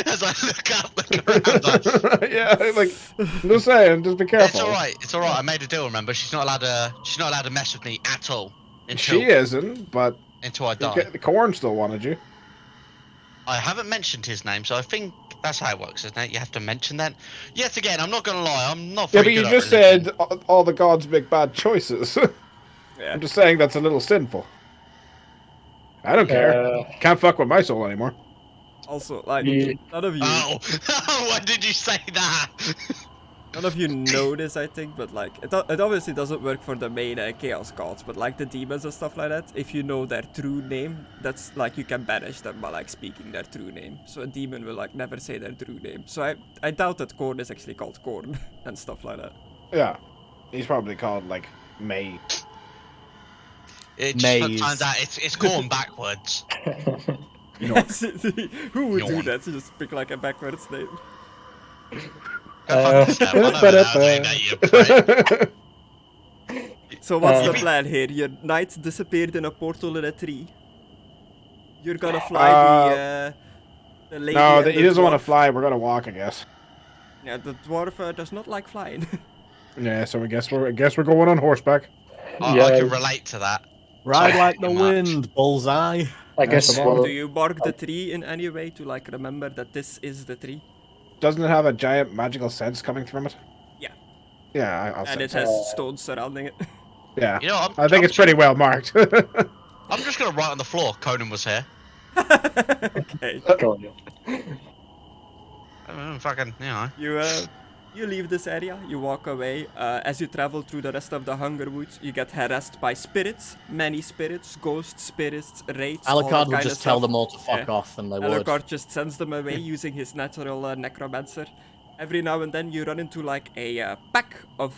As I look around, like, Yeah, like, I'm just saying, just be careful. it's all right. It's all right. I made a deal. Remember, she's not allowed to mess with me at all until She isn't, but I die. the corn still wanted you. I haven't mentioned his name, so I think that's how it works, isn't it? You have to mention that. Yet again, I'm not gonna lie. I'm not Yeah, very but good you at just religion. said all the gods make bad choices. Yeah. I'm just saying that's a little sinful. I don't care. Can't fuck with my soul anymore. Also, like, Yeah. none of you, Oh, why did you say that? none of you know this, I think, but like, it obviously doesn't work for the main Chaos gods, but like the demons and stuff like that, if you know their true name, that's like, you can banish them by like speaking their true name. So a demon will like never say their true name. So I doubt that Korn is actually called Korn and stuff like that. Yeah, he's probably called like May. It just Maze. turns out it's corn backwards. Yes, who would do Yawn. that? Just pick like a backwards name. Go fuck yourself. I don't know how to say that, you prick. So what's the plan here? Your knight disappeared in a portal in a tree. You're gonna fly the lady. No, and he the doesn't want to dwarf. fly. We're gonna walk, I guess. Yeah, the dwarf does not like flying. Yeah, so I guess we're going on horseback. I can relate to that. Ride So like the fucking much. wind, bullseye. I guess come on. we'll, Do you bark the tree in any way to like remember that this is the tree? Doesn't it have a giant magical sense coming from it? Yeah. Yeah, I'll And say it so. has stones surrounding it. Yeah, You know, I think it's pretty well marked. I'm just gonna write on the floor. Conan was here. Okay. go on. Fucking, you know. You leave this area, you walk away. As you travel through the rest of the Hunger Woods, you get harassed by spirits, many spirits, ghost spirits, wraiths, all that Alucard will kind just of tell stuff. them all to fuck Yeah. off, and they would. Alucard just sends them away using his natural necromancer. Every now and then you run into like a pack of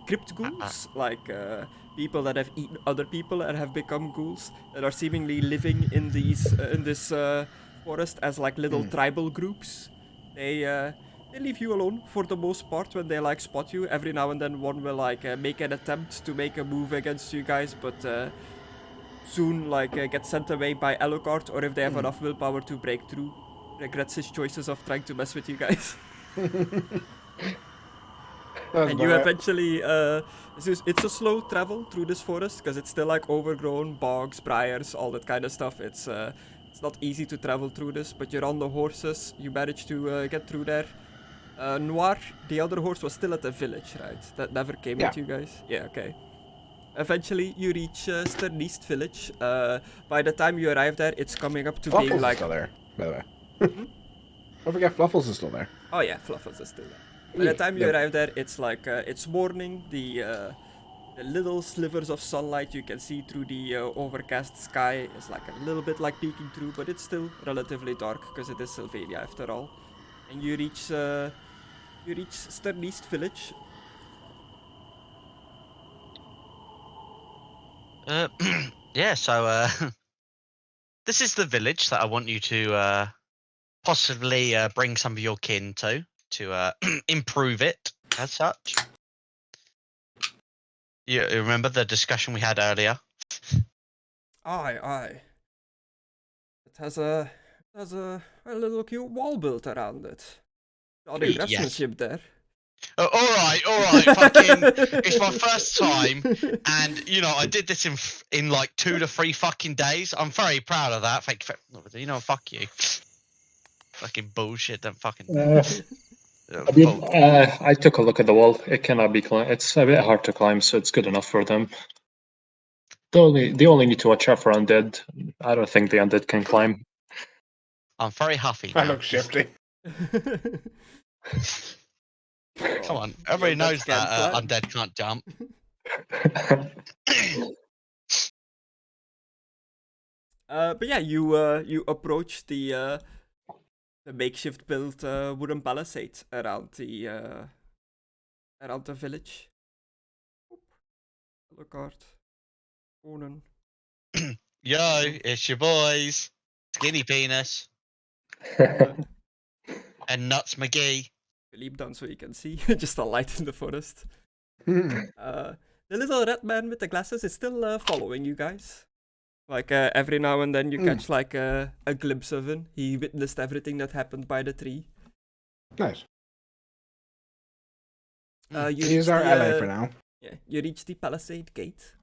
crypt ghouls, like people that have eaten other people and have become ghouls that are seemingly living in this forest as like little tribal groups. They leave you alone for the most part when they like spot you. Every now and then one will like make an attempt to make a move against you guys, but soon like get sent away by Alucard, or if they have enough willpower to break through, regrets his choices of trying to mess with you guys. And you eventually, it's a slow travel through this forest because it's still like overgrown, bogs, briars, all that kind of stuff. It's not easy to travel through this, but you're on the horses. You manage to get through there. Noir, the other horse, was still at the village, right? That never came with you guys. Yeah, okay. Eventually, you reach Sterneast village. By the time you arrive there, it's coming up to Fluffles being like. is still there, by the way. Don't forget, Fluffles is still there. Oh yeah, Fluffles is still there. By the time you arrive there, it's like it's morning. The little slivers of sunlight you can see through the overcast sky is like a little bit like peeking through, but it's still relatively dark because it is Sylvania after all. And you reach Sterneast village. Yeah. So this is the village that I want you to possibly bring some of your kin to improve it as such. You remember the discussion we had earlier? Aye. It has a There's a little cute wall built around it. Got the craftsmanship there. Alright, fucking, it's my first time, and, you know, I did this in like 2 to 3 fucking days. I'm very proud of that. Thank you you know, fuck you. Fucking bullshit, don't fucking... I mean, I took a look at the wall. It cannot be climbed. It's a bit hard to climb, so it's good enough for them. They only need to watch out for undead. I don't think the undead can climb. I'm very huffy I now. look shifty. Come on, everybody knows that undead can't jump. But yeah, you approach the makeshift built wooden palisade around the village. Alucard, Conan. Yo, it's your boys, Skinny Penis and Nuts McGee. Leap down so you can see, just a light in the forest. The little red man with the glasses is still following you guys. Like every now and then you catch like a glimpse of him. He witnessed everything that happened by the tree. Nice. He's our ally for now. Yeah, you reach the palisade gate.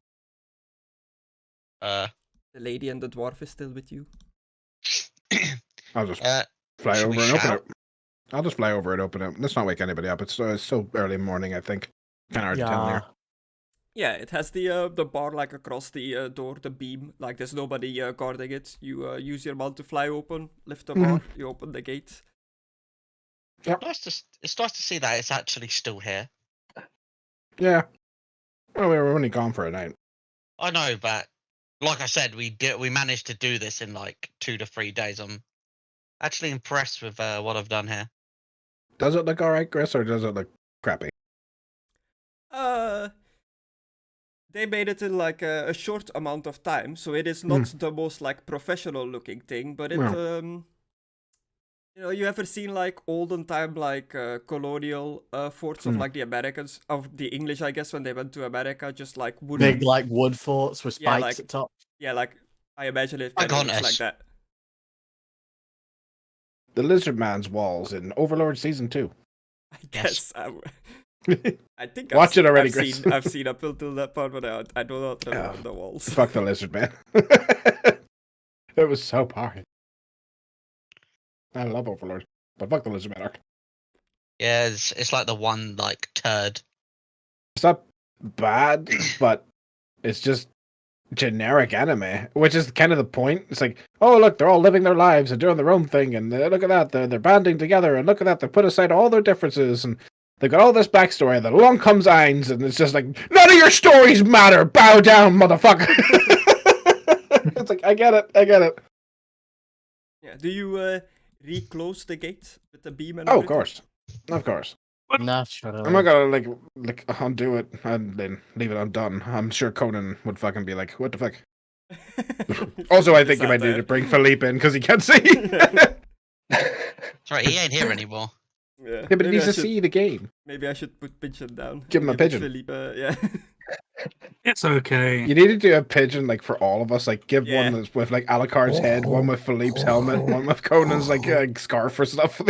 The lady and the dwarf is still with you. I'll just fly over and open it. I'll just fly over and open it. Let's not wake anybody up. It's still early morning, I think. Kind of hard to tell here. Yeah, it has the bar like across the door, the beam. Like there's nobody guarding it. You use your mount to fly open, lift the bar, you open the gate. Yep. It's nice to see that it's actually still here. Yeah. Well, we were only gone for a night. I know, but like I said, we managed to do this in like 2 to 3 days. I'm actually impressed with what I've done here. Does it look alright, Chris, or does it look crappy? They made it in like a short amount of time, so it is not the most like professional looking thing, but it you know, you ever seen like olden time like colonial forts of like the Americans, of the English, I guess, when they went to America, just like wooden big like wood forts with spikes at top. Yeah, like I imagine it kind of looks like that. The Lizard Man's walls in Overlord Season 2. I guess. I think Watch it already, Chris. I've seen up until that part, but I do not remember the walls. Fuck the Lizard Man. It was so boring. I love Overlord, but fuck the Lizard Man arc. Yeah, it's like the one like turd. It's not bad, but it's just generic anime, which is kind of the point. It's like, oh look, they're all living their lives and doing their own thing, and look at that, they're banding together, and look at that, they put aside all their differences, and they've got all this backstory, and then along comes Ainz, and it's just like, none of your stories matter, bow down, motherfucker. It's like, I get it. Yeah, do you reclose the gate with the beam and Oh, everything? of course. Naturally. I'm not gonna like undo it and then leave it undone. I'm sure Conan would fucking be like, what the fuck? Also, I think you might need to bring Philippe in because he can't see. Sorry, he ain't here anymore. Yeah, but he needs to see the game. Maybe I should put Pigeon down. Give him a pigeon. Philippe, yeah. It's okay. You need to do a pigeon like for all of us. Like give one that's with like Alucard's head, one with Philippe's helmet, one with Conan's like scarf or stuff.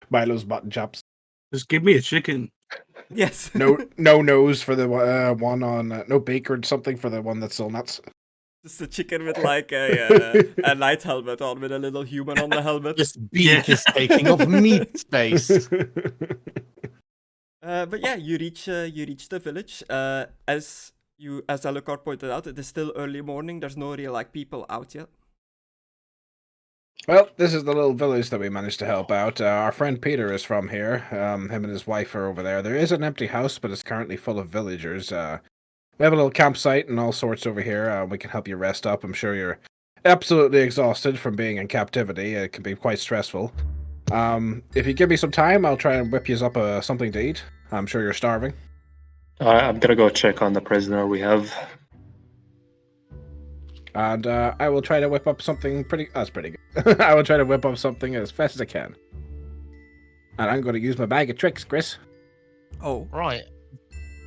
Milo's button chops. Just give me a chicken. Yes. No nose for the one on no beak or something for the one that's still nuts. Just a chicken with like a night helmet on with a little human on the helmet. Just beak is taking up meat space. But yeah, you reach the village. As Alucard pointed out, it is still early morning. There's no real like people out yet. Well, this is the little village that we managed to help out. Our friend Peter is from here. Him and his wife are over there. There is an empty house, but it's currently full of villagers. We have a little campsite and all sorts over here. We can help you rest up. I'm sure you're absolutely exhausted from being in captivity. It can be quite stressful. If you give me some time, I'll try and whip you up something to eat. I'm sure you're starving. I'm gonna go check on the prisoner we have. And I will try to whip up something that's pretty good. I will try to whip up something as fast as I can. And I'm going to use my bag of tricks, Chris. Oh. Right.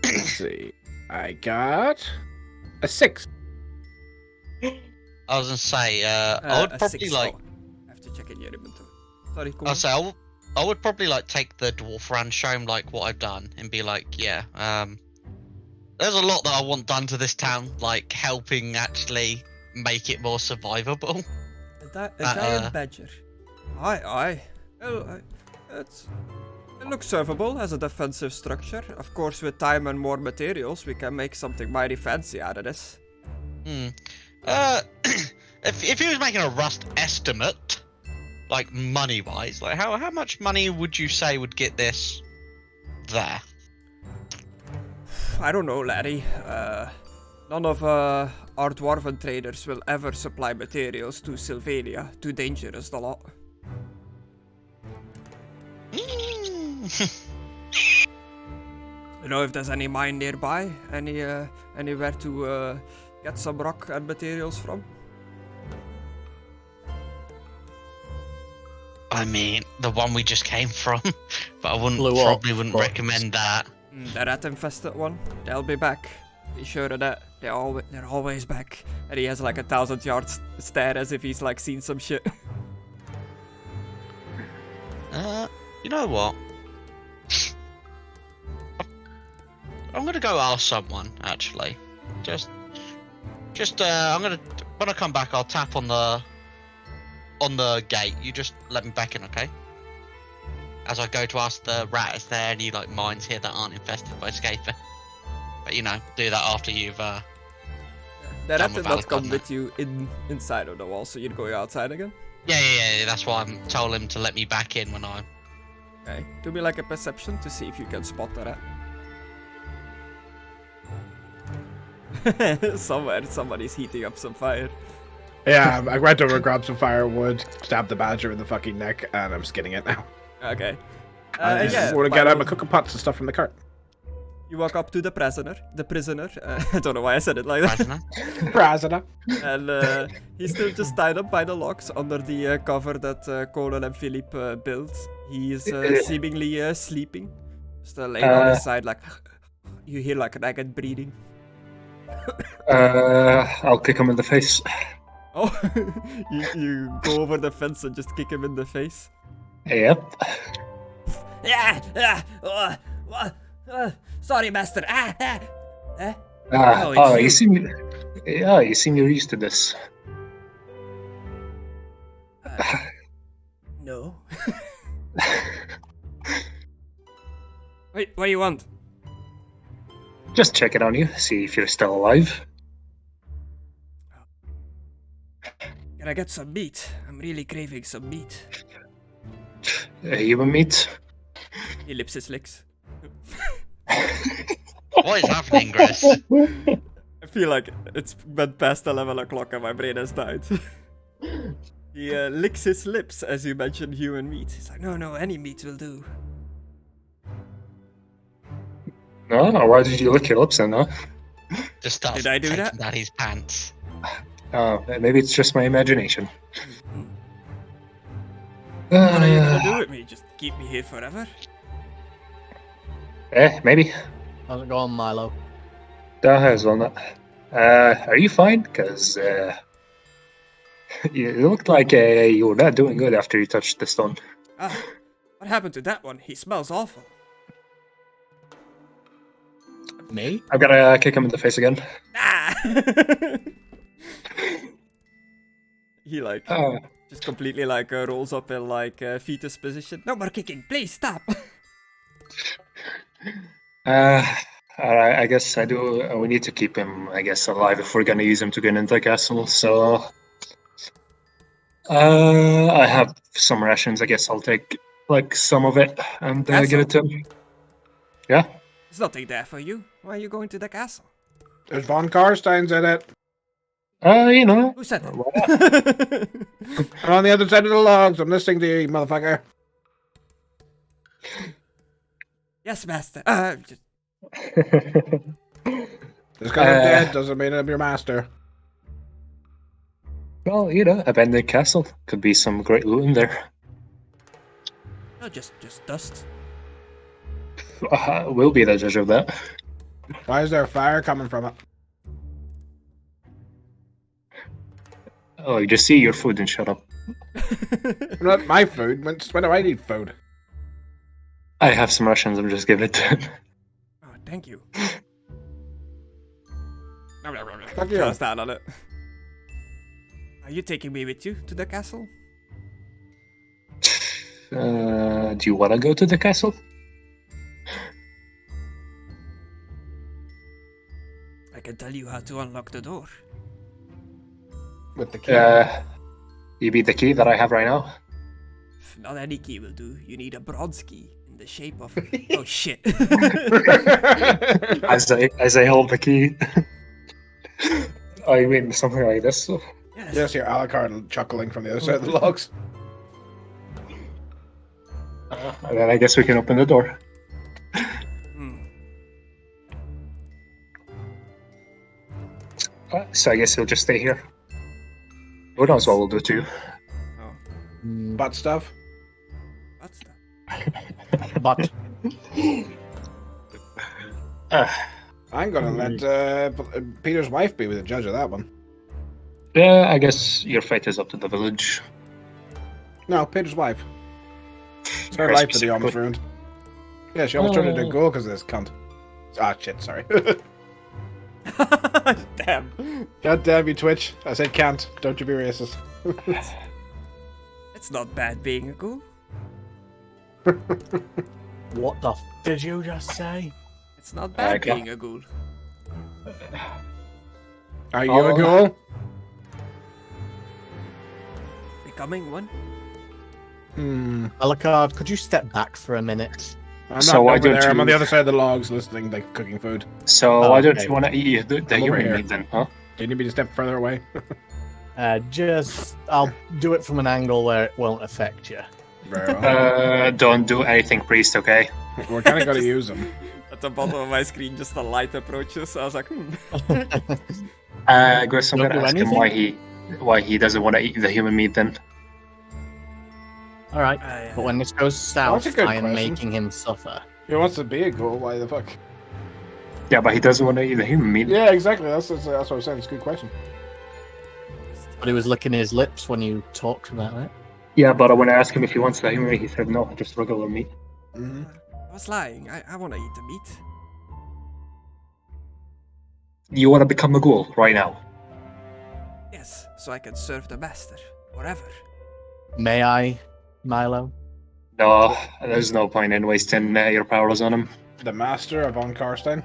Let's see. I got a 6. I was gonna say, I would a probably 6. like. Oh, I have to check in your inventory. Sorry, cool. I'll say I would probably like take the dwarf around, show him like what I've done, and be like, yeah, there's a lot that I want done to this town, like helping actually make it more survivable. A giant badger. Aye. Well, it looks servable as a defensive structure. Of course, with time and more materials, we can make something mighty fancy out of this. If he was making a rust estimate, like money-wise, like how much money would you say would get this there? I don't know, laddie. None of our dwarven traders will ever supply materials to Sylvania. Too dangerous, the lot. You know if there's any mine nearby? Anywhere to get some rock and materials from? I mean, the one we just came from, but I Blew wouldn't up, recommend that. The rat-infested one. They'll be back. Be sure of that. They're always back. And he has like 1,000-yard stare as if he's like seen some shit. You know what? I'm gonna go ask someone actually. Just I'm gonna when I come back, I'll tap on the gate. You just let me back in, okay? As I go to ask the rat, is there any like mines here that aren't infested by escaping? But you know, do that after you've The rat done did with not come Alicon, with you inside of the wall, so you'd go outside again? Yeah. That's why I'm told him to let me back in when I. Okay. Do me like a perception to see if you can spot the rat. Somebody's heating up some fire. Yeah, I went over, grabbed some firewood, stabbed the badger in the fucking neck, and I'm skinning it now. Okay. I Yeah. want to get out my cooking pots and stuff from the cart. You walk up to the prisoner. I don't know why I said it like that. Prisoner? Prisoner. And he's still just tied up by the logs under the cover that Conna and Philippe built. He is seemingly sleeping. Just laying on his side, like you hear like ragged breathing. I'll kick him in the face. Oh, you go over the fence and just kick him in the face. Yep. Sorry, master. You seem you're used to this. No. Wait, what do you want? Just check it on you, see if you're still alive. Can I get some meat? I'm really craving some meat. Human meat? He lips his licks. What is happening, Chris? I feel like it's went past 11 o'clock and my brain has died. He licks his lips as you mentioned human meat. He's like, no, any meat will do. No, why did you lick your lips then, huh? Just start Did I do taking that? down his pants. Maybe it's just my imagination. What are you gonna do with me? Just keep me here forever? Maybe. How's it going, Milo? As well not. Are you fine? Because you looked like you were not doing good after you touched the stone. What happened to that one? He smells awful. Me? I've got to kick him in the face again. Ah! He like just completely like rolls up in like fetus position. No more kicking, please stop. Alright, I guess I do. We need to keep him, I guess, alive if we're gonna use him to get into the castle. So, I have some rations. I guess I'll take like some of it and give it to him. Yeah. There's nothing there for you. Why are you going to the castle? There's Von Karstein's in it. You know. Who said that? I'm on the other side of the logs. I'm listening to you, motherfucker. Yes, master. Just because I'm dead doesn't mean I'm your master. Well, you know, abandoned castle could be some great loot in there. No, just dust. We'll be the judge of that. Why is there fire coming from it? Oh, you just see your food and shut up. Not my food. When do I need food? I have some Russians, I'm just giving it to him. Oh, thank you. Fuck you. Close down on it. Are you taking me with you to the castle? Do you want to go to the castle? I can tell you how to unlock the door. With the key. You need the key that I have right now? Not any key will do. You need a bronze key in the shape of... Oh, shit. As I hold the key. I mean, something like this. Yes. Yes, your Alucard chuckling from the other side of the logs. And then I guess we can open the door. Hmm. So I guess he'll just stay here. Who knows what we'll do to you? Oh, Butt stuff. what's that? But I'm gonna let Peter's wife be with the judge of that one. Yeah, I guess your fate is up to the village. No, Peter's wife. It's her Very life that he almost specifically. ruined. Yeah, she almost turned into a ghoul because of this cunt. Ah, shit, sorry. Damn. God damn you, Twitch. I said can't. Don't you be racist. It's not bad being a ghoul. what the did you just say? It's not bad Okay. being a ghoul. Are you a ghoul? Becoming one? Alucard, could you step back for a minute? I'm So not why over don't there. I'm on you- the other side of the logs listening, like cooking food. So Oh, why don't okay. you want to eat the I'm over human here. meat then, huh? Do you need me to step further away? I'll do it from an angle where it won't affect you. Very well. Don't do anything, priest, okay? We're kind of going to use them. At the bottom of my screen, just a light approaches. I was like, I guess I'm Don't gonna do ask him anything? why he doesn't want to eat the human meat then. All right, but when this goes south, a good I am question. making him suffer. He wants to be a ghoul. Why the fuck? Yeah, but he doesn't want to eat the human meat. Yeah, exactly. That's what I was saying. It's a good question. But he was licking his lips when you talked about it. Yeah, but when I asked him if he wants the human meat, he said no, just regular meat. Mm-hmm. I was lying. I want to eat the meat. You want to become a ghoul right now? Yes, so I can serve the master forever. May I, Milo? No, there's no point in wasting your powers on him. The master of Von Karstein.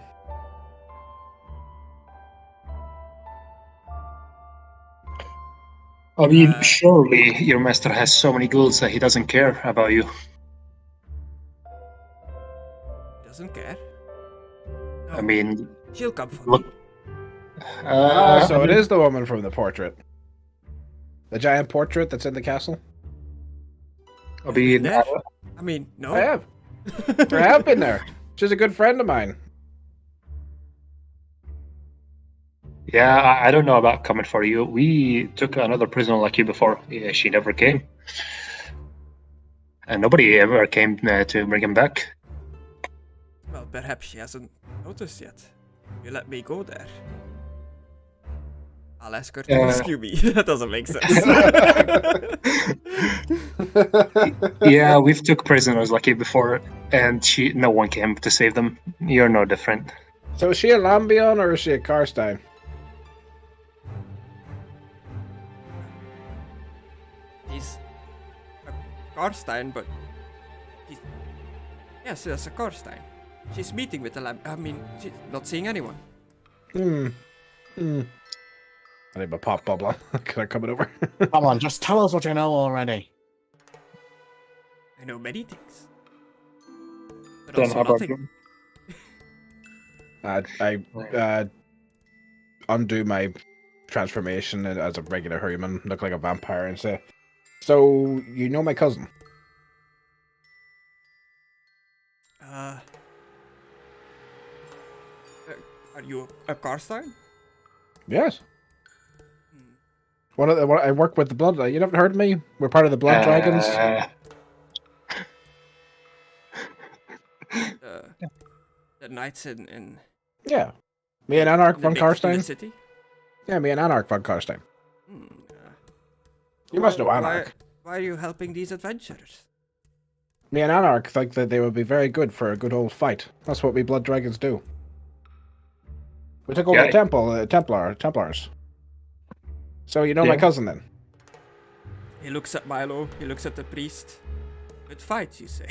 I mean, Uh, surely your master has so many ghouls that he doesn't care about you. He doesn't care. No, I mean, she'll come for look. me. So it is the woman from the portrait. The giant portrait that's in the castle? I mean, There? I mean, no. I have. I have been there. She's a good friend of mine. yeah, I don't know about coming for you. We took another prisoner like you before. Yeah, she never came. And nobody ever came to bring him back. Well, perhaps she hasn't noticed yet. You let me go there. I'll ask her to rescue me. That doesn't make sense. Yeah, we've took prisoners like you before, and no one came to save them. You're no different. So is she a Lambion or is she a Karstein? He's a Karstein, but he's... Yes, that's a Karstein. She's meeting with the lab. I mean, she's not seeing anyone. I need my pop bubble. Can I come it over? Come on, just tell us what you know already. I know many things. But Then also how about nothing. you? I undo my transformation as a regular human, look like a vampire, and say, "So you know my cousin?" Are you a Karstein? Yes. I work with the blood. You haven't heard of me? We're part of the Blood Dragons. The knights in Yeah. Me and Anarch the von big- in the Karstein. city? Yeah, me and Anarch von Karstein. Hmm, You must know Anarch. Why are you helping these adventurers? Me and Anarch think that they would be very good for a good old fight. That's what we blood dragons do. We took over Yeah. the temple, Templars. So you know my Yeah. cousin then? He looks at Milo, he looks at the priest. Good fight, you say?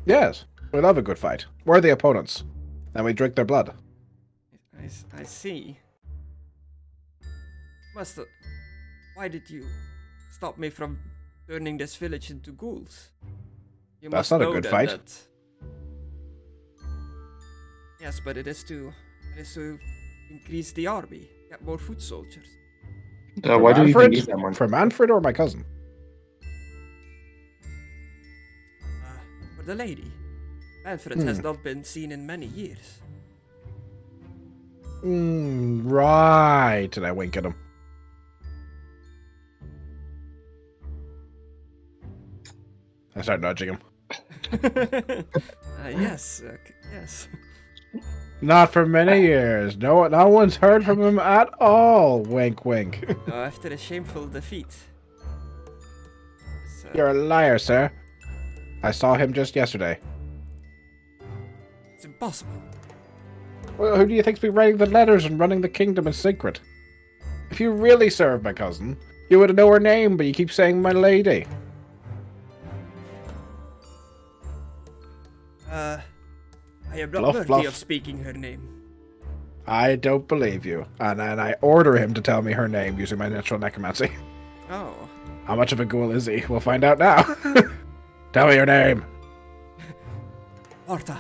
Yes, we love a good fight. We're the opponents, and we drink their blood. I see. Why did you stop me from turning this village into ghouls? You That's must not a know good that fight. that- Yes, but it is to increase the army, get more foot soldiers. Why do you even need that money? For Manfred or my cousin? For the lady. Manfred has not been seen in many years. Right. And I wink at him. I start nudging him. Yes, yes. Not for many years. No one's heard from him at all. Wink, wink. After a shameful defeat. It's, You're a liar, sir. I saw him just yesterday. it's impossible. Well, who do you think's been writing the letters and running the kingdom in secret? If you really served my cousin, you would know her name, but you keep saying my lady. I am not Bluff, worthy bluff. of speaking her name. I don't believe you. And I order him to tell me her name using my natural necromancy. Oh. How much of a ghoul is he? We'll find out now. Tell me your name. Marta.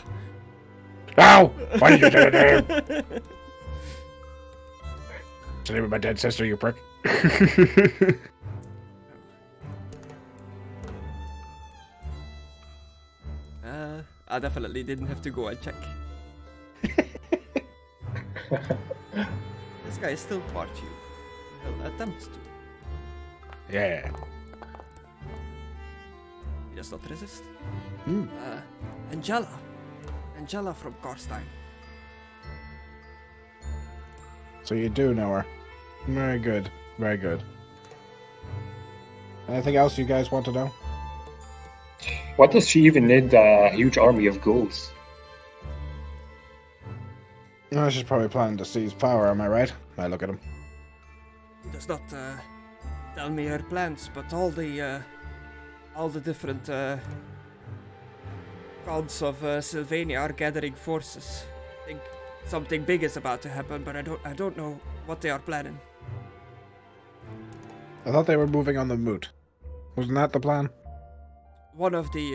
Ow! Why did you say her name? It's the name of my dead sister, you prick. I definitely didn't have to go and check. This guy is still part you. He'll attempt to. Yeah. He does not resist. Hmm. Angela. Angela from Karstein. So you do know her. Very good. Very good. Anything else you guys want to know? Why does she even need a huge army of ghouls? No, she's probably planning to seize power, am I right? I look at him. He does not tell me her plans, but all the different gods of Sylvania are gathering forces. I think something big is about to happen, but I don't know what they are planning. I thought they were moving on the moot. Wasn't that the plan? One of the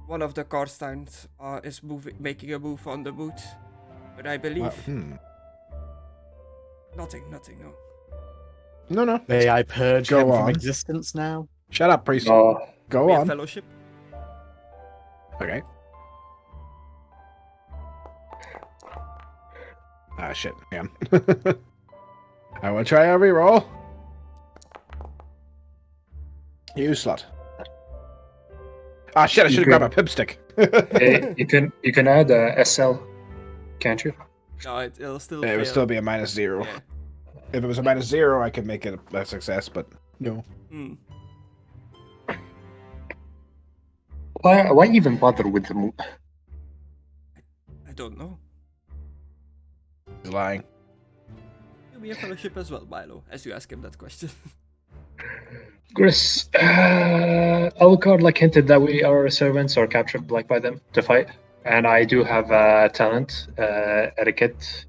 Karsteins is making a move on the moot, but I believe nothing. No. No. May I purge Go him from on. existence now? Shut up, priest. No. Go We have on. fellowship. Okay. Ah, shit. Hang on. I will try a reroll. You slut. Ah, shit, I should have grabbed a pipstick. You can add a SL, can't you? No, it'll still. It would fail. still be a -0. Yeah. If it was a -0, I could make it a success, but no. Hmm. Why even bother with the move? I don't know. He's lying. You'll be a fellowship as well, Milo, as you ask him that question. Chris, Alucard hinted that we are servants or captured by them to fight, and I do have talent, etiquette,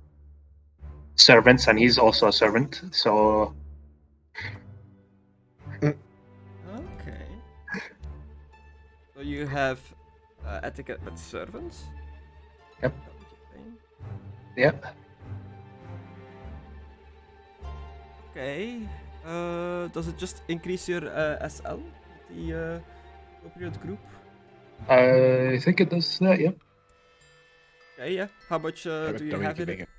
servants, and he's also a servant. So Okay. So you have etiquette with servants? Yep. Is that what you're saying? yeah, Okay. Does it just increase your SL? The appropriate group? I think it does that. Yeah. Okay, yeah. How much do you have in it?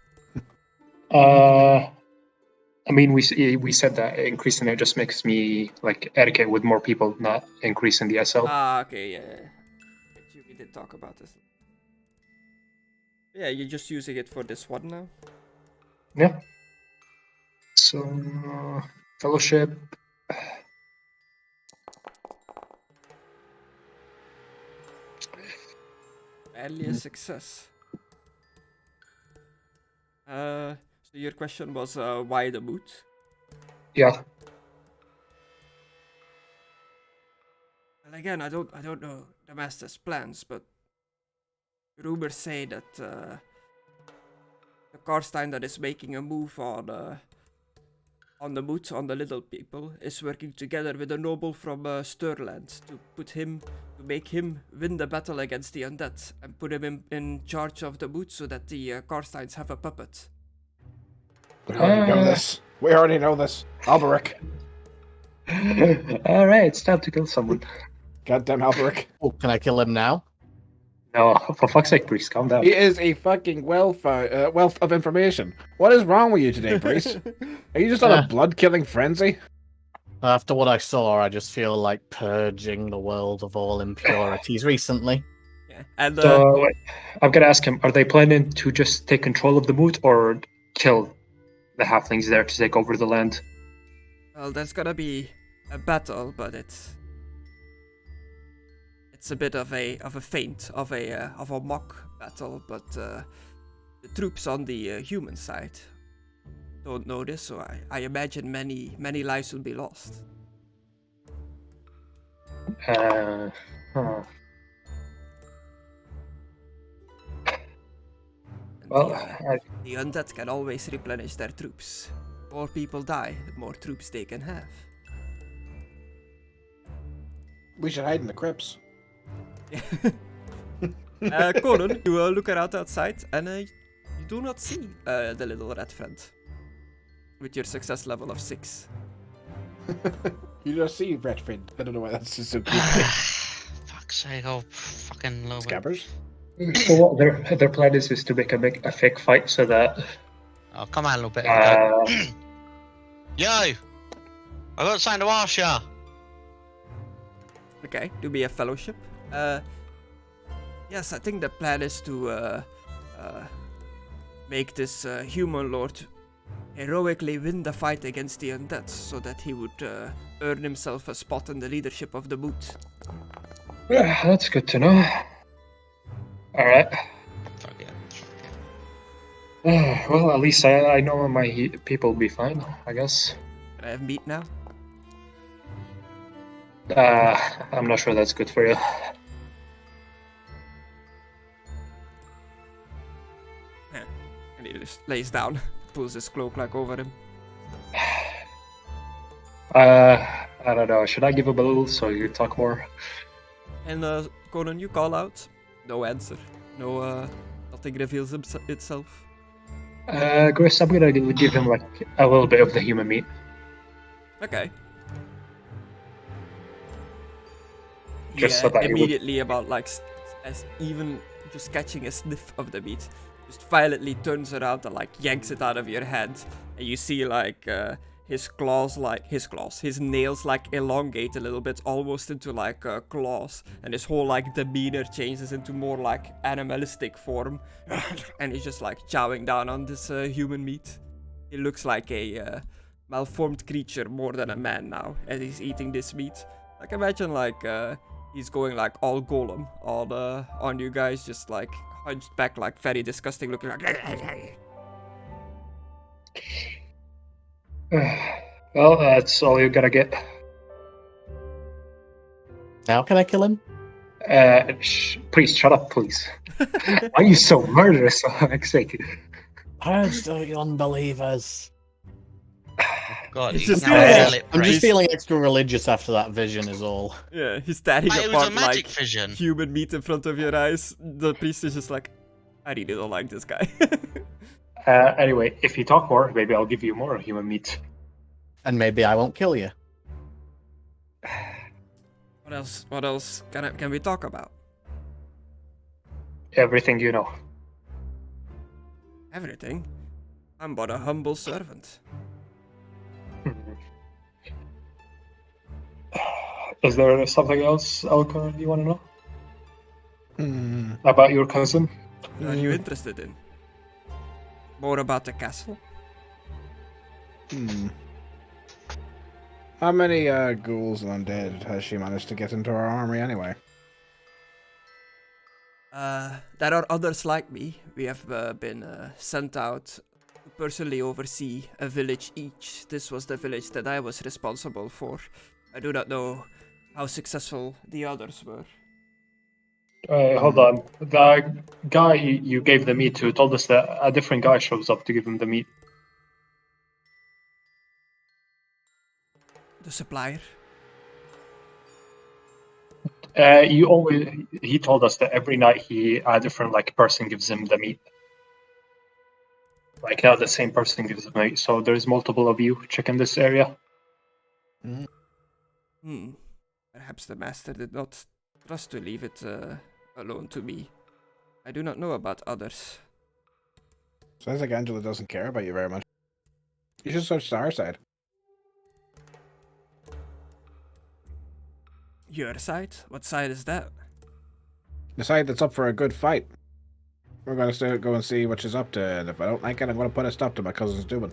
I mean, we said that increasing it just makes me etiquette with more people, not increasing the SL. Ah, okay, yeah. We did talk about this. Yeah, you're just using it for this one now? Yeah. So, fellowship, Barely a success. So your question was why the boot? Yeah. Well, again, I don't know the master's plans, but rumors say that the Karstein that is making a move on the moot, on the little people, is working together with a noble from Sturland to make him win the battle against the undead and put him in charge of the moot so that the Karsteins have a puppet. We already know this. We already know this. Alberic. All right, it's time to kill someone. Goddamn Alberic. Oh, can I kill him now? No, for fuck's sake, priest, calm down. He is a fucking wealth of information. What is wrong with you today, priest? Are you just on a blood-killing frenzy? After what I saw, I just feel like purging the world of all impurities recently. Yeah, and So, wait, I've got to ask him, are they planning to just take control of the moot or kill the halflings there to take over the land? well, there's gonna be a battle, but it's a bit of a feint, of a mock battle, but the troops on the human side don't know this, so I imagine many lives will be lost. Huh. And Well, the undead can always replenish their troops. The more people die, the more troops they can have. We should hide in the crypts. Conan, you look around outside and you do not see the little red friend with your success level of 6. You just see Redfin. I don't know why that's just so cute. Fuck's sake, oh fucking love it. Scabbers? So what their plan is to make a fake fight so that Oh, come on, little bit. Yo! I got something to ask ya. Okay, do me a fellowship. Yes, I think the plan is to make this human lord heroically win the fight against the undead so that he would earn himself a spot in the leadership of the moot. yeah, that's good to know. Alright. Fuck yeah. Well, at least I know my people will be fine, I guess. Can I have meat now? I'm not sure that's good for you. And he just lays down, pulls his cloak like over him. I don't know, should I give him a little so you talk more? And Conan, you call out. No answer. No, nothing reveals itself. Chris, I'm gonna give him like a little bit of the human meat. Okay. Just so that he would- immediately about like as even just catching a sniff of the meat, just violently turns around and like yanks it out of your hand, and you see like his nails like elongate a little bit, almost into like claws, and his whole like demeanor changes into more like animalistic form, and he's just like chowing down on this human meat. He looks like a malformed creature more than a man now as he's eating this meat. Like imagine like he's going like all golem on you guys, just like hunched back, like very disgusting looking, like. Well, that's all you gotta get. Now can I kill him? Priest, shut up, please. Why are you so murderous, for heck's sake? Purge the unbelievers. God, It's he's just- now yeah, a lip I'm just priest. feeling extra religious after that vision is all. Yeah, he's standing Mate, it was a apart magic like vision. human meat in front of your eyes. The priest is just like, I really don't like this guy. Anyway, if you talk more, maybe I'll give you more human meat. And maybe I won't kill you. What else can we talk about? Everything you know. Everything. I'm but a humble servant. Is there something else, Alcor, you want to know? Hmm. About your cousin? What are you interested in? More about the castle? How many ghouls and undead has she managed to get into her armory anyway? There are others like me. We have been sent out to personally oversee a village each. This was the village that I was responsible for. I do not know how successful the others were. Hold on. The guy you gave the meat to told us that a different guy shows up to give him the meat. The supplier? He told us that every night a different person gives him the meat. Like now the same person gives him meat. So there's multiple of you checking this area. Perhaps the master did not trust to leave it alone to me. I do not know about others. Sounds like Angela doesn't care about you very much. You should switch to our side. Your side? What side is that? The side that's up for a good fight. We're going to go and see what she's up to, and if I don't like it, I'm going to put a stop to my cousin's doing.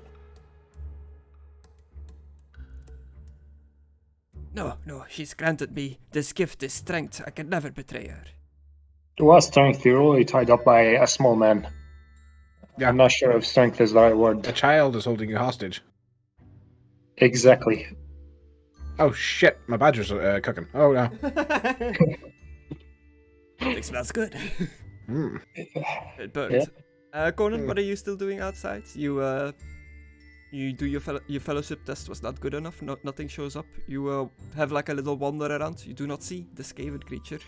No, she's granted me this gift, this strength. I can never betray her. To our strength, you're only tied up by a small man. Yeah. I'm not sure if strength is the right word. A child is holding you hostage. Exactly. Oh shit, my badger's cooking. Oh no. It smells good. It burnt. Yeah. Conan, what are you still doing outside? You do your fellowship test was not good enough. Nothing shows up. You have like a little wander around. You do not see the skaven creature.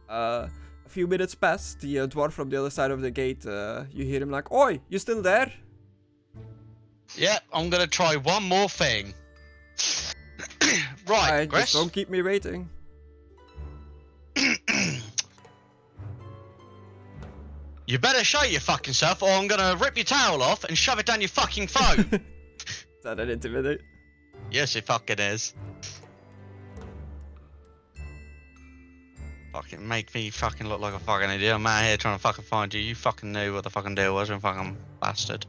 A few minutes pass. The dwarf from the other side of the gate. You hear him like, "Oi, you still there?" Yeah, I'm gonna try one more thing. Right, Gress. Just don't keep me waiting. You better show your fucking self, or I'm gonna rip your towel off and shove it down your fucking throat. Is that an intimidate? Yes, it fucking is. Fucking make me fucking look like a fucking idiot. I'm out here trying to fucking find you. You fucking knew what the fucking deal was, you fucking bastard.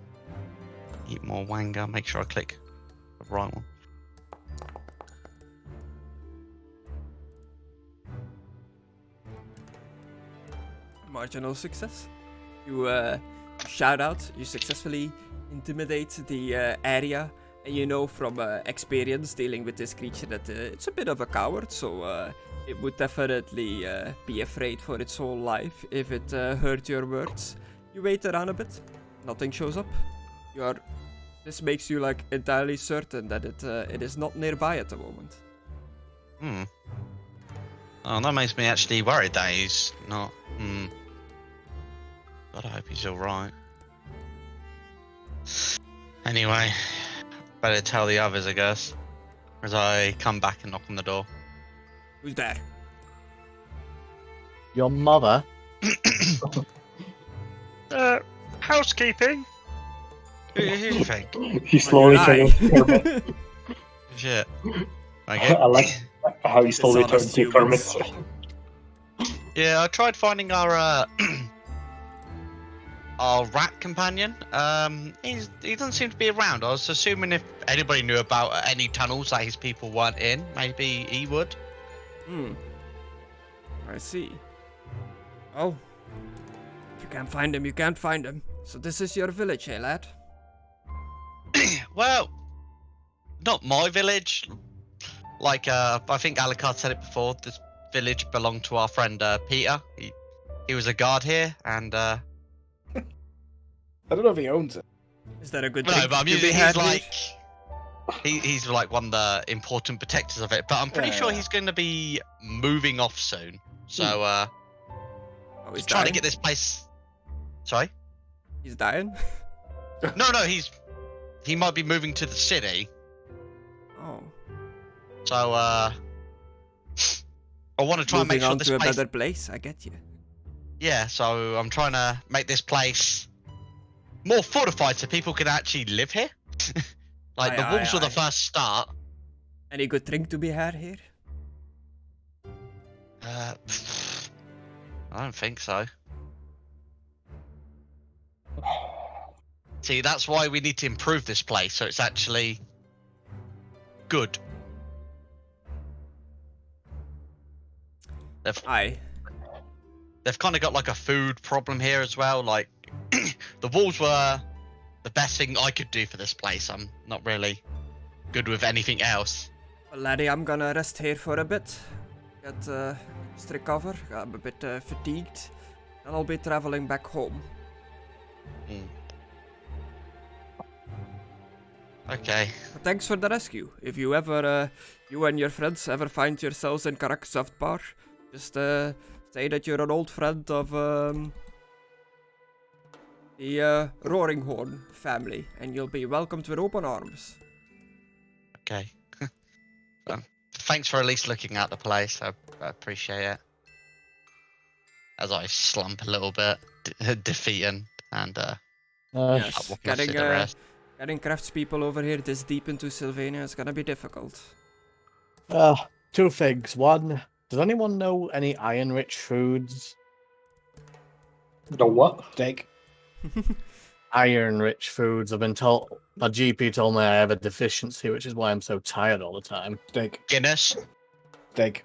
Eat more wanger. Make sure I click the right one. Marginal success. You shout out, you successfully intimidate the area, and you know from experience dealing with this creature that it's a bit of a coward, so it would definitely be afraid for its whole life if it heard your words. You wait around a bit, nothing shows up. This makes you like entirely certain that it is not nearby at the moment. Oh, that makes me actually worried that he's not. God, I hope he's alright. Anyway, better tell the others, I guess. As I come back and knock on the door. Who's there? Your mother? Housekeeping? Who do you think? He's slowly turning Kermit. Shit. Okay. I like how he slowly turns to Kermit. Yeah, I tried finding our rat companion. He doesn't seem to be around. I was assuming if anybody knew about any tunnels that his people weren't in, maybe he would. I see. Oh. If you can't find him, you can't find him. So this is your village, eh, lad? Well, not my village. Like, I think Alucard said it before. This village belonged to our friend Peter. He was a guard here, and I don't know if he owns it. Is that a good no, thing? but I mean, he's like one of the important protectors of it. But I'm pretty sure he's going to be moving off soon. So, he's trying dying? to get this place. Sorry? He's dying? No, he might be moving to the city. Oh. So, I want to try and make Moving sure on this to a place. better place, I get you. Yeah, so I'm trying to make this place more fortified so people can actually live here. Like, the walls were the first start. Any good drink to be had here? I don't think so. See, that's why we need to improve this place, so it's actually good. Aye. They've kind of got like a food problem here as well. Like the walls were the best thing I could do for this place. I'm not really good with anything else. Well, laddie, I'm gonna rest here for a bit. Get just recover. I'm a bit fatigued. And I'll be traveling back home. Okay. But thanks for the rescue. If you ever, you and your friends ever find yourselves in Karak Soft Bar, just say that you're an old friend of the Roaring Horn family, and you'll be welcomed with open arms. Okay. Thanks for at least looking at the place. I appreciate it. As I slump a little bit, defeating, and Yes, we'll see the rest. getting craftspeople over here this deep into Sylvania is gonna be difficult. Two things. One, does anyone know any iron-rich foods? The what? Steak. Iron-rich foods. I've been told. My GP told me I have a deficiency, which is why I'm so tired all the time. Steak. Guinness. Steak.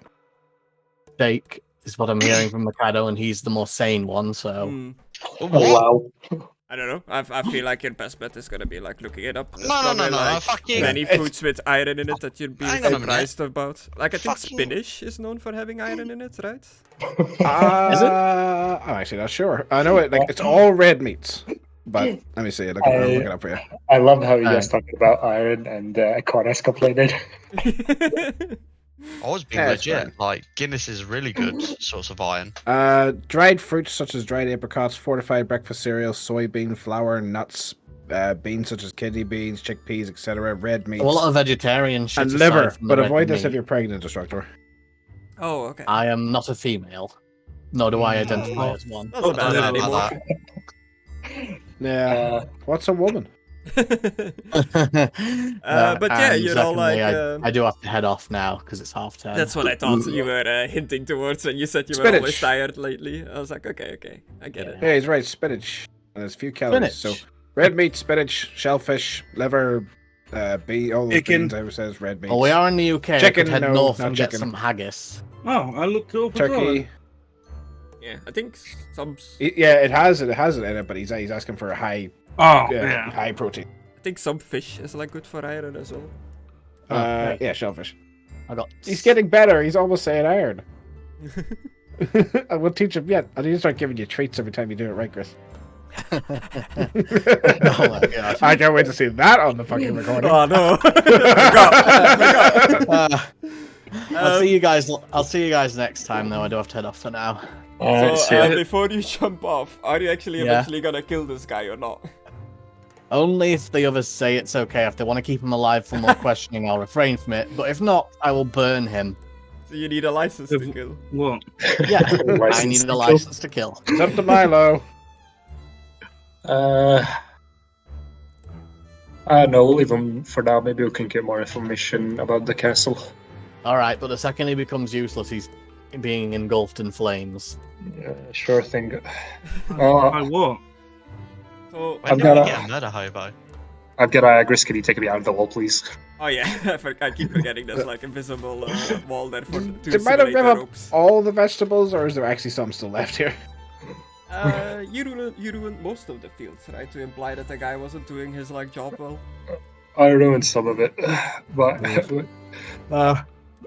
Steak is what I'm hearing from Mckadow, and he's the more sane one. So Oh, wow. I don't know. I feel like your best bet is gonna be like looking it up. There's No, probably, like, fuck you. many foods with iron in it that you'd be Hang on a minute. surprised about. Like I think Fucking- spinach is known for having iron in it, right? Is it? I'm actually not sure. I know it. Like it's all red meats. But let me see. I'll look it up for you. I love how you Alright. guys talking about iron and Connor's complaining. I was being Yeah, it's legit. fine. Like Guinness is really good source of iron. Dried fruits such as dried apricots, fortified breakfast cereal, soybean flour, nuts, beans such as kidney beans, chickpeas, etc. Red meats a lot of vegetarian shit. and aside liver. from the But red avoid this meat. if you're pregnant, Destructor. Oh, okay. I am not a female, nor do I identify as one. That's not bad no, anymore. Yeah. What's a woman? But yeah, and you know, like secondly, I do have to head off now because it's 30:30. that's what I thought you were hinting towards when you said you were Spinach. always tired lately. I was like, okay, I get it. Yeah, he's right. Spinach. And there's a few calories. Spinach. So red meat, spinach, shellfish, liver, bee, all those Chicken. beans. I would say red meat. Well, we are in the UK. I Chicken, could head no, north not and get chicken. some haggis. Oh, I looked it up as well. Turkey. Yeah, I think some. Yeah, it has it in it, but he's asking for a high, Oh, yeah. high protein. I think some fish is like good for iron as well. right. Yeah, shellfish. I got. He's getting better. He's almost saying iron. I will teach him yet. I need to start giving you treats every time you do it right, Chris. Oh my god. I can't wait to see that on the fucking recording. Oh no! I'll see you guys. I'll see you guys next time, though. I do have to head off for now. So before you jump off, are you actually Yeah. eventually gonna kill this guy or not? Only if the others say it's okay. If they want to keep him alive for more questioning, I'll refrain from it. But if not, I will burn him. So you need a license to kill. What? Yeah, I License needed to a kill. license to kill. It's up to Milo. I don't know, we'll leave him for now. Maybe we can get more information about the castle. All right, but the second he becomes useless, he's being engulfed in flames. Sure thing. I what? So, When did gotta- we get a murder hobo? I've got Agris, can you take me out of the wall, please? oh yeah, I keep forgetting there's like invisible wall there for two Did Milo simulator give up ropes. all the vegetables, or is there actually some still left here? You ruined most of the fields, right? To imply that the guy wasn't doing his like job well. I ruined some of it, but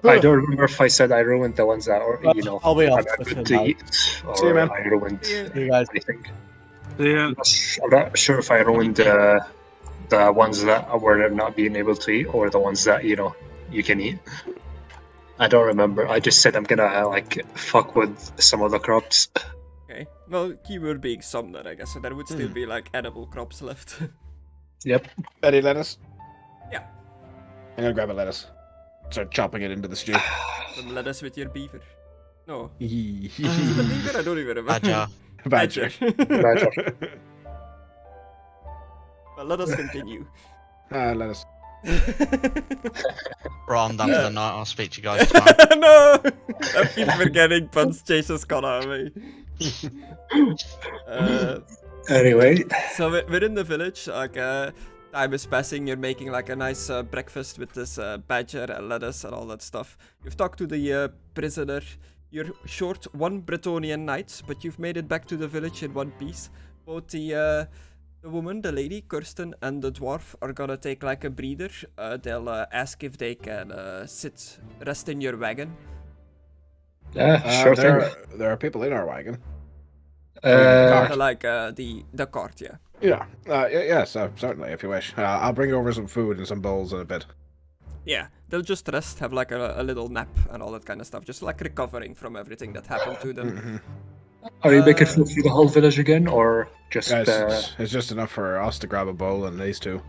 I don't remember if I said I ruined the ones that are, you know, I'll be are off. not with good him to now. eat, or See you, man. I ruined Yeah. See you guys. anything. Yeah. I'm not sure if I ruined the ones that were not being able to eat, or the ones that, you know, you can eat. I don't remember. I just said I'm gonna like fuck with some of the crops. Okay. Well, keyword being some then, I guess, so there would still be like edible crops left. Yep. Any lettuce? Yeah. I'm gonna grab a lettuce. Start chopping it into the stew. Some lettuce with your beaver. No. Is it a Badger. beaver? I don't even remember. Badger. Badger. Well, let us continue. Lettuce. Right, I'm done for the night. I'll speak to you guys tomorrow. No! I keep forgetting Punch chases Conna away. Anyway, So we're in the village, like, time is passing, you're making like a nice breakfast with this badger and lettuce and all that stuff. You've talked to the prisoner. You're short 1 Bretonian knight, but you've made it back to the village in one piece. Both the woman, the lady, Kirsten, and the dwarf are gonna take like a breather. They'll ask if they can rest in your wagon. Yeah, sure thing. There are people in our wagon. Uh, The cart, yeah. Yeah. Yes, certainly, if you wish. I'll bring over some food and some bowls in a bit. Yeah, they'll just rest, have like a little nap and all that kind of stuff. Just like recovering from everything that happened to them. are you making food for the whole village again, or just? It's just enough for us to grab a bowl and these two.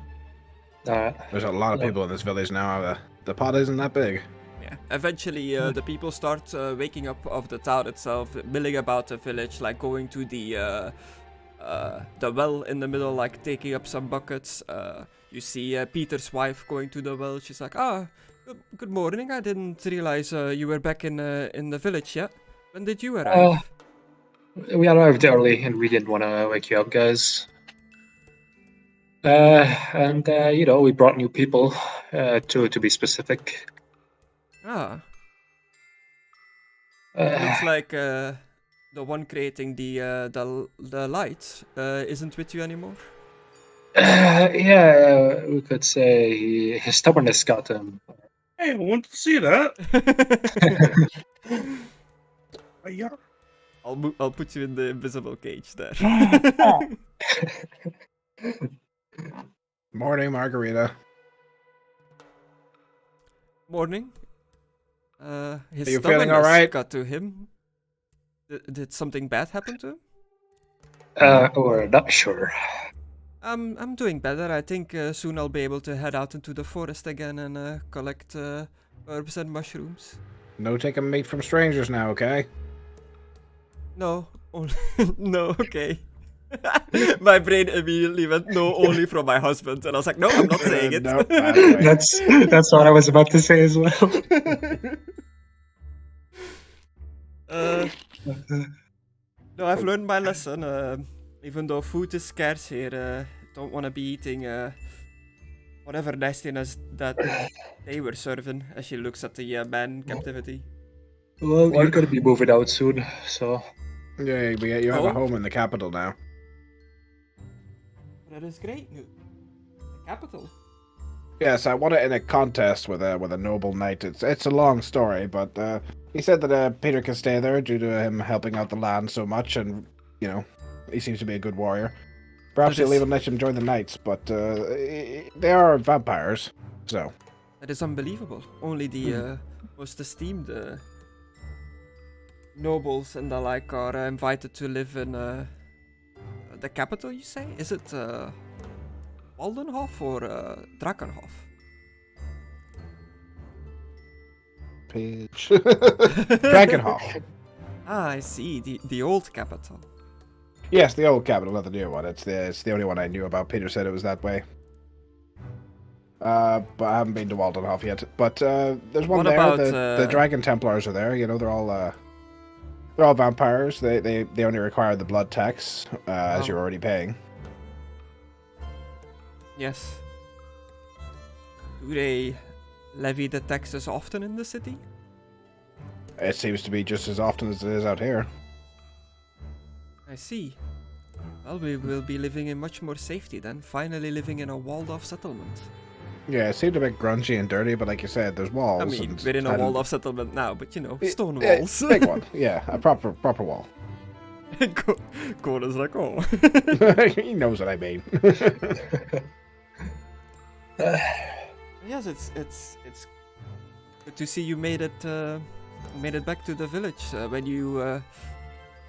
There's a lot of people in this village now. The pot isn't that big. Yeah. Eventually, the people start waking up of the town itself, milling about the village, like going to the well in the middle, like taking up some buckets. You see Peter's wife going to the well. She's like, good morning. I didn't realize you were back in the village yet. When did you arrive? We arrived early, and we didn't want to wake you up, guys. And we brought new people, to be specific. Looks like the one creating the light isn't with you anymore. Yeah, we could say his stubbornness got him. Hey, I want to see that. Yeah. I'll put you in the invisible cage there. Morning, Margarita. Morning. His Are you feeling all stubbornness right? got to him. Did something bad happen to him? We're not sure. I'm doing better. I think soon I'll be able to head out into the forest again and collect herbs and mushrooms. No taking meat from strangers now, okay? No, no, okay. My brain immediately went no, only from my husband, and I was like, no, I'm not saying it. No, bad way. That's what I was about to say as well. No, I've learned my lesson. Even though food is scarce here, don't want to be eating whatever nastiness that they were serving. As she looks at the man in captivity. Well, you're gonna be moving out soon, so. Yeah, you have a home in the capital now. That is great news. The capital. Yes, I won it in a contest with a noble knight. It's a long story, but he said that Peter can stay there due to him helping out the land so much, and he seems to be a good warrior. Perhaps he'll even let him join the knights, but they are vampires, so. That is unbelievable. Only the most esteemed nobles and the like are invited to live in the capital, you say? Is it Waldenhof or Drakenhof? Page. Drakenhof. Ah, I see. The old capital. Yes, the old capital, not the new one. It's the only one I knew about. Peter said it was that way. But I haven't been to Waldenhof yet. But there's one What there. about, The Dragon Templars are there. They're all vampires. They only require the blood tax, as you're already paying. Yes. Do they levy the taxes often in the city? It seems to be just as often as it is out here. I see. Well, we will be living in much more safety then, finally living in a walled-off settlement. Yeah, it seemed a bit grungy and dirty, but like you said, there's walls. I mean, we're in a walled-off settlement now, but stone Yeah, walls. big one. Yeah, a proper wall. Connor's like, oh. He knows what I mean. Yes, it's good to see you made it back to the village. When you,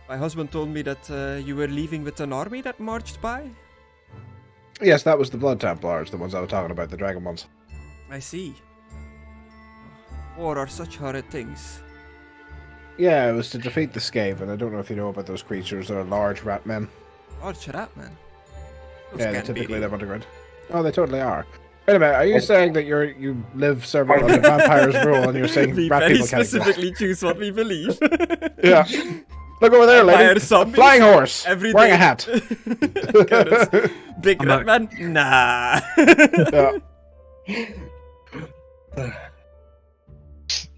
my husband told me that you were leaving with an army that marched by. Yes, that was the Blood Templars, the ones I was talking about, the dragon ones. I see. War are such horrid things. Yeah, it was to defeat the Skaven. I don't know if you know about those creatures. They're large rat men. Large rat men? Those Yeah, they can't be typically real. live underground. Oh, they totally are. Wait a minute, are you saying that you live serving under vampires' rule and you're saying We rat very people can't exist? specifically choose what we believe. Yeah. Look over there, lady. Vampire A zombies flying horse. every wearing day. a hat. Goodness. Big I'm red man? Nah.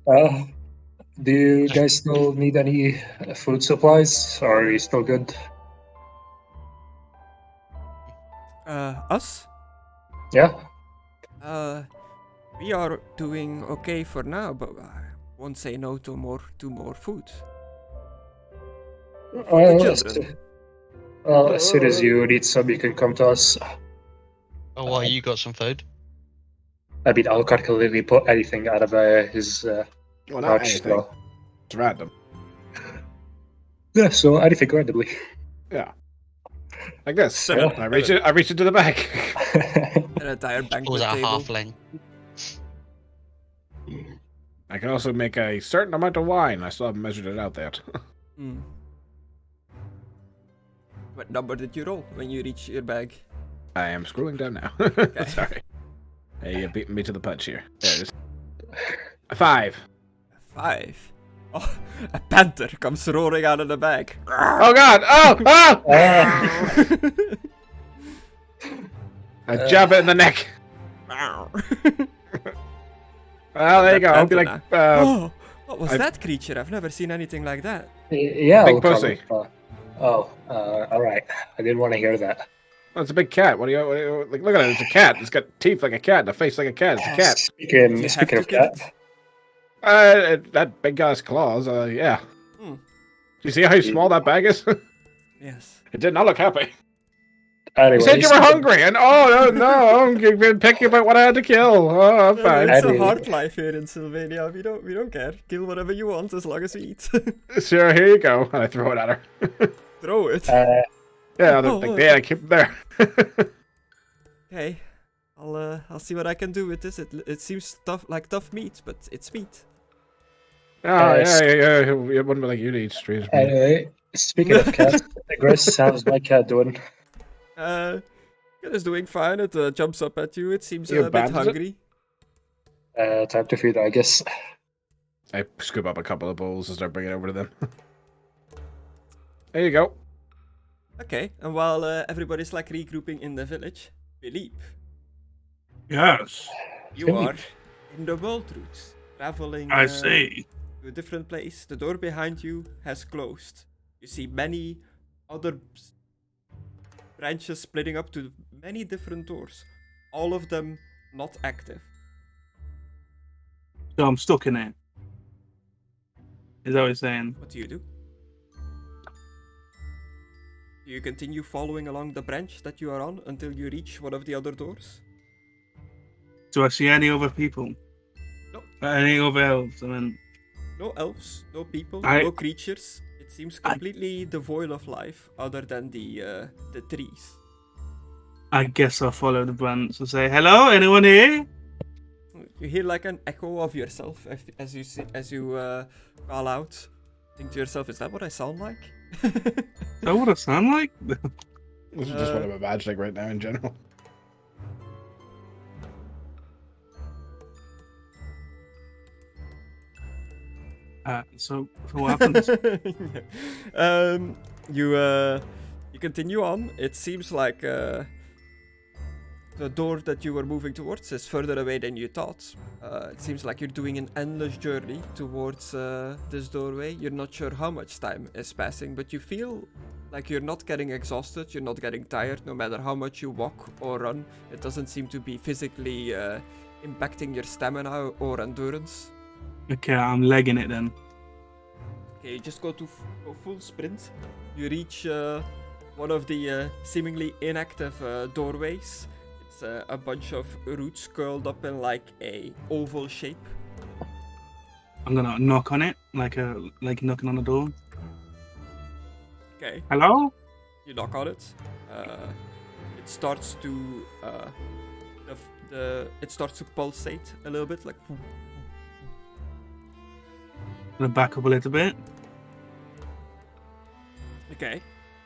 Yeah. Do you guys still need any food supplies? Or are you still good? Us? Yeah? We are doing okay for now, but I won't say no to more food. For the children. As soon as you need some, you can come to us. Oh, why you got some food? I mean, I'll calculately put anything out of his Well, not pouch. anything. So. It's random. Yeah, so anything randomly. Yeah. Like this. Sudden- I reach into the bag. An entire Was banquet that a table. halfling? I can also make a certain amount of wine. I still haven't measured it out yet. Hmm. What number did you roll when you reach your bag? I am scrolling down now. Sorry. Hey, you're beating me to the punch here. There it is. A 5. 5. Oh, a panther comes roaring out of the bag. Oh god! Oh! Oh! I jab it in the neck. Well, there you go. I'll be like, Oh, what was I- that creature? I've never seen anything like that. Yeah, Big I'll probably- pussy. all right. I didn't want to hear that. oh, it's a big cat. What do you like? Look at it. It's a cat. It's got teeth like a cat, and a face like a cat. It's a cat. Speaking, You speaking have of to get cat, That big guy's claws. Yeah. Hmm. Do you see how small that bag is? Yes. It did not look happy. anyway, You said you were hungry, and no, I'm being picky about what I had to kill. Oh, I'm fine. It's a Anyway. hard life here in Sylvania. We don't care. Kill whatever you want as long as we eat. Sure, here you go. And I throw it at her. Throw it. Yeah, Oh, like, yeah, I keep it there. Okay. I'll see what I can do with this. It seems tough meat, but it's meat. Oh, yeah. It wouldn't be like you to eat strange meat. Anyway, speaking of cats, Grace, how's my cat doing? It is doing fine. It jumps up at you. It seems You a bit abandoned it? hungry. Time to feed, I guess. I scoop up a couple of bowls and start bringing it over to them. There you go. Okay, and while everybody's like regrouping in the village, Philippe, Yes, you Philippe. are in the world route, traveling I see. to a different place. The door behind you has closed. You see many other branches splitting up to many different doors, all of them not active. So I'm stuck in it. Is that what you're saying? What do? Do you continue following along the branch that you are on until you reach one of the other doors? Do I see any other people? No. Any other elves? I mean, No elves, no people, I- no creatures. It seems completely devoid of life other than the trees. I guess I'll follow the branch and say, "Hello, anyone here?" You hear like an echo of yourself as you call out. Think to yourself, is that what I sound like? Is that what I sound like? This is just what I'm imagining right now in general. So what happens? You continue on. It seems like the door that you were moving towards is further away than you thought. It seems like you're doing an endless journey towards this doorway. You're not sure how much time is passing, but you feel like you're not getting exhausted, you're not getting tired, no matter how much you walk or run. It doesn't seem to be physically impacting your stamina or endurance. Okay, I'm legging it then. Okay, you just go full sprint. You reach one of the seemingly inactive doorways. It's a bunch of roots curled up in like a oval shape. I'm gonna knock on it, like knocking on the door. Okay, Hello? you knock on it. It starts to it starts to pulsate a little bit, like. I'm gonna back up a little bit. Okay,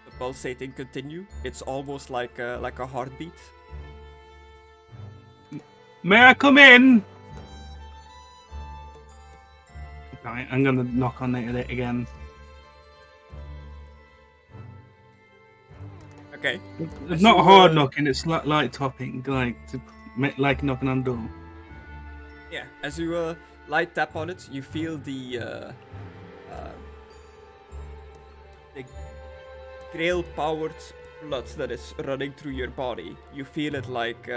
the pulsating continue. It's almost like a heartbeat. May I come in? Okay, I'm gonna knock on it again. Okay. It's As not you, hard knocking, it's light tapping, like knocking on door. Yeah, as you light tap on it, you feel the grail-powered blood that is running through your body. You feel it like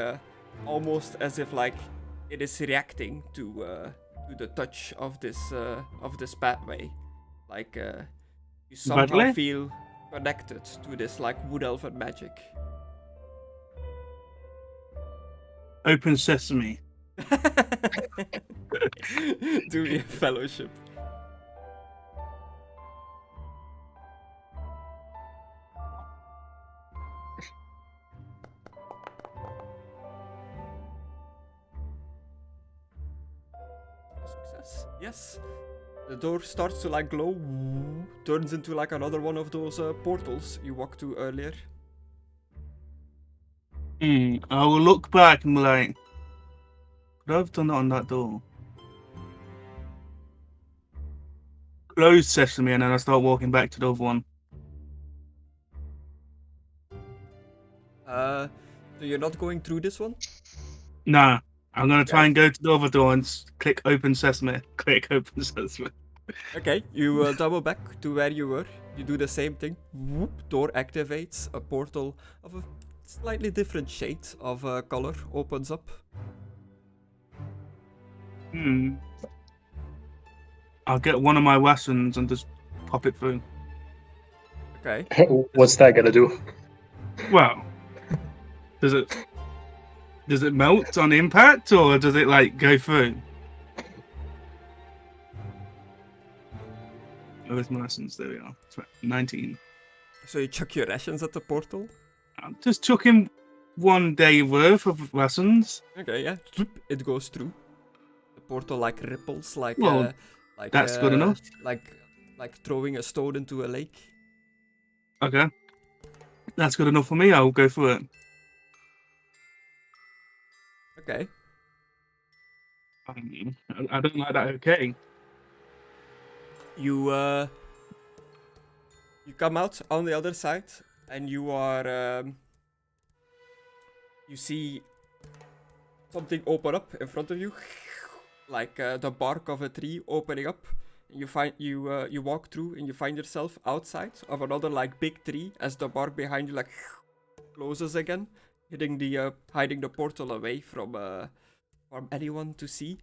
almost as if like it is reacting to the touch of this pathway. Like you somehow Badly? feel connected to this like wood elven magic. Open sesame. Do we have fellowship? Success. Yes. The door starts to like glow, turns into like another one of those portals you walked to earlier. I will look back and be like, could I have done that on that door? Close sesame, and then I start walking back to the other one. So you're not going through this one? Nah, I'm gonna try and go to the other door and click open sesame. Click open sesame. Okay, you double back to where you were. You do the same thing. Whoop, door activates. A portal of a slightly different shade of color opens up. I'll get one of my weapons and just pop it through. Okay. What's that gonna do? Well, does it melt on impact, or does it like go through? Where's my lessons? There we are. 19. So you chuck your rations at the portal? I'm just chucking 1 day worth of lessons. Okay, yeah. It goes through. The portal like ripples like Well, that's good enough. Like throwing a stone into a lake. Okay. That's good enough for me. I'll go through it. Okay. I don't like that. Okay. You come out on the other side and you are you see something open up in front of you, like the bark of a tree opening up. You walk through and you find yourself outside of another like big tree as the bark behind you like closes again, hiding the portal away from anyone to see.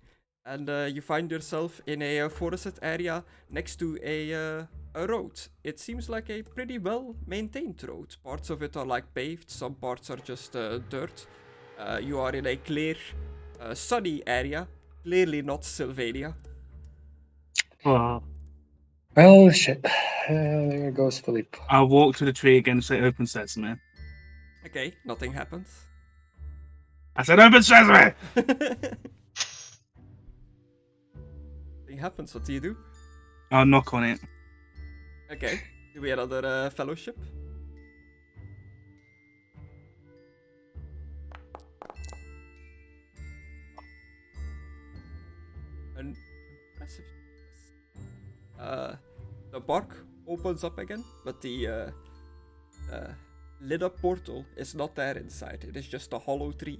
And you find yourself in a forested area next to a road. It seems like a pretty well maintained road. Parts of it are like paved, some parts are just dirt. You are in a clear, sunny area, clearly not Sylvania. Well, Well, shit. There goes Philippe. I'll walk to the tree again and say open sesame. Okay, nothing happens. I said open sesame! Nothing happens, what do you do? I'll knock on it. Okay, do we another fellowship? An impressive. The bark opens up again, but the lit up portal is not there inside. It is just a hollow tree.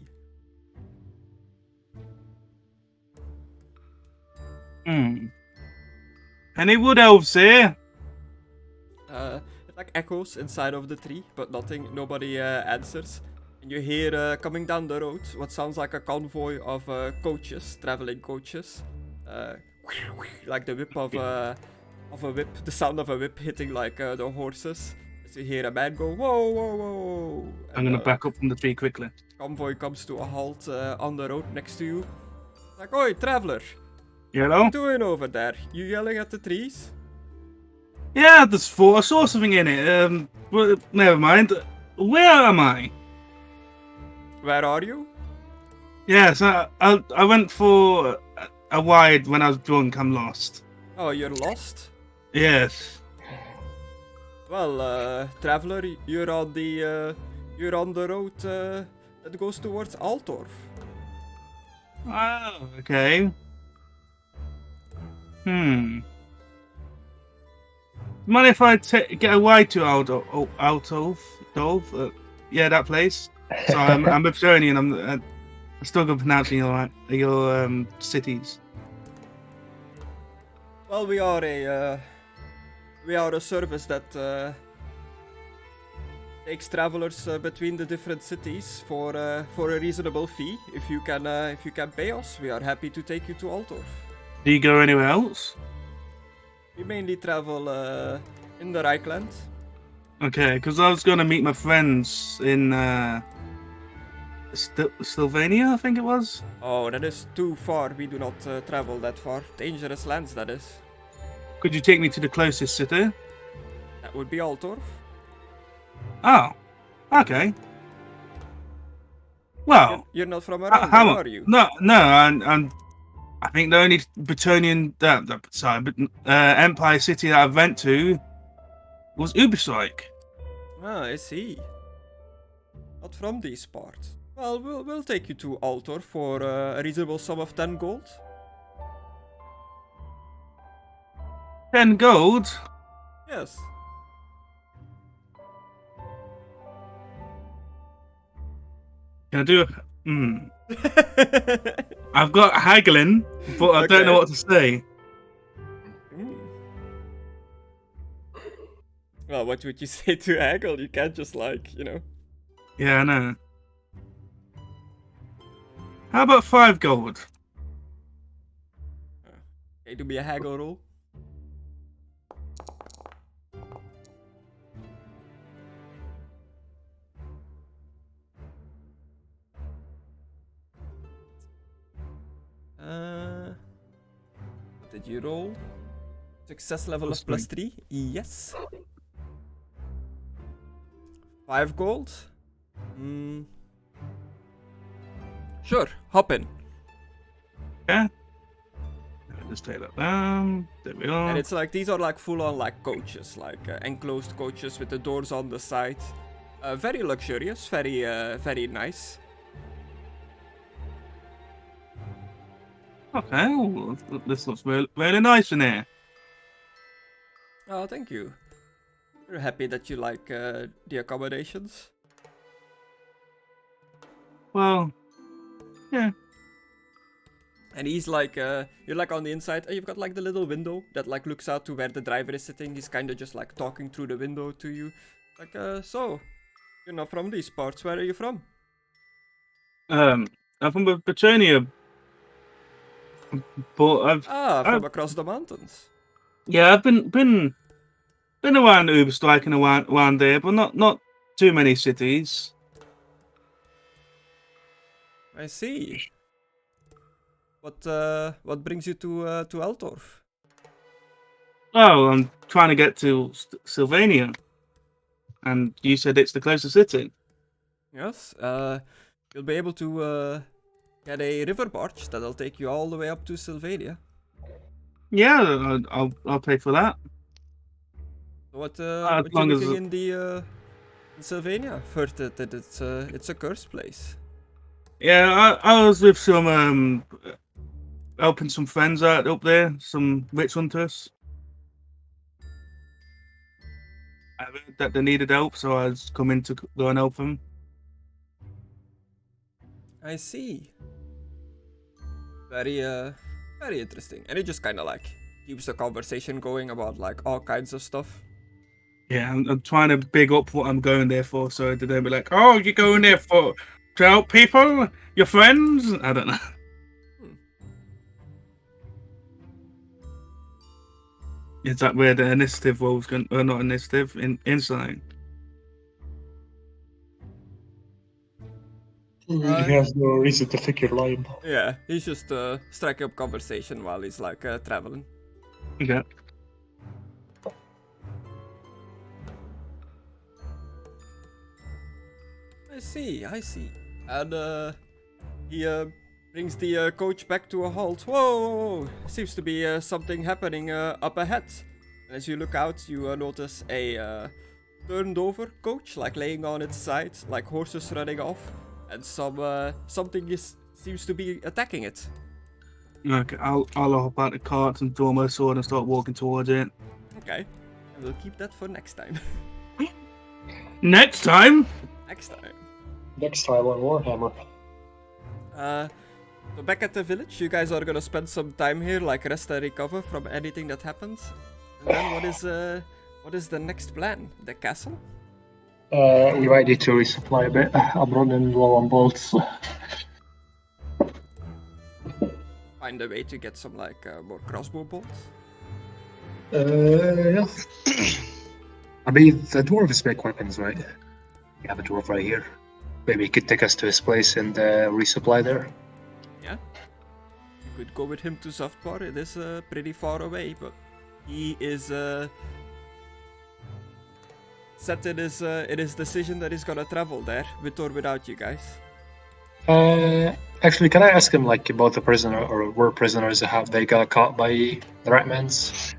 Any wood elves here? It like echoes inside of the tree, but nobody answers. And you hear coming down the road what sounds like a convoy of coaches, traveling coaches. Like the whip of a whip, the sound of a whip hitting like the horses. As you hear a man go, whoa, whoa, whoa. I'm gonna back up from the tree quickly. Convoy comes to a halt on the road next to you. Like, oi, traveler, You what know? you doing over there? You yelling at the trees? Yeah, I saw something in it. Well, never mind. Where am I? Where are you? Yes, I went for a ride when I was drunk. I'm lost. Oh, you're lost? Yes. Well, traveler, you're on the road that goes towards Altorf. Oh, okay. Mind if I get away to Altov? Yeah, that place. So I'm Bostonian. I'm still good pronouncing your cities. Well, we are a service that takes travelers between the different cities for a reasonable fee. If you can pay us, we are happy to take you to Altov. Do you go anywhere else? We mainly travel in the Reichland. Okay, because I was going to meet my friends in Slovenia, I think it was. Oh, that is too far. We do not travel that far. Dangerous lands, that is. Could you take me to the closest city? That would be Altov. Oh, okay. Well, You're not from around how there, are you? No, I think the only Bretonian, Empire city that I went to was Uberstrike. Ah, I see. Not from these parts. Well, we'll take you to Altor for a reasonable sum of 10 gold. 10 gold? Yes. Can I do a... I've got haggling, but I don't know what to say. Well, what would you say to haggle? You can't just Yeah, I know. How about 5 gold? Okay, do me a haggle roll. What did you roll? Success level of +3? Yes. 5 gold? Sure, hop in. Yeah. Just take that down. There we go. And it's these are full-on coaches, enclosed coaches with the doors on the side. Very luxurious, very nice. Okay, well, this looks really nice in here. Oh, thank you. We're happy that you like the accommodations. Well, yeah. And he's you're on the inside, and you've got the little window that looks out to where the driver is sitting. He's kind of just talking through the window to you. So, you're not from these parts, where are you from? I'm from Petronia. But from across the mountains. Yeah, I've been around Uberstrike and around there, but not too many cities. I see. What brings you to Eltorf? Oh, I'm trying to get to Sylvania, and you said it's the closest city. Yes. You'll be able to get a river barge that'll take you all the way up to Sylvania. Yeah, I'll pay for that. What you looking in Sylvania? First, it's a cursed place. Yeah, I was with some helping some friends out up there, some witch hunters. I heard that they needed help, so I was coming to go and help them. I see. Very interesting. And it just kind of keeps the conversation going about all kinds of stuff. Yeah, I'm trying to big up what I'm going there for, so they don't be like, "Oh, you're going there to help people, your friends." I don't know. Is that where the initiative role's going? Or not initiative, insight? He has no reason to think you're lying. Yeah, he's just striking up conversation while he's traveling. Okay. I see. And he brings the coach back to a halt. Whoa! Seems to be something happening up ahead. And as you look out, you notice a turned over coach, laying on its side, horses running off, and something seems to be attacking it. Okay, I'll hop out the cart and draw my sword and start walking towards it. Okay. We'll keep that for next time. Next time. Next time. Next time on Warhammer. So back at the village, you guys are gonna spend some time here, like rest and recover from anything that happens. And then what is the next plan? The castle? We might need to resupply a bit. I'm running low on bolts. Find a way to get some more crossbow bolts. Yeah. I mean, the dwarves make weapons, right? We have a dwarf right here. Maybe he could take us to his place and resupply there. Yeah. You could go with him to Softbar. It is pretty far away, but he is set in his decision that he's gonna travel there with or without you guys. Actually, can I ask him about the prisoner or were prisoners how they got caught by the Ratmans?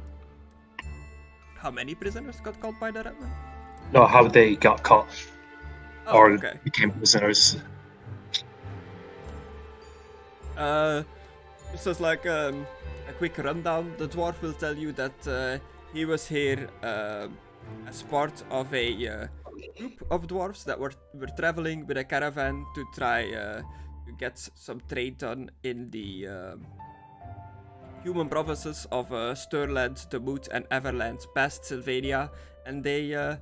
How many prisoners got caught by the Ratman? No, how they got caught or Okay. became prisoners. Just as a quick rundown, the dwarf will tell you that he was here as part of a group of dwarves that were traveling with a caravan to try to get some trade done in the human provinces of Stirland, the Moot, and Everland past Sylvania, and their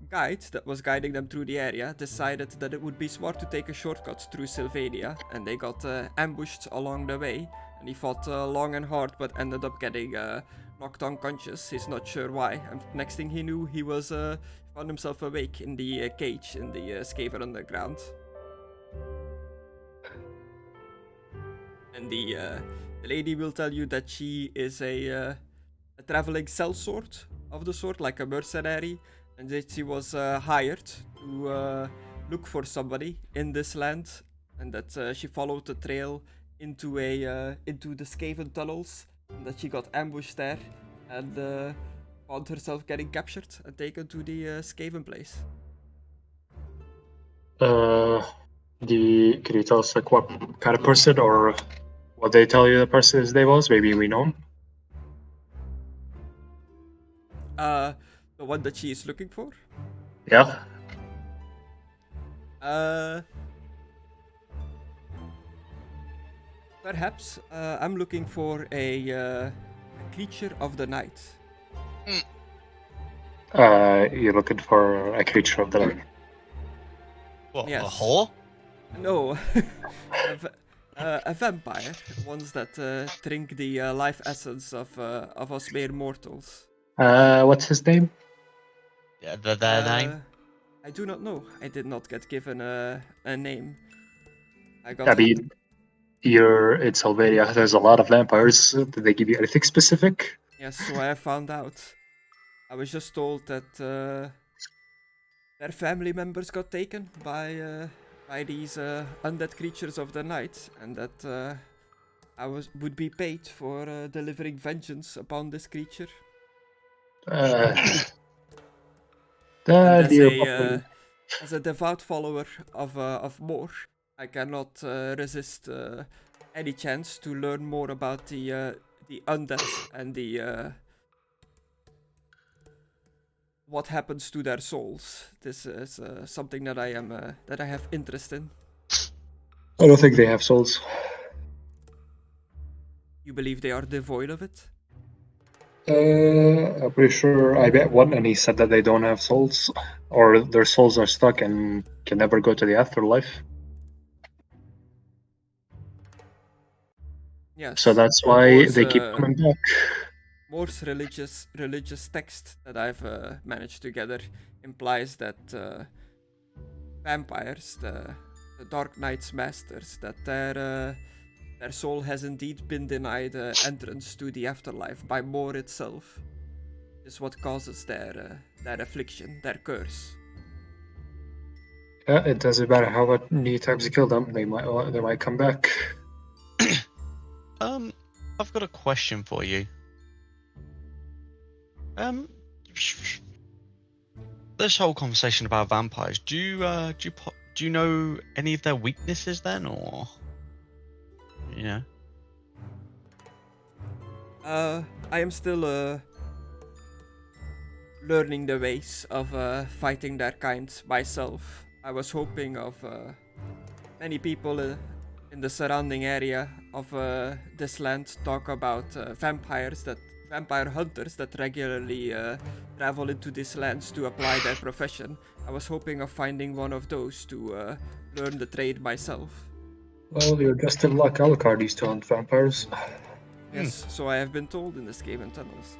guide that was guiding them through the area decided that it would be smart to take a shortcut through Sylvania, and they got ambushed along the way, and he fought long and hard but ended up getting knocked unconscious. He's not sure why, and next thing he knew he was found himself awake in the cage in the Skaven underground. And the lady will tell you that she is a traveling sellsword of the sort, like a mercenary, and that she was hired to look for somebody in this land, and that she followed the trail into the Skaven tunnels, and that she got ambushed there, and found herself getting captured and taken to the Skaven place. Can you tell us what kind of person or what they tell you the person's name was? Maybe we know him. The one that she is looking for? Yeah. Perhaps I'm looking for a creature of the night. You're looking for a creature of the night. What, Yes. a whore? No, a vampire. Ones that drink the life essence of us mere mortals. What's his name? Yeah, their name? I do not know. I did not get given a name. I mean, you're in Sylvania. There's a lot of vampires. Did they give you anything specific? Yes, so I found out. I was just told that their family members got taken by these undead creatures of the night, and that I would be paid for delivering vengeance upon this creature. And as a devout follower of Moor, I cannot resist any chance to learn more about the undead and the what happens to their souls. This is something that I have interest in. I don't think they have souls. You believe they are devoid of it? I'm pretty sure I met one and he said that they don't have souls, or their souls are stuck and can never go to the afterlife. Yes. So that's why Moor's, they keep coming back. Moor's religious text that I've managed to gather implies that vampires, the Dark Knight's masters, that their soul has indeed been denied entrance to the afterlife by Moor itself. Is what causes their affliction, their curse. Yeah, it doesn't matter how many times you kill them, they might come back. I've got a question for you. This whole conversation about vampires, do you know any of their weaknesses then, or I am still learning the ways of fighting their kind myself. I was hoping of many people in the surrounding area of this land talk about vampire hunters that regularly travel into these lands to apply their profession. I was hoping of finding one of those to learn the trade myself. Well, you're just in luck. Alucard used to hunt vampires. Yes, so I have been told in the Skaven tunnels.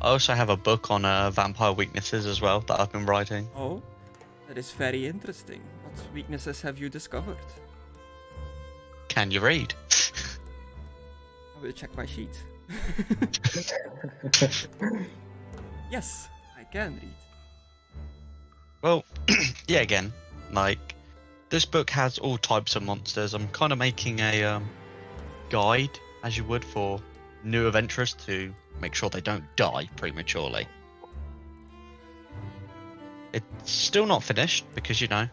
I also have a book on vampire weaknesses as well that I've been writing. Oh, that is very interesting. What weaknesses have you discovered? Can you read? I will check my sheet. Yes, I can read. Well, yeah, again, like, this book has all types of monsters. I'm kind of making a guide, as you would, for new adventurers to make sure they don't die prematurely. It's still not finished because, you know,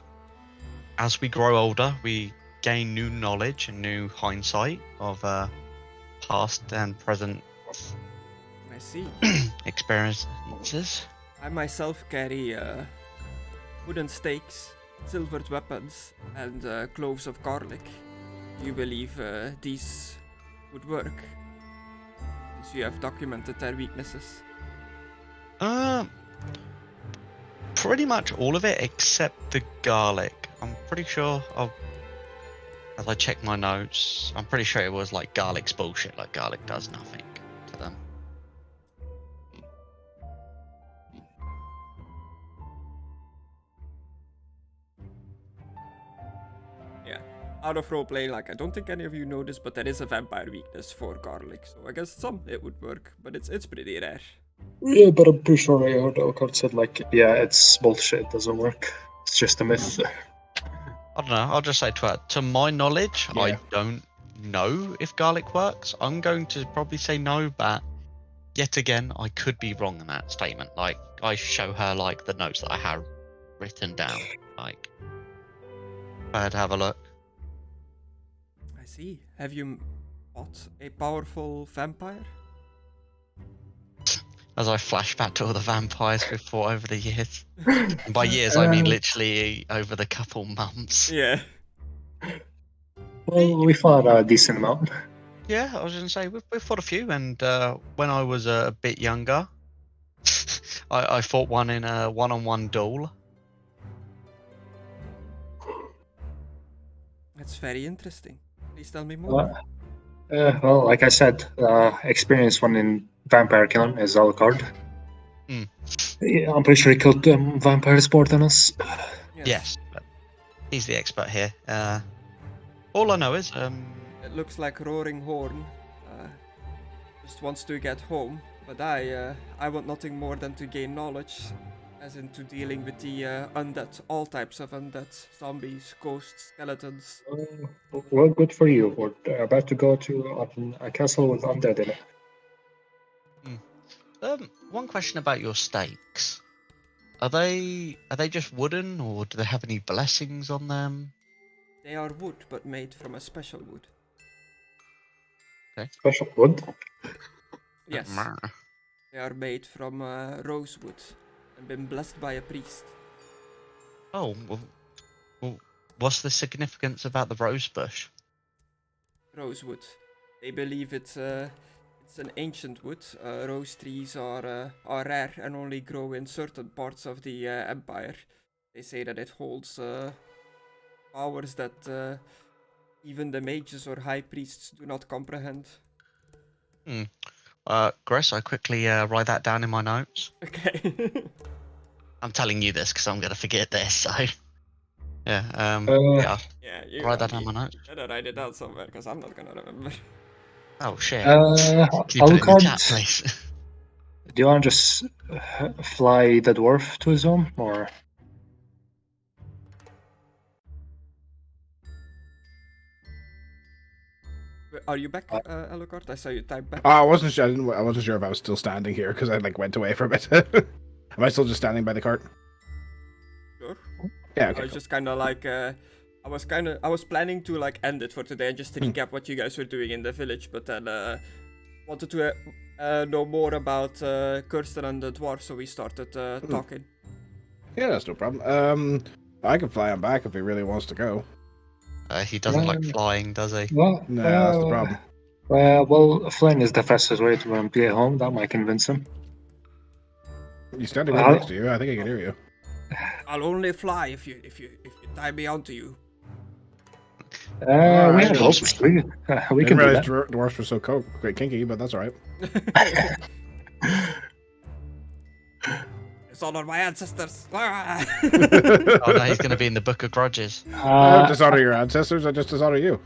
as we grow older, we gain new knowledge and new hindsight of past and present I see. experiences. I myself carry wooden stakes, silvered weapons, and cloves of garlic. Do you believe these would work? Since you have documented their weaknesses. Pretty much all of it except the garlic. I'm pretty sure as I check my notes, I'm pretty sure it was like garlic's bullshit, like garlic does nothing to them. Yeah. Out of roleplay, like, I don't think any of you know this, but there is a vampire weakness for garlic. So I guess some it would work, but it's pretty rare. Yeah, but I'm pretty sure I heard Alucard said, like, yeah, it's bullshit, it doesn't work. It's just a myth. I don't know, I'll just say to her, to my knowledge, Yeah. I don't know if garlic works. I'm going to probably say no, but yet again, I could be wrong in that statement. Like, I show her, like, the notes that I have written down. Like, I had to have a look. I see. Have you fought a powerful vampire? As I flash back to all the vampires we've fought over the years. And by years, I mean literally over the couple months. Yeah. Well, we fought a decent amount. Yeah, I was going to say, we've fought a few, and when I was a bit younger, I fought one in a one-on-one duel. That's very interesting. Please tell me more. Well, like I said, experienced one in vampire killing is Alucard. Yeah, I'm pretty sure he killed vampires more than us. Yes, but he's the expert here. All I know is, It looks like Roaring Horn just wants to get home, but I want nothing more than to gain knowledge, as into dealing with the undead, all types of undead, zombies, ghosts, skeletons. Well, good for you. We're about to go to a castle with undead in it. one question about your stakes. Are they just wooden, or do they have any blessings on them? They are wood, but made from a special wood. Special wood. Yes, they are made from rosewood and been blessed by a priest. Oh, well, what's the significance about the rose bush? Rosewood. They believe it's an ancient wood. Rose trees are rare and only grow in certain parts of the empire. They say that it holds powers that even the mages or high priests do not comprehend. Gress, I quickly write that down in my notes. Okay. I'm telling you this because I'm gonna forget this. So, yeah, Yeah, you write that down in my notes. better write it down somewhere because I'm not gonna remember. Oh shit! Can you put it in the chat, please? Do you want to just fly the dwarf to his home, or? Are you back, Alucard? I saw you type back. I wasn't sure. I wasn't sure if I was still standing here because I like went away for a bit. Am I still just standing by the cart? Sure. Yeah. I Okay. was just kind of like, I was planning to like end it for today and just recap what you guys were doing in the village, but then wanted to know more about Kirsten and the dwarf, so we started talking. Yeah, that's no problem. I can fly him back if he really wants to go. He doesn't like flying, does he? Well, No, that's the problem. well, flying is the fastest way to get home. That might convince him. He's standing right next to you. I think I can hear you. I'll only fly if you tie me onto you. We Alright, have hopes. We I can didn't do realize that. dwarfs were so kinky, but that's alright. It's all on my ancestors. Oh no, he's going to be in the Book of Grudges. I don't dishonor your ancestors, I just dishonor you.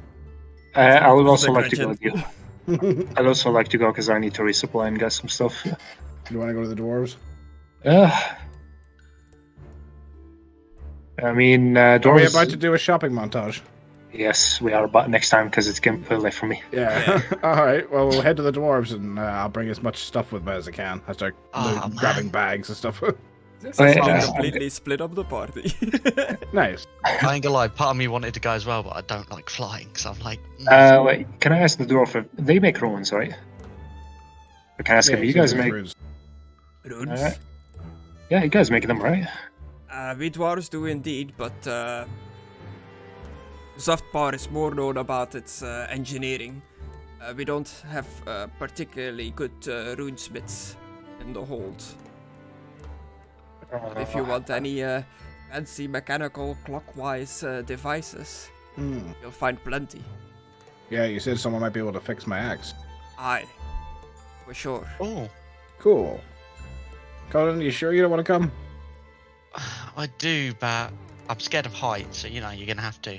I would also The like to go Gretchen. with you. I'd also like to go because I need to resupply and get some stuff. You want to go to the dwarves? I mean, Are we dwarves. about to do a shopping montage? Yes, we are, but next time because it's getting too late for me. Yeah. Alright, well, we'll head to the dwarves and I'll bring as much stuff with me as I can. I start grabbing bags and stuff. So Yeah. we completely split up the party. Nice. I ain't gonna lie, part of me wanted to go as well, but I don't like flying, so I'm like... Wait, can I ask the dwarf if they make ruins, right? Or can I ask if you guys make? runes. Runes? Yeah, you guys make them, right? We dwarves do indeed, but Softbar is more known about its engineering. We don't have particularly good runesmiths in the hold. But if you want any fancy mechanical clockwise devices, you'll find plenty. Yeah, you said someone might be able to fix my axe. Aye, for sure. Oh, Cool. Colin, you sure you don't want to come? I do, but I'm scared of heights, so you know, you're gonna have to.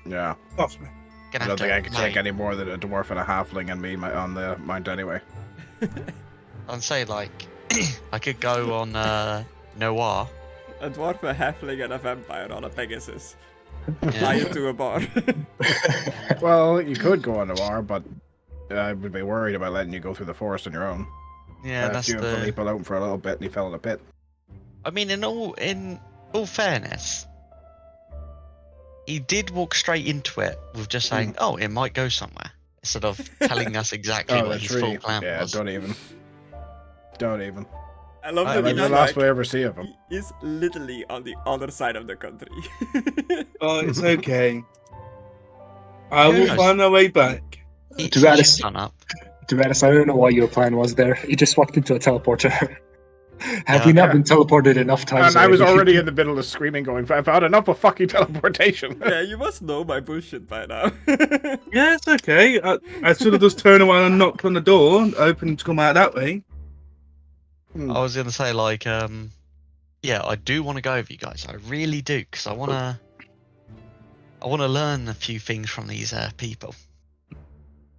Yeah. Possibly. I don't think I can take any more than a dwarf and a halfling and me on the mount anyway. I'd say, like, I could go on Noir. A dwarf, a halfling, and a vampire on a Pegasus. Yeah. Fly into a bar. Well, you could go on Noir, but I would be worried about letting you go through the forest on your own. Yeah, that's you and the... Philippe alone for a little bit and he fell in a pit. I mean, in all fairness, he did walk straight into it with just saying, "Oh, it might go somewhere," instead of telling us exactly what his full plan Yeah, was. don't even. Don't even. I love I that That's mean, the he's last like, we ever see of him. he is literally on the other side of the country. Oh, it's okay. I will Yes. find my way back. He To be honest- should turn up. To be honest, I don't know what your plan was there. You just walked into a teleporter. Have Yeah. we not been teleported enough times? And I was already in the middle of screaming going, I've had enough of fucking teleportation. Yeah, you must know my bullshit by now. Yeah, it's okay. I should have just turned around and knocked on the door, open to come out that way. I was gonna say, like, yeah, I do want to go with you guys. I really do, because I wanna learn a few things from these people.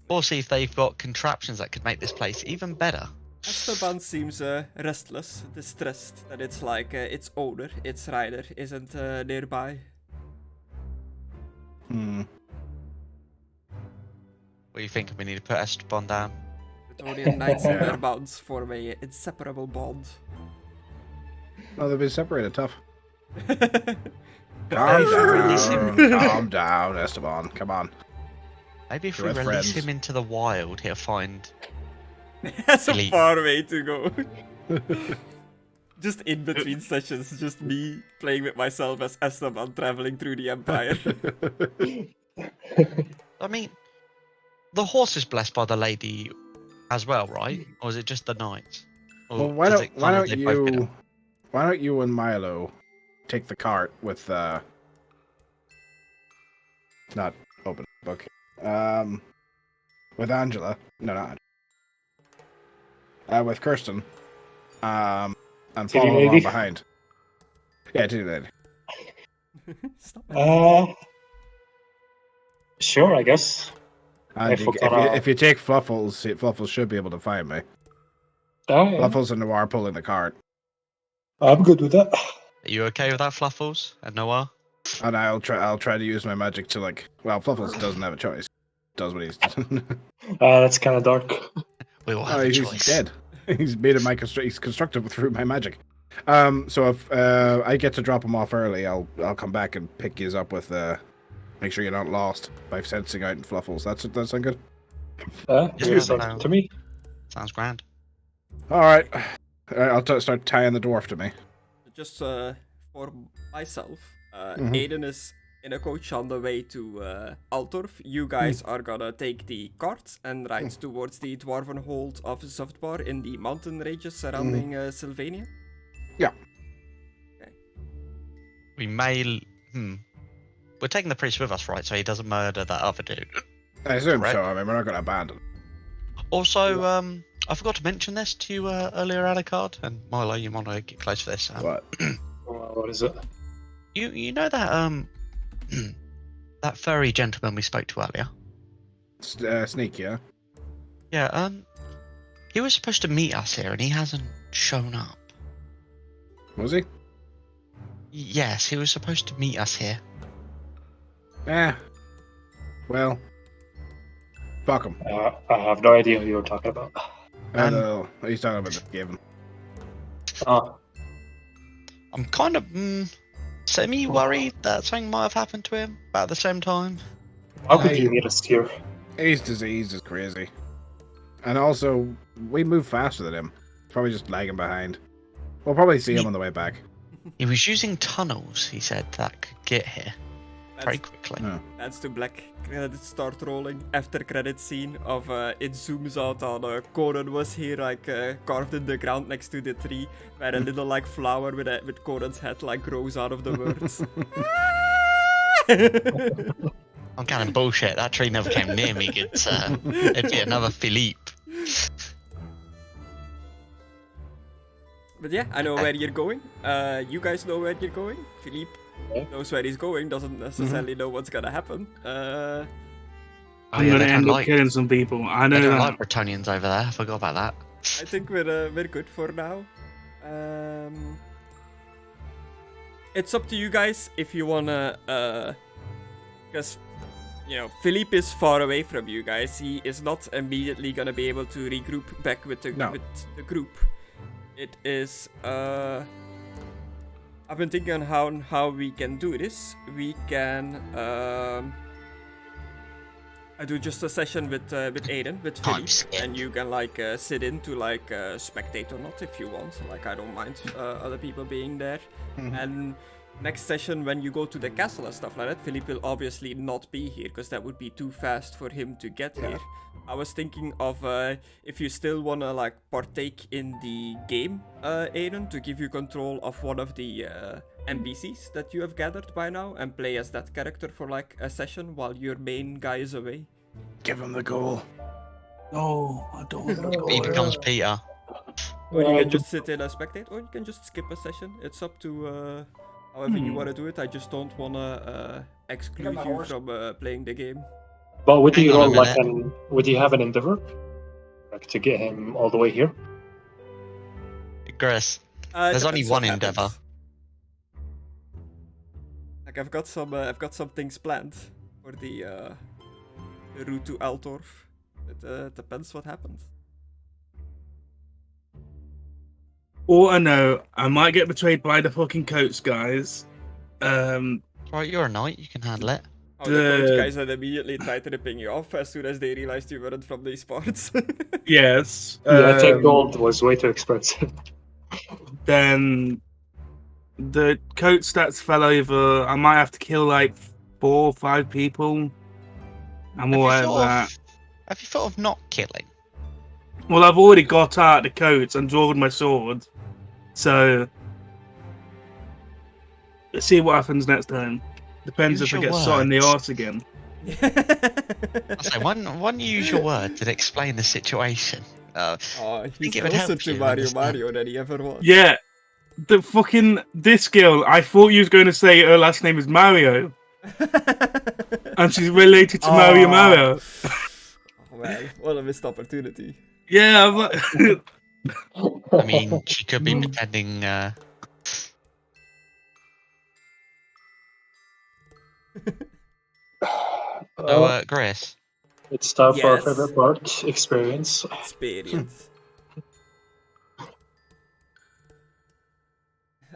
Or see if they've got contraptions that could make this place even better. Esteban seems restless, distressed that it's like its owner, its rider, isn't nearby. Hmm. What do you think? We need to put Esteban down. Plutonian knights and their bonds form a inseparable bond. Oh, they've been separated tough. Release Calm him. down. Calm down, Esteban. Come on. Maybe if You're we with release friends. him into the wild, he'll find... That's a Elite. far way to go. Just in between sessions, just me playing with myself as Esteban traveling through the Empire. I mean, the horse is blessed by the lady as well, right? Or is it just the knights? Or Well, why does don't it kind of- they both get why don't you and Milo take the cart with not open book. With Angela. No, not Angela. With Kirsten. And Titty follow along lady? behind. Yeah, titty lady. Stop it. Sure, I guess. And if you take Fluffles, Fluffles should be able to find me. Yeah. Fluffles and Noir pulling the cart. I'm good with that. Are you okay with that, Fluffles and Noah? And I'll try to use my magic to Fluffles doesn't have a choice. Does what he's That's kind of dark. We will have a he's choice. dead. He's made it he's constructed through my magic. So if I get to drop him off early, I'll come back and pick you up with make sure you're not lost by sensing out in Fluffles. That sound good? Yeah, Sounds that good to me. Sounds grand. All right. I'll start tying the dwarf to me. Just for myself, Mhm. Aidan is in a coach on the way to Altorf. You guys are gonna take the cart and ride towards the dwarven hold of Softbar in the mountain ranges surrounding Sylvania. Yeah. We may. We're taking the priest with us, right? So he doesn't murder that other dude. I assume Correct. so. I mean, we're not going to abandon. Also, I forgot to mention this to you earlier, Alucard, and Milo, you want to get close for this. What? What is it? You know that that furry gentleman we spoke to earlier? Sneak, yeah? Yeah, he was supposed to meet us here and he hasn't shown up. Was he? Yes, he was supposed to meet us here. Well, fuck him. I have no idea who you're talking about. He's talking about the given. I'm kind of semi-worried that something might have happened to him about the same time. How could you get us here? His disease is crazy. And also, we move faster than him. Probably just lagging behind. We'll probably see him on the way back. He was using tunnels, he said, that could get here very quickly. Yeah. That's the black credits start rolling. After credit scene of it zooms out on Conan was here like carved in the ground next to the tree, where a little like flower with Conan's head like grows out of the words. I'm kind of bullshit. That tree never came near me, good sir. It'd be another Philippe. But yeah, I know where you're going. You guys know where you're going. Philippe knows where he's going, doesn't necessarily know what's gonna happen. I'm yeah, gonna they end don't up killing some people. I know They don't that. like Bretonians over there. I forgot about that. I think we're good for now. It's up to you guys if you wanna, because you know Philippe is far away from you guys. He is not immediately gonna be able to regroup back with the group. It is I've been thinking on how we can do this. We can I do just a session with Aidan, with Philippe, and you can like sit in to like spectate or not if you want. Like I don't mind other people being there. And next session when you go to the castle and stuff like that, Philippe will obviously not be here because that would be too fast for him to get here. I was thinking of if you still wanna like partake in the game, Aidan, to give you control of one of the NPCs that you have gathered by now and play as that character for like a session while your main guy is away. Give him the goal. No, I don't want to go. He becomes Peter. Or you can just sit in and spectate, or you can just skip a session. It's up to however you want to do it. I just don't want to exclude you from playing the game. But would Hang you on a roll like minute. would you have an endeavor? Like to get him all the way here? Chris, there's only Depends one what happens. endeavor. Like I've got some things planned for the route to Altorf. It depends what happens. Or I know I might get betrayed by the fucking coats guys. Right, you're a knight. You can handle it. Oh, the coach guys had immediately tried ripping you off as soon as they realized you weren't from these parts. Yes. Yeah, I think gold was way too expensive. Then the coat stats fell over. I might have to kill like 4 or 5 people. I'm aware of that. Have you thought of not killing? Well, I've already got out the coats and drawn my sword. So let's see what happens next time. Depends Use if I your get shot in the words. arse again. I say, when you use your words and explain the situation. Oh, he's think it would closer help to you Mario understand. Mario than he ever was. Yeah, this girl. I thought you was going to say her last name is Mario, and she's related to Mario Mario. Oh man, what a missed opportunity. Yeah, I'm like, I mean, she could be pretending. So, Grace, It's time for our Yes. favorite part, experience. Experience.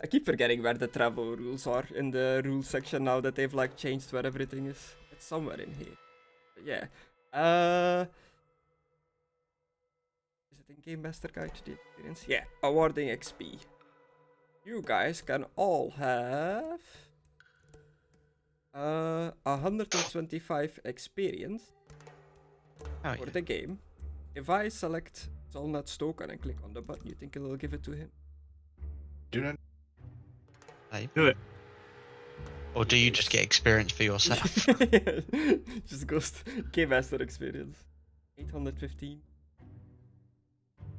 I keep forgetting where the travel rules are in the rules section now that they've like changed where everything is. It's somewhere in here. But yeah. Is it it in Game Master Guide to the experience? Yeah, awarding XP. You guys can all have 125 experience for the game. If I select Solnat's token and click on the button, you think it'll give it to him? Do not. Do it. Or do you just get experience for yourself? Just ghost Game Master experience. 815.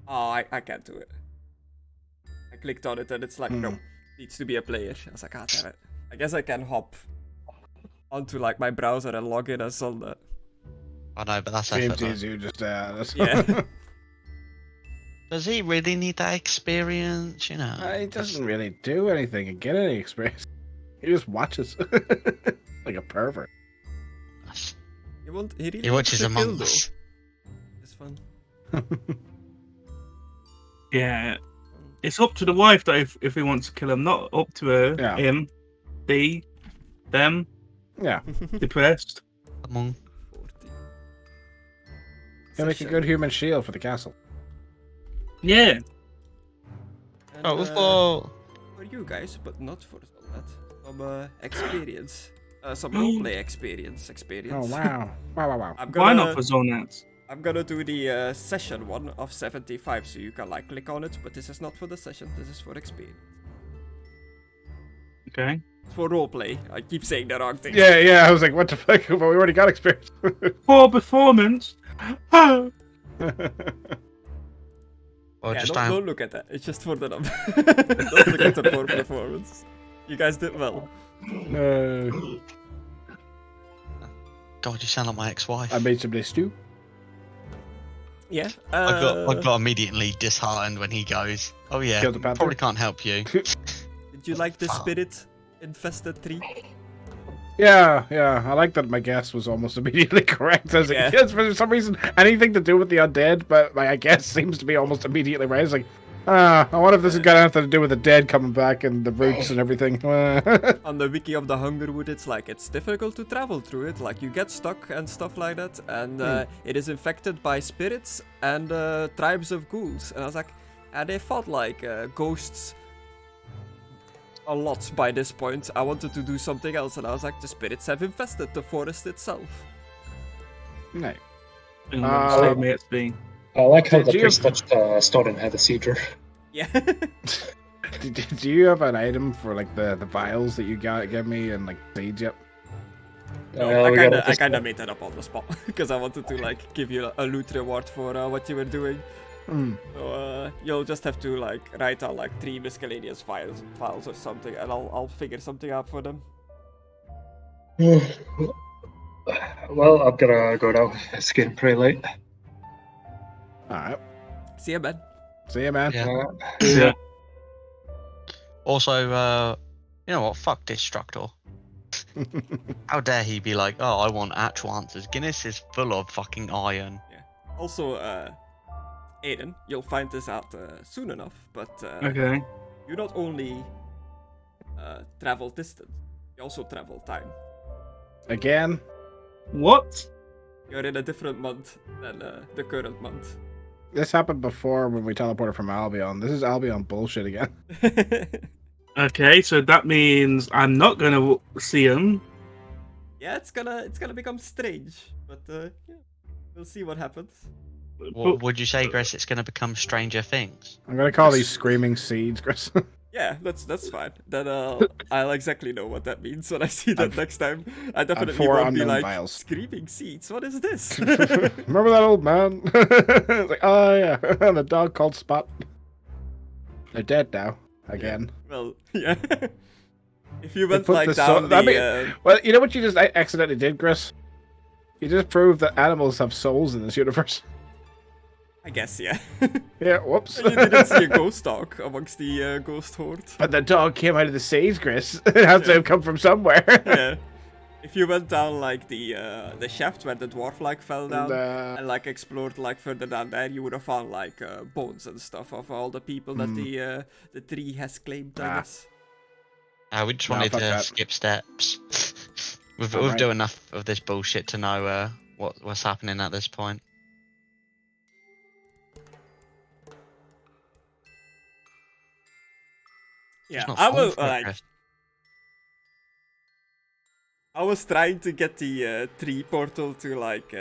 Oh, I can't do it. I clicked on it and it's like, no, needs to be a player. I was like, ah, damn it. I guess I can hop onto like my browser and log in as on that. I know, but that's Seems effort. though. easier just Yeah. Does he really need that experience? You know, He doesn't really do anything and get any experience. He just watches like a pervert. He really He wants watches to kill, Among though. Us. It's fun. Yeah. It's up to the wife though if he wants to kill him, not up to her, Yeah. him, them, Yeah, depressed. Among. 40. he'll make a Session. good human shield for the castle. Yeah. And, Oh, we've got. for you guys, but not for that. Some experience. Some roleplay experience. Oh wow, wow. Why not for Zonats? I'm gonna do the session one of 75, so you can like click on it, but this is not for the session, this is for experience. Okay. It's for roleplay. I keep saying the wrong thing. Yeah. I was like, what the fuck? But we already got experience. For performance. Oh. Or Yeah, just don't look at that. It's just for the number. Don't look at the poor performance. You guys did well. No. God, you sound like my ex-wife. I made some stew. Yeah. I got immediately disheartened when he goes, "Oh yeah, Killed the panther? probably can't help you." Did you like the spirit infested tree? Yeah. I like that my guess was almost immediately correct. I was like, Yeah. yes, for some reason, anything to do with the undead, but my guess seems to be almost immediately right. It's like, I wonder if this has got anything to do with the dead coming back and the roots and everything. On the wiki of the Hungerwood, it's like it's difficult to travel through it. Like you get stuck and stuff like that, and it is infected by spirits and tribes of ghouls. And I was like, and they fought like ghosts a lot by this point. I wanted to do something else, and I was like, the spirits have infested the forest itself. No. Save me XP. I like how Did the you- priest touched Storin had a seizure. Yeah. Do you have an item for like the vials that you gave me and like seeds yet? No, we got I it. kinda made that up on the spot because I wanted to like give you a loot reward for what you were doing. So you'll just have to like write down like 3 miscellaneous files or something, and I'll figure something out for them. Well, I'm gonna go now. It's getting pretty late. Alright. See ya, man. See ya, man. Yeah. Yeah. Also, you know what? Fuck Destructore. How dare he be like, "Oh, I want actual answers." Guinness is full of fucking iron. Also, Aidan, you'll find this out soon enough, but Okay. you not only travel distance, you also travel time. Again? What? You're in a different month than the current month. This happened before when we teleported from Albion. This is Albion bullshit again. Okay, so that means I'm not gonna see him. Yeah, it's gonna become strange, but yeah, we'll see what happens. Would you say, Chris, it's going to become Stranger Things? I'm gonna call these screaming seeds, Chris. Yeah, that's fine. Then I'll exactly know what that means when I see that next time. I definitely 4 won't be unknown like vials. screaming seeds. What is this? Remember that old man? It's like, oh yeah, and the dog called Spot. They're dead now. Again. Well, yeah. If you They went put like the down I the mean, well, you know what you just accidentally did, Chris? You just proved that animals have souls in this universe. I guess, yeah. Yeah, whoops. You didn't see a ghost dog amongst the ghost horde. But the dog came out of the seas, Chris. It has to have come from somewhere. Yeah. If you went down like the shaft where the dwarf like fell down and like explored like further down there, you would have found like bones and stuff of all the people that the tree has claimed. I guess. We just No, wanted fuck to that. skip steps. We've Alright. done enough of this bullshit to know what's happening at this point. Yeah, not I will falling for it, like. Chris. I was trying to get the tree portal to like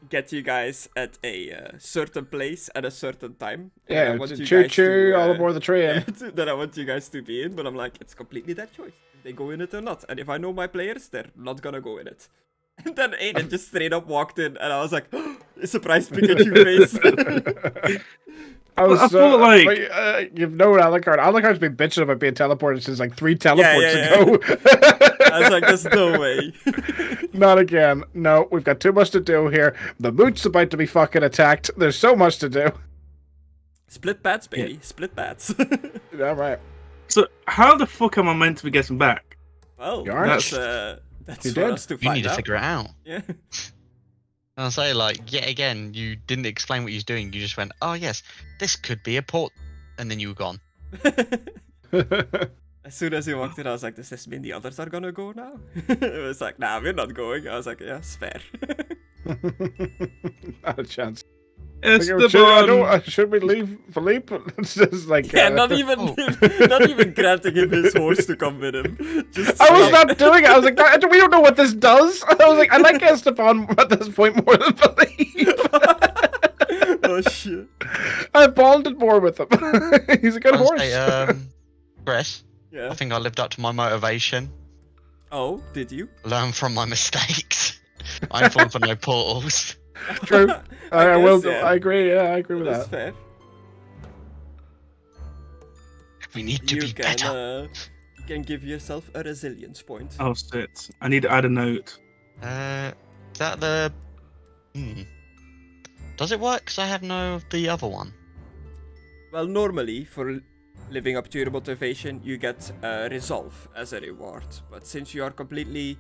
get you guys at a certain place at a certain time. And I Yeah, want you choo guys choo, to, all aboard the train. yeah, that I want you guys to be in, but I'm like, it's completely their choice if they go in it or not. And if I know my players, they're not gonna go in it. And then Aidan just straight up walked in, and I was like, surprise Pikachu face. I thought, like- you've no Alucard. Alucard's been bitching about being teleported since like 3 teleports yeah. ago. I was like, there's no way. Not again. No, we've got too much to do here. The moot's about to be fucking attacked. There's so much to do. Split bats, baby. Split bats. All right. So how the fuck am I meant to be getting back? Well, You aren't? that's You for did? us to You find need to out. figure it out. Yeah. And I'll say, like, yet again, you didn't explain what you was doing. You just went, oh, yes, this could be a port. And then you were gone. As soon as he walked in, I was like, does this mean the others are gonna go now? It was like, nah, we're not going. I was like, yeah, it's fair. Not a chance. Esteban! Should we leave Philippe? It's just like Yeah, not even not even granting him his horse to come with him. Just I was saying- not doing it. I was like, we don't know what this does. I was like, I like Esteban at this point more than Philippe. Oh shit. I bonded more with him. He's a good I'll horse. say, Chris, I Yeah. think I lived up to my motivation. Oh, did you? Learn from my mistakes. I'm falling for no portals. True. I will. guess, yeah. I agree. Yeah, I agree with That's that. fair. We need to You be can better. you can give yourself a resilience point. Oh shit! I need to add a note. Is that the... Does it work? Because I have no of the other one. Well, normally for living up to your motivation, you get resolve as a reward. But since you are completely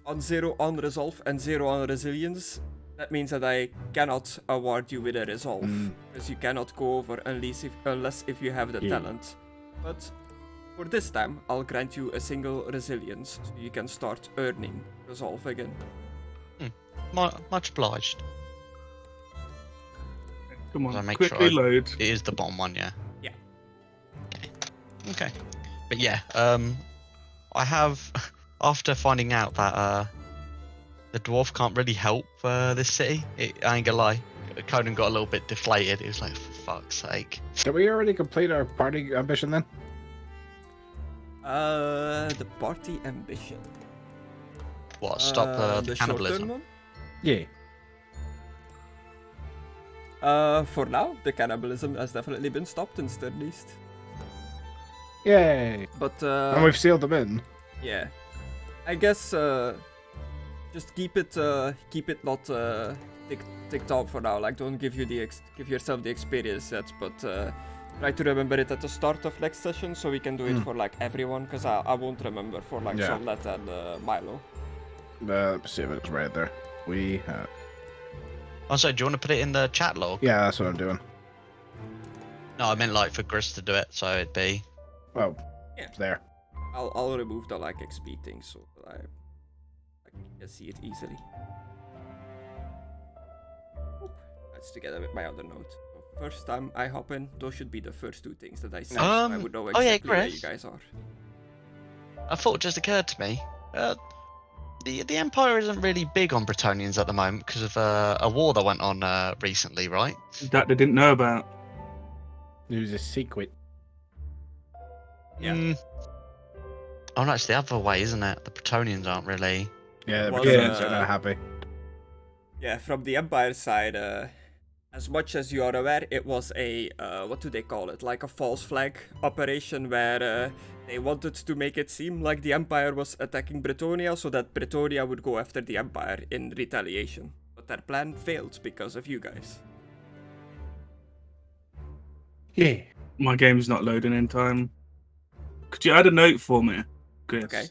on 0 on resolve and 0 on resilience, that means that I cannot award you with a resolve, because you cannot go over unless if you have the talent. But for this time, I'll grant you a single resilience, so you can start earning resolve again. Much obliged. Come I'll on, make quickly sure load. It is the bottom one, yeah? Yeah. Okay. But yeah, I have, after finding out that the dwarf can't really help this city, I ain't gonna lie, Conan got a little bit deflated. He was like, for fuck's sake. Did we already complete our party ambition then? The party ambition. What, stop the short-term cannibalism? one? Yeah. For now, the cannibalism has definitely been stopped in Sternleast. Yay. But And we've sealed them in. yeah, I guess just keep it not ticked off for now. Like, don't give yourself the experience yet, but try to remember it at the start of next session, so we can do it for like everyone, because I won't remember for like Yeah. Sonlet and Milo. Let's see if it's right there. We have. Oh, so do you want to put it in the chat log? Yeah, that's what I'm doing. No, I meant like for Gris to do it, so it'd be... Oh, Yeah. it's there. I'll remove the like XP thing so that I can see it easily. Oop. That's together with my other note. So first time I hop in, those should be the first 2 things that I see. I would know oh yeah, exactly where you Chris. guys are. A thought just occurred to me. The Empire isn't really big on Bretonnians at the moment because of a war that went on recently, right? That they didn't know about. It was a secret. Yeah. Oh no, it's the other way, isn't it? The Bretonnians aren't really... Yeah, the Was, Brazilians are not happy. Yeah, from the Empire side, as much as you are aware, it was a, what do they call it? Like a false flag operation where they wanted to make it seem like the Empire was attacking Bretonia so that Bretonia would go after the Empire in retaliation. But their plan failed because of you guys. Yeah. My game's not loading in time. Could you add a note for me, Chris? Okay.